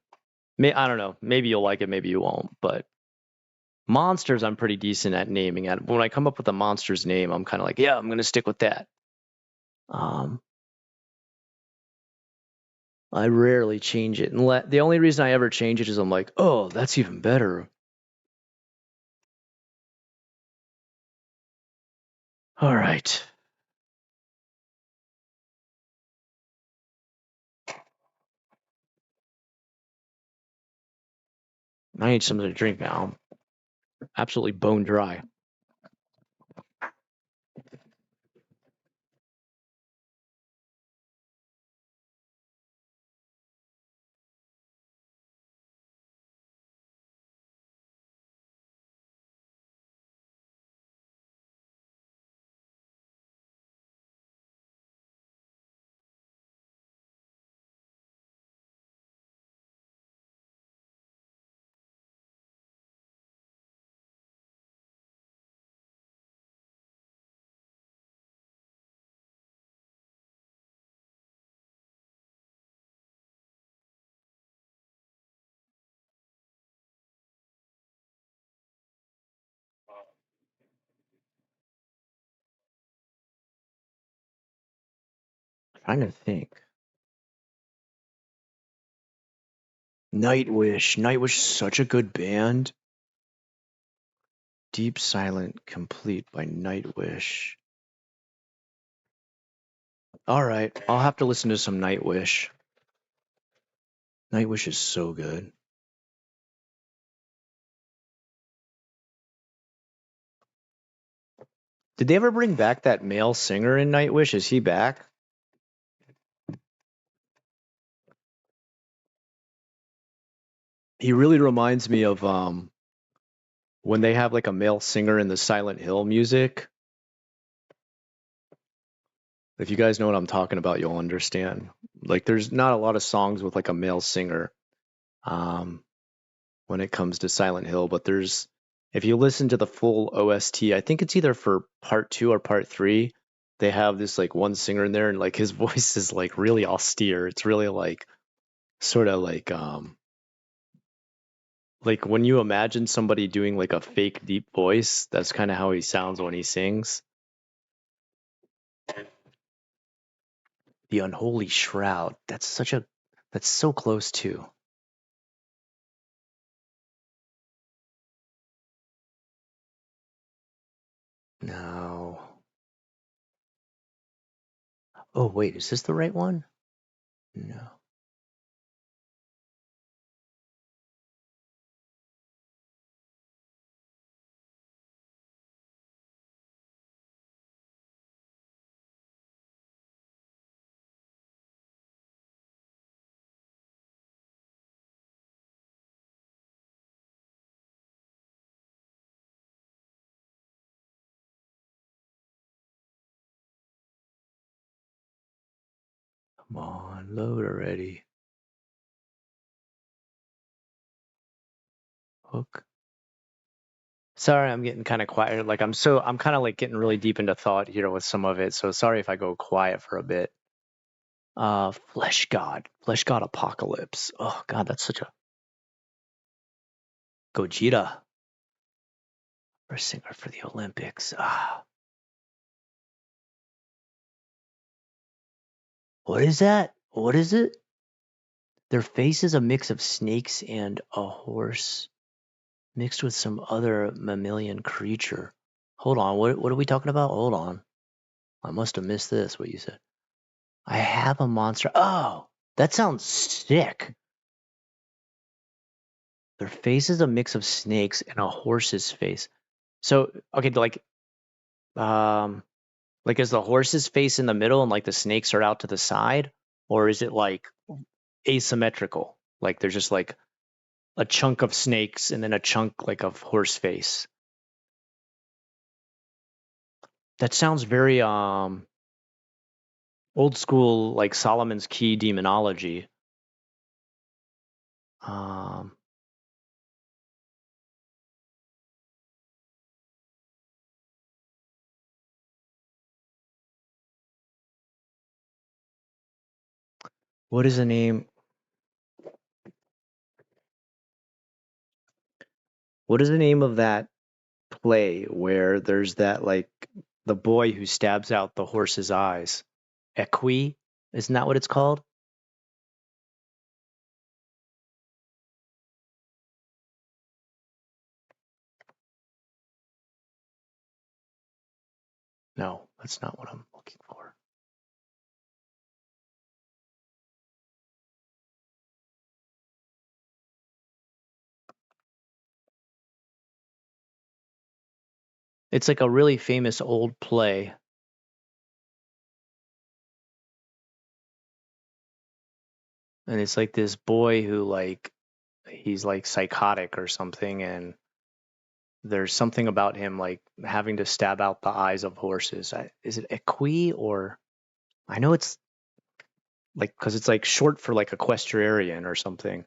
Speaker 1: I don't know. Maybe you'll like it, maybe you won't. But monsters, I'm pretty decent at naming. And when I come up with a monster's name, I'm kind of like, yeah, I'm gonna stick with that. Um, I rarely change it. And the only reason I ever change it is I'm like, oh, that's even better. All right. I need something to drink now. I'm absolutely bone dry. Trying to think. Nightwish. Nightwish is such a good band. Deep Silent Complete by Nightwish. All right, I'll have to listen to some Nightwish. Nightwish is so good. Did they ever bring back that male singer in Nightwish? Is he back? He really reminds me of when they have like a male singer in the Silent Hill music. If you guys know what I'm talking about, you'll understand. Like, there's not a lot of songs with like a male singer um, when it comes to Silent Hill, but there's, if you listen to the full OST, I think it's either for part two or part three, they have this like one singer in there, and like his voice is like really austere. It's really like sort of like when you imagine somebody doing like a fake deep voice, that's kind of how he sounds when he sings. The Unholy Shroud. That's so close to. No. Oh, wait, is this the right one? No. Come on, load already. Hook. Sorry, I'm getting kind of quiet. Like I'm kind of like getting really deep into thought here with some of it. So sorry if I go quiet for a bit. Flesh God Apocalypse. Oh God, that's such a Gojira for singer for the Olympics. What is that? What is it? Their face is a mix of snakes and a horse mixed with some other mammalian creature. Hold on, what are we talking about? Hold on. I must have missed this, what you said. I have a monster. Oh, that sounds sick. Their face is a mix of snakes and a horse's face. So, okay, um, like is the horse's face in the middle and like the snakes are out to the side? Or is it like asymmetrical? Like there's just like a chunk of snakes and then a chunk like of horse face. That sounds very old school like Solomon's Key demonology. Um, what is the name? What is the name of that play where there's that like the boy who stabs out the horse's eyes? Equi? Isn't that what it's called? No, that's not what I'm looking for. It's like a really famous old play, and it's like this boy who like he's like psychotic or something, and there's something about him like having to stab out the eyes of horses. Is it equi or I know it's like because it's like short for like equestrian or something.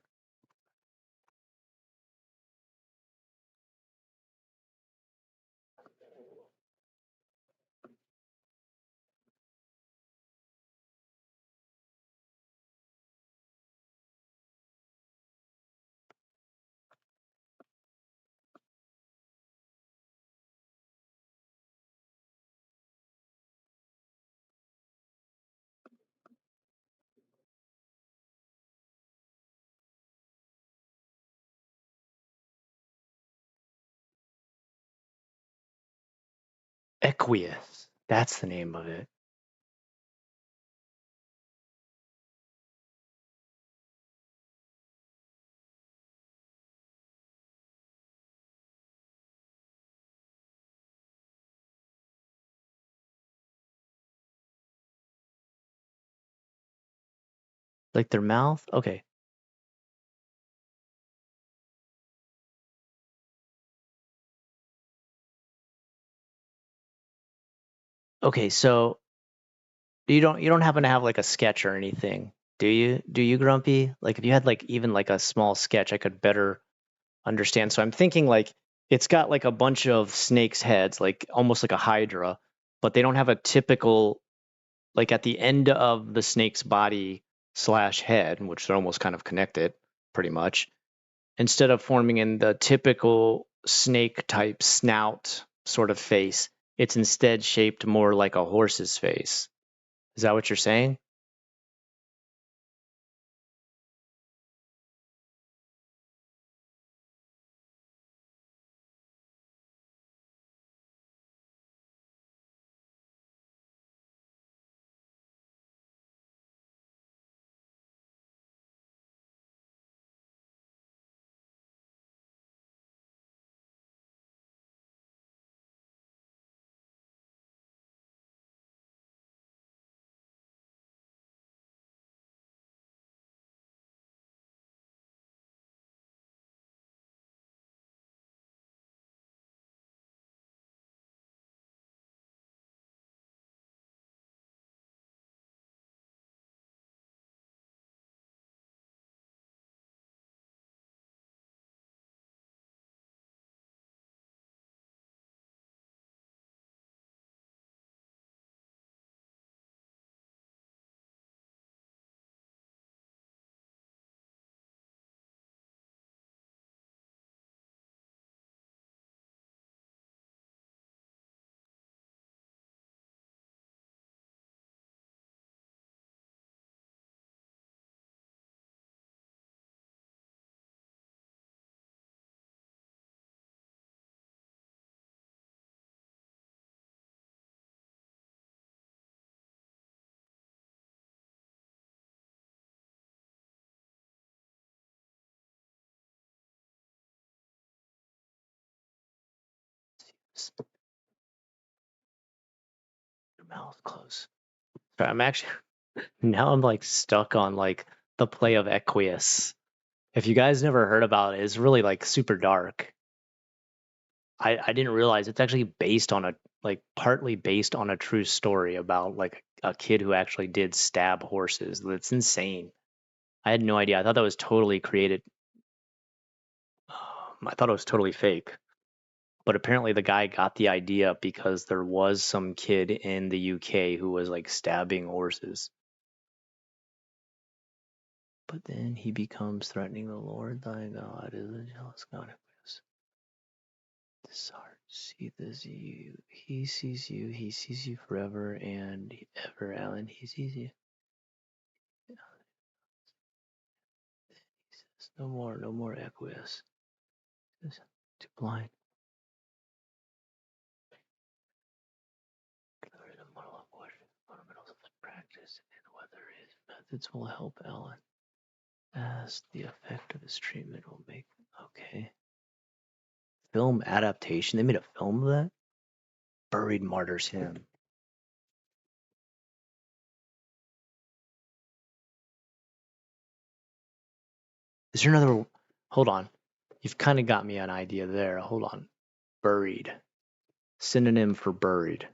Speaker 1: Equius. That's the name of it. Like their mouth? Okay. Okay, so you don't happen to have like a sketch or anything, do you? Do you, Grumpy? Like if you had like even like a small sketch, I could better understand. So I'm thinking like it's got like a bunch of snakes' heads, like almost like a hydra, but they don't have a typical like at the end of the snake's body slash head, which they're almost kind of connected, pretty much. Instead of forming in the typical snake type snout sort of face, it's instead shaped more like a horse's face. Is that what you're saying? Your mouth closed. Sorry, I'm actually now I'm like stuck on like the play of Equius. If you guys never heard about it, it's really like super dark. I didn't realize it's actually based on a like partly based on a true story about like a kid who actually did stab horses. That's insane. I had no idea. I thought that was totally created. I thought it was totally fake. But apparently the guy got the idea because there was some kid in the UK who was like stabbing horses. But then he becomes threatening the Lord thy God is a jealous God. This heart see this you. He sees you. He sees you forever and ever, Alan. He sees you. He says, no more, no more Equius. Too blind. There the model of question, fundamentals of the practice, and whether his methods will help Alan. As the effect of his treatment will make. Okay. Film adaptation. They made a film of that? Buried Martyr's Hymn. Is there another? Hold on. You've kind of got me an idea there. Hold on. Buried. Synonym for buried.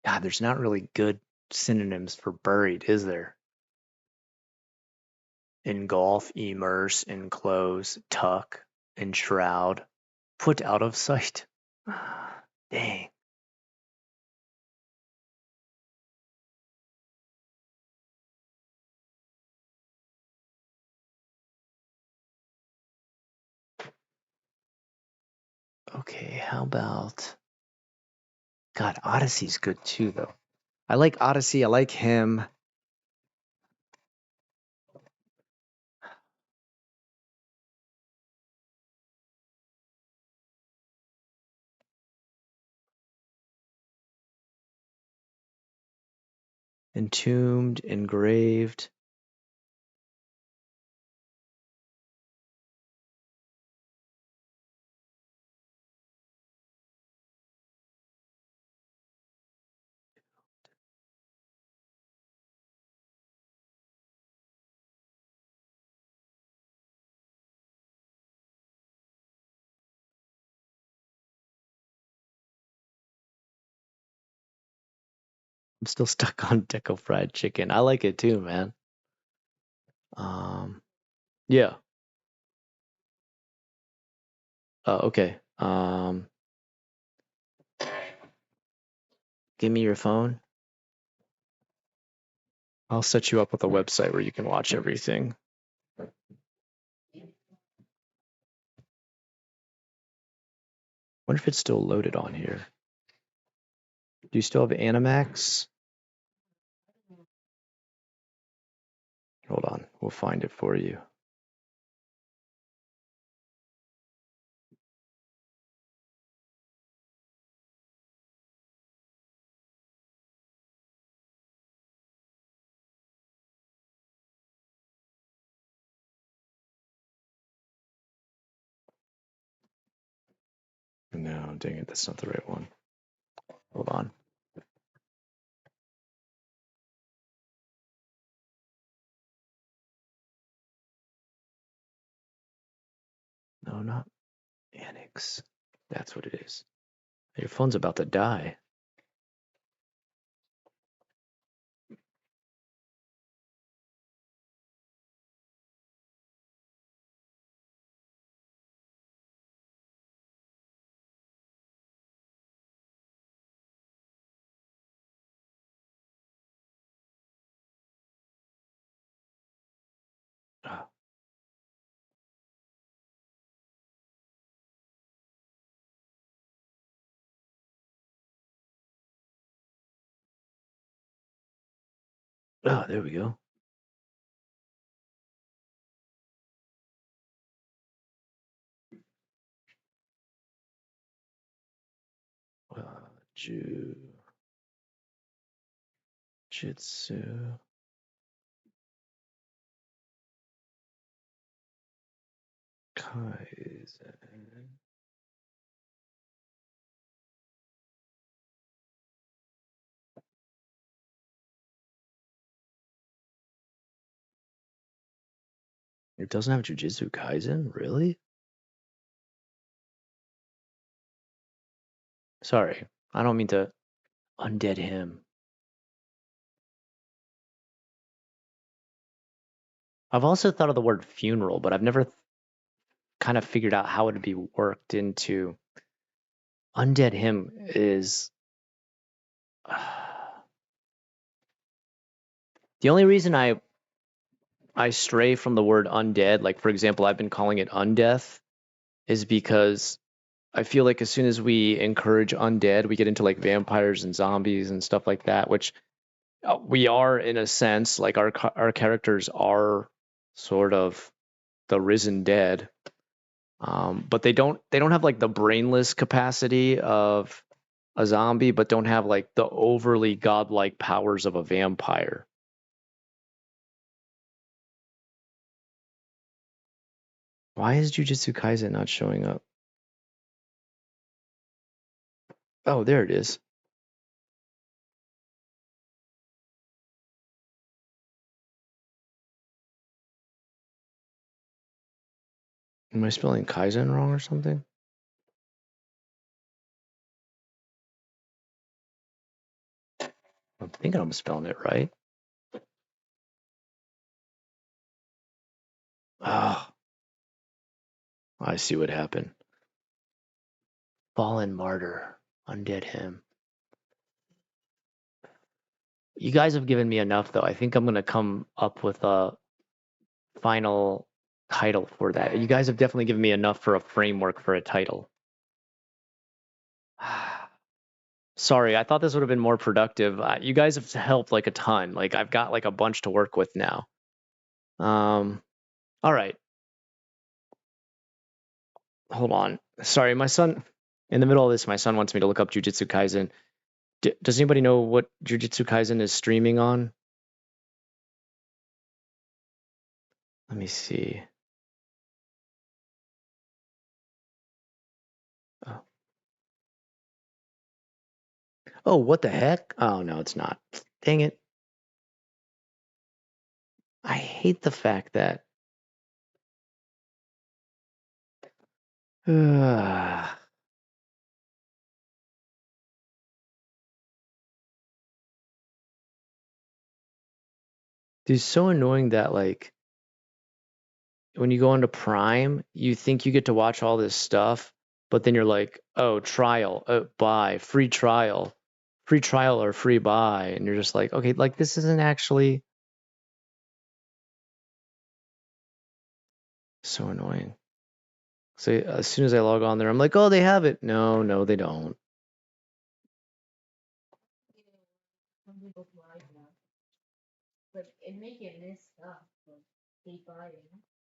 Speaker 1: God, there's not really good synonyms for buried, is there? Engulf, immerse, enclose, tuck, enshroud, put out of sight. Dang. Okay, how about. God, Odyssey's good too, though. I like Odyssey. I like him. Entombed, engraved. I'm still stuck on Deco fried chicken. I like it too, man. Yeah. Okay. Give me your phone. I'll set you up with a website where you can watch everything. Wonder if it's still loaded on here. Do you still have Animax? Hold on, we'll find it for you. No, dang it, that's not the right one. Hold on. No, not Annex. That's what it is. Your phone's about to die. Oh, there we go. Jitsu. Kaizen. It doesn't have Jujutsu Kaisen? Really? Sorry, I don't mean to undead him. I've also thought of the word funeral, but I've never kind of figured out how it would be worked into. Undead him is. The only reason I stray from the word undead, like for example, I've been calling it undeath, is because I feel like as soon as we encourage undead, we get into like vampires and zombies and stuff like that, which we are in a sense, like our characters are sort of the risen dead, but they don't have like the brainless capacity of a zombie, but don't have like the overly godlike powers of a vampire. Why is Jujutsu Kaisen not showing up? Oh, there it is. Am I spelling Kaizen wrong or something? I'm thinking I'm spelling it right. Oh, I see what happened. Fallen martyr, undead him. You guys have given me enough, though. I think I'm gonna come up with a final title for that. You guys have definitely given me enough for a framework for a title. Sorry, I thought this would have been more productive. You guys have helped like a ton. Like I've got like a bunch to work with now. All right. Hold on. Sorry, my son. In the middle of this, my son wants me to look up Jujutsu Kaisen. Does anybody know what Jujutsu Kaisen is streaming on? Let me see. Oh, oh, what the heck? Oh no, it's not. Dang it. I hate the fact that. Dude, it's so annoying that like when you go into Prime, you think you get to watch all this stuff, but then you're like, oh, trial, buy, free trial or free buy, and you're just like, okay, like this isn't actually so annoying. So as soon as I log on there, I'm like, oh, they have it. No, no, they don't.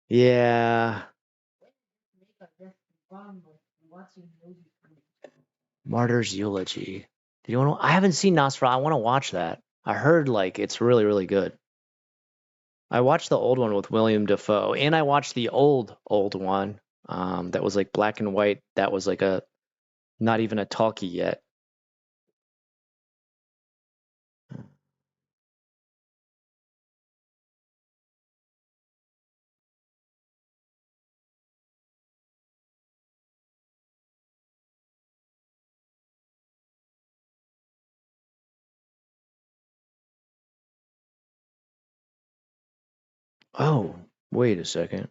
Speaker 1: Yeah. Martyr's Eulogy. Do you want to? I haven't seen Nosferatu. I want to watch that. I heard like it's really, really good. I watched the old one with William Dafoe, and I watched the old one. That was like black and white. That was like a not even a talkie yet. Oh, wait a second.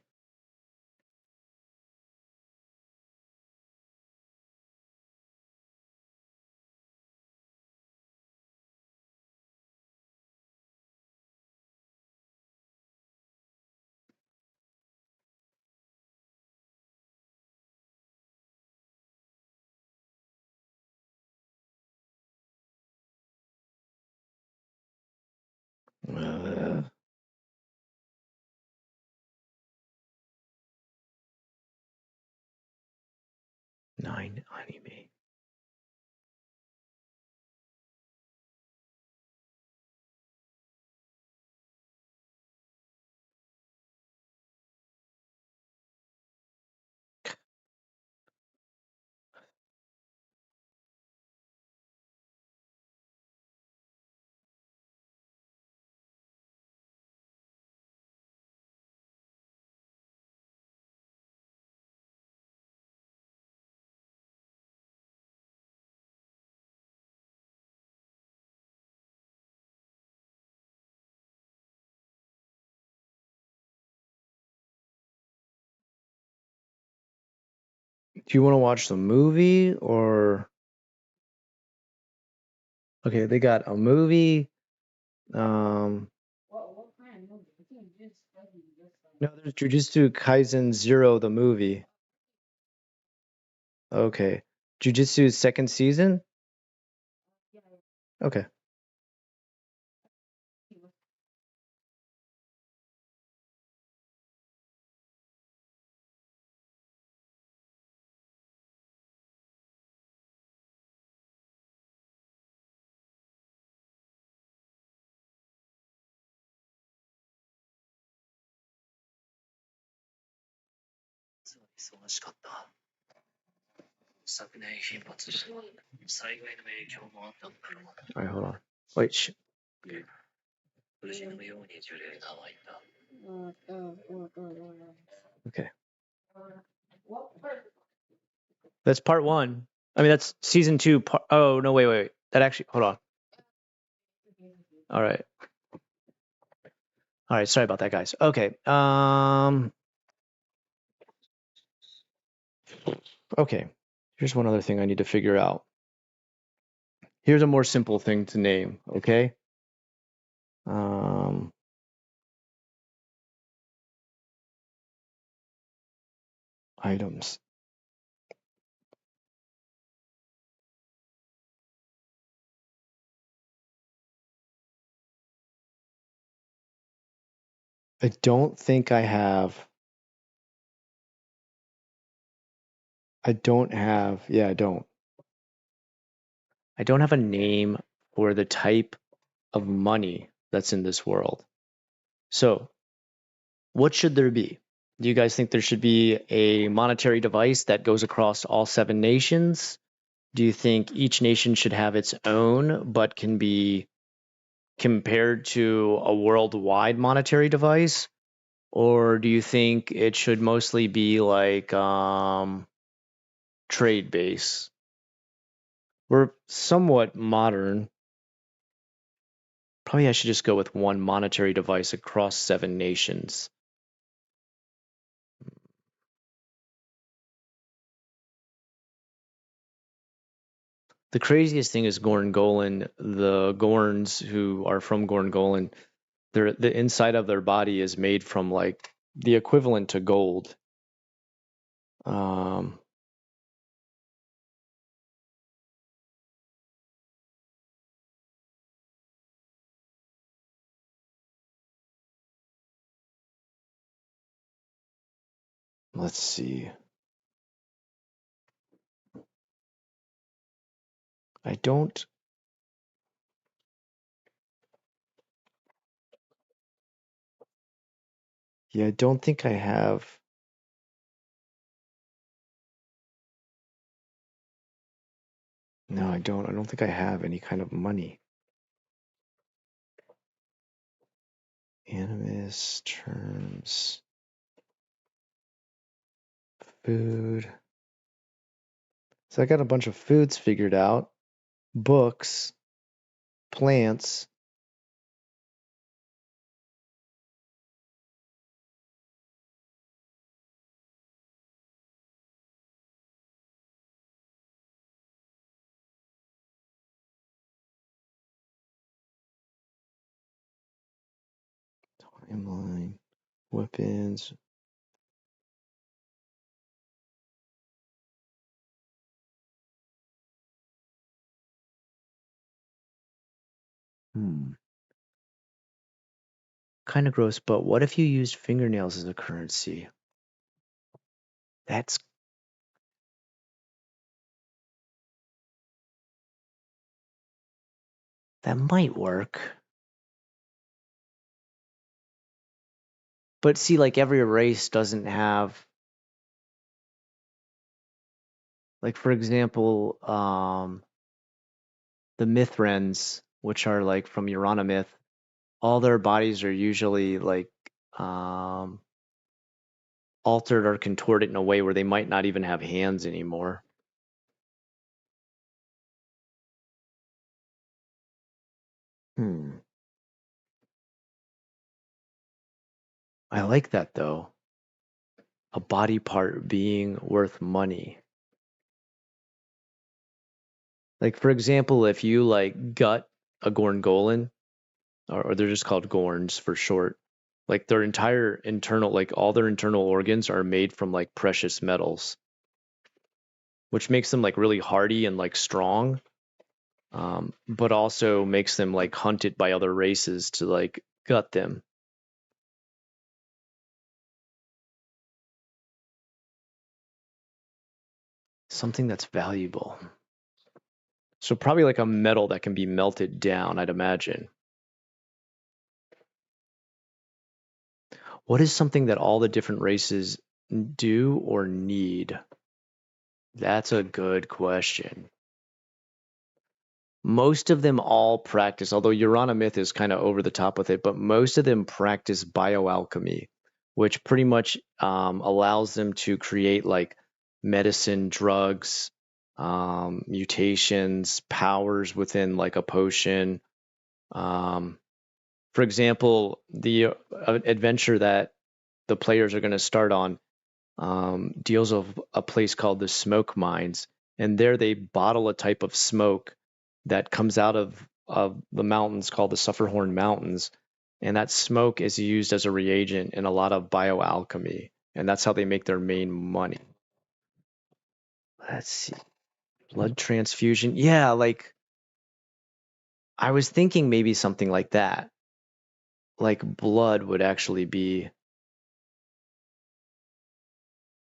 Speaker 1: Uh, 9 anime. Do you want to watch the movie or? Okay, they got a movie. Um, no, there's Jujutsu Kaisen Zero, the movie. Okay, Jujutsu's second season. Okay. All right, hold on. Wait, okay. That's part one. I mean, that's season two. Oh no, wait. That actually. Hold on. All right. All right. Sorry about that, guys. Okay. Okay. Here's one other thing I need to figure out. Here's a more simple thing to name. Okay. Items. I don't think I have. I don't have. Yeah, I don't. I don't have a name for the type of money that's in this world. So, what should there be? Do you guys think there should be a monetary device that goes across all 7 nations? Do you think each nation should have its own, but can be compared to a worldwide monetary device? Or do you think it should mostly be like trade base? We're somewhat modern. Probably I should just go with one monetary device across 7 nations. The craziest thing is Gorngolan. The Gorns who are from Gorngolan, the inside of their body is made from like the equivalent to gold. Um, let's see. I don't. Yeah, I don't think I have. No, I don't. I don't think I have any kind of money. Animus terms, food. So I got a bunch of foods figured out, books, plants. Timeline, weapons. Kind of gross, but what if you used fingernails as a currency? That's that might work. But see, like every race doesn't have, like for example, the Mithrans, which are like from Urana myth, all their bodies are usually like um, altered or contorted in a way where they might not even have hands anymore. Hmm. I like that though. A body part being worth money. Like for example, if you like gut a Gorngolan, or they're just called Gorns for short, like their entire internal, like all their internal organs are made from like precious metals, which makes them like really hardy and like strong, but also makes them like hunted by other races to like gut them. Something that's valuable. So probably like a metal that can be melted down, I'd imagine. What is something that all the different races do or need? That's a good question. Most of them all practice, although Urana myth is kind of over the top with it, but most of them practice bioalchemy, which pretty much allows them to create like medicine, drugs, mutations, powers within like a potion. Um, for example, the adventure that the players are going to start on deals with a place called the smoke mines, and there they bottle a type of smoke that comes out of the mountains called the Sufferhorn Mountains, and that smoke is used as a reagent in a lot of bioalchemy, and that's how they make their main money. Let's see, blood transfusion. Yeah, like I was thinking maybe something like that. Like blood would actually be,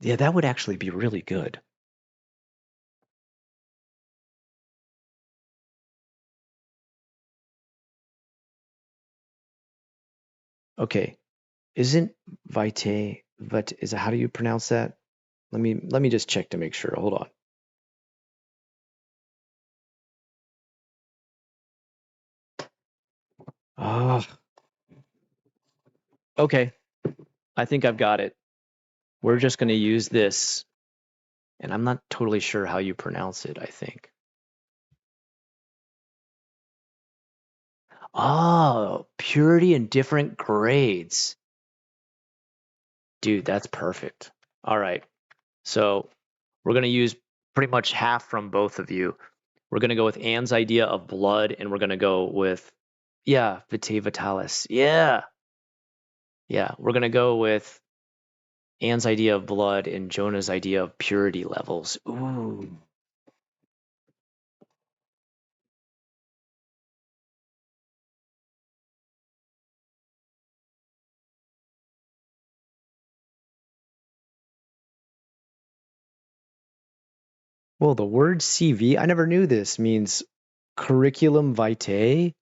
Speaker 1: yeah, that would actually be really good. Okay, isn't is how do you pronounce that? Let me just check to make sure. Hold on. Ah, okay. I think I've got it. We're just going to use this, and I'm not totally sure how you pronounce it, I think. Oh, purity in different grades. Dude, that's perfect. All right. So we're going to use pretty much half from both of you. We're going to go with Anne's idea of blood, and we're going to go with, yeah, Vitae Vitalis. Yeah. Yeah. We're going to go with Anne's idea of blood and Jonah's idea of purity levels. Ooh. Well, the word CV, I never knew this, means curriculum vitae.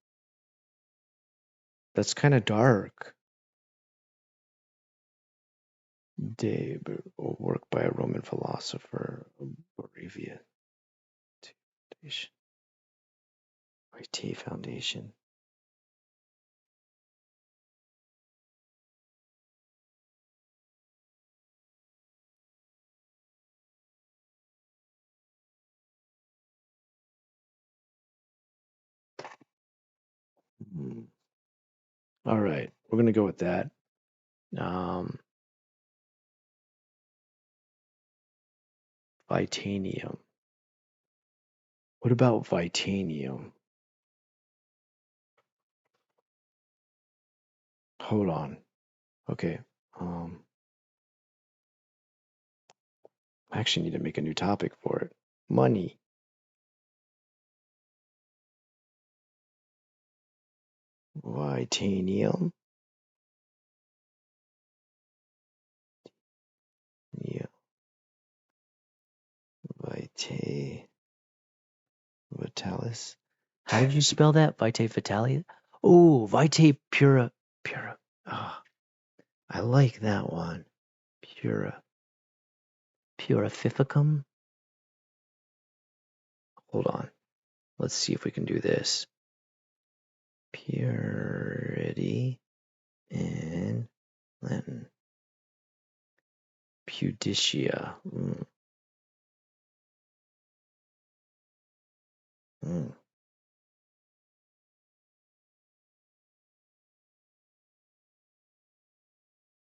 Speaker 1: That's kind of dark. De work by a Roman philosopher, Boravia. Vitae Foundation. All right, we're gonna go with that. Vitanium. What about Vitanium? Hold on. Okay. I actually need to make a new topic for it. Money. Vitanium. Yeah. Vitae Vitalis. How did you spell that? Vitae Vitalis? Oh, Vitae Pura. Oh, I like that one. Purificum. Hold on. Let's see if we can do this. Purity in Latin. Pudicia.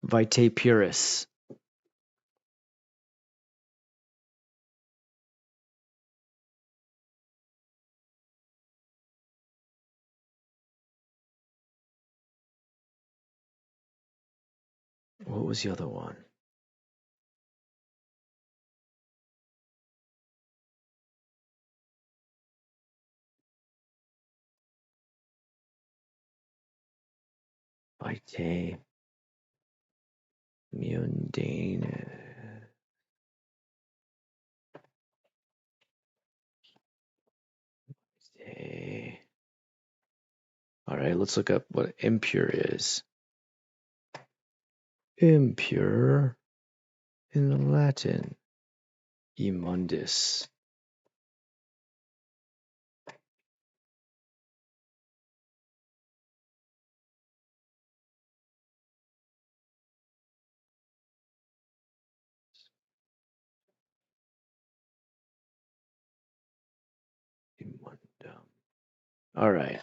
Speaker 1: Vitae Puris. What was the other one? Vitae Mundane. Vitae. All right, let's look up what impure is. Impure in Latin. Immundus. Immundum. All right.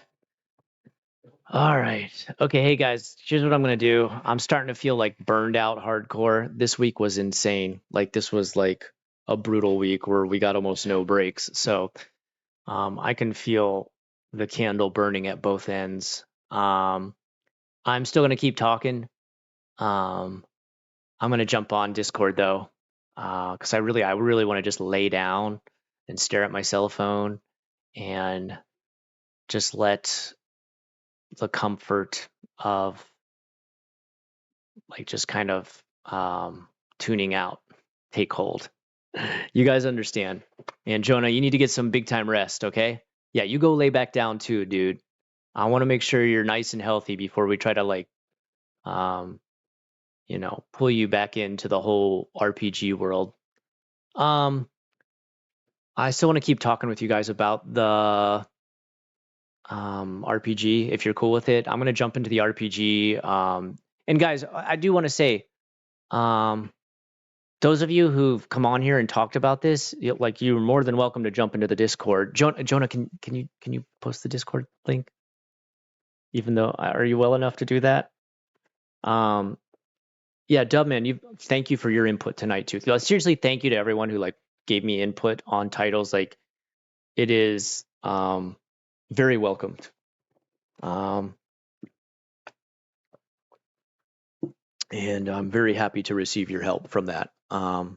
Speaker 1: All right. Okay, hey guys, here's what I'm gonna do. I'm starting to feel like burned out hardcore. This week was insane. Like this was like a brutal week where we got almost no breaks. So I can feel the candle burning at both ends. I'm still gonna keep talking. Um, I'm gonna jump on Discord though, because I really want to just lay down and stare at my cell phone and just let the comfort of like just kind of tuning out take hold. You guys understand. And Jonah, you need to get some big time rest, okay? Yeah, you go lay back down too, dude. I want to make sure you're nice and healthy before we try to like um pull you back into the whole RPG world. Um I still want to keep talking with you guys about the RPG if you're cool with it. I'm going to jump into the RPG and guys, I do want to say um those of you who've come on here and talked about this, like you're more than welcome to jump into the Discord. Jonah, can you post the Discord link? even though, are you well enough to do that? Yeah, Dubman, thank you for your input tonight too. Seriously, thank you to everyone who like gave me input on titles. Like it is very welcomed. And I'm very happy to receive your help from that. But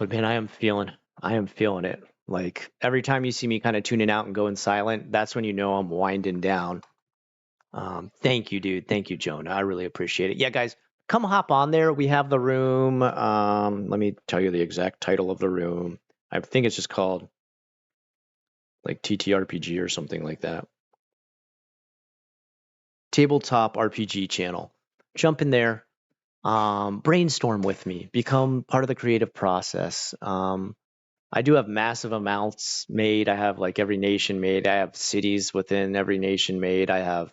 Speaker 1: man, I am feeling it. Like every time you see me kind of tuning out and going silent, that's when you know I'm winding down. Thank you, dude. Thank you, Jonah. I really appreciate it. Yeah, guys, come hop on there. We have the room. Let me tell you the exact title of the room. I think it's just called like TTRPG or something like that. Tabletop RPG channel. Jump in there. Brainstorm with me. Become part of the creative process. I do have massive amounts made. I have like every nation made. I have cities within every nation made. I have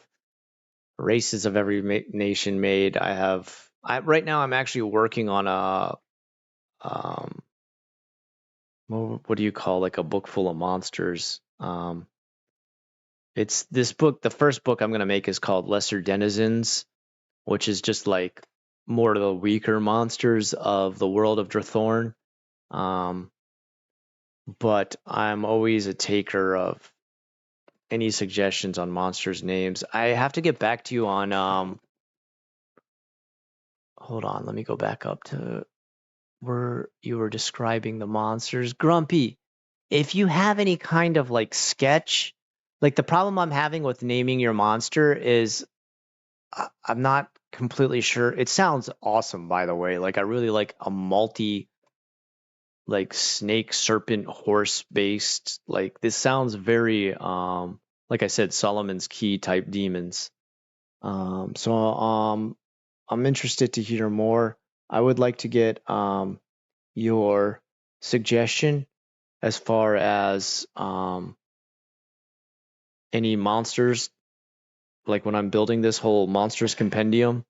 Speaker 1: races of every nation made. Right now I'm actually working on a what do you call like a book full of monsters. It's this book. The first book I'm gonna make is called Lesser Denizens, which is just like more of the weaker monsters of the world of Drathorn. But I'm always a taker of any suggestions on monsters' names. I have to get back to you on hold on, let me go back up to where you were describing the monsters. Grumpy, if you have any kind of like sketch, like the problem I'm having with naming your monster is I'm not completely sure. It sounds awesome, by the way. Like I really like a multi like snake, serpent, horse based. Like this sounds very like I said, Solomon's Key type demons. So I'm interested to hear more. I would like to get your suggestion as far as any monsters, like when I'm building this whole monsters compendium,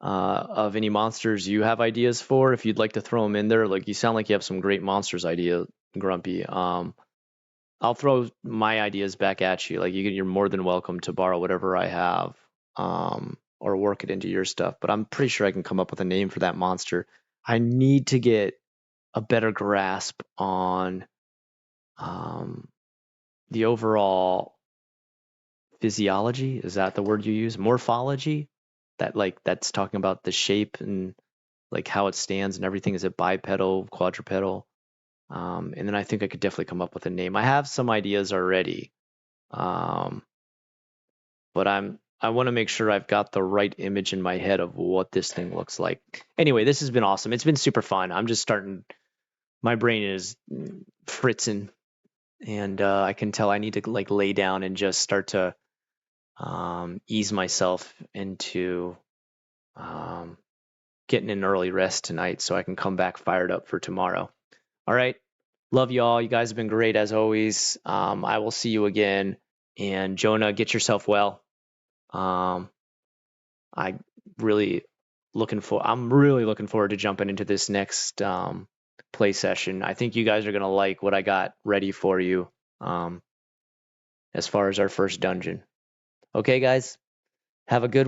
Speaker 1: of any monsters you have ideas for. If you'd like to throw them in there, like you sound like you have some great monsters idea, Grumpy. I'll throw my ideas back at you. Like you're more than welcome to borrow whatever I have, or work it into your stuff. But I'm pretty sure I can come up with a name for that monster. I need to get a better grasp on the overall physiology. Is that the word you use? Morphology? That's talking about the shape and like how it stands and everything. Is it bipedal, quadrupedal? And then I think I could definitely come up with a name. I have some ideas already, but I want to make sure I've got the right image in my head of what this thing looks like. Anyway, this has been awesome. It's been super fun. I'm just starting. My brain is fritzing, and I can tell I need to like lay down and just start to ease myself into getting an early rest tonight so I can come back fired up for tomorrow. All right. Love you all. You guys have been great as always. I will see you again. And Jonah, get yourself well. I'm really I'm really looking forward to jumping into this next play session. I think you guys are gonna like what I got ready for you as far as our first dungeon. Okay, guys, have a good one.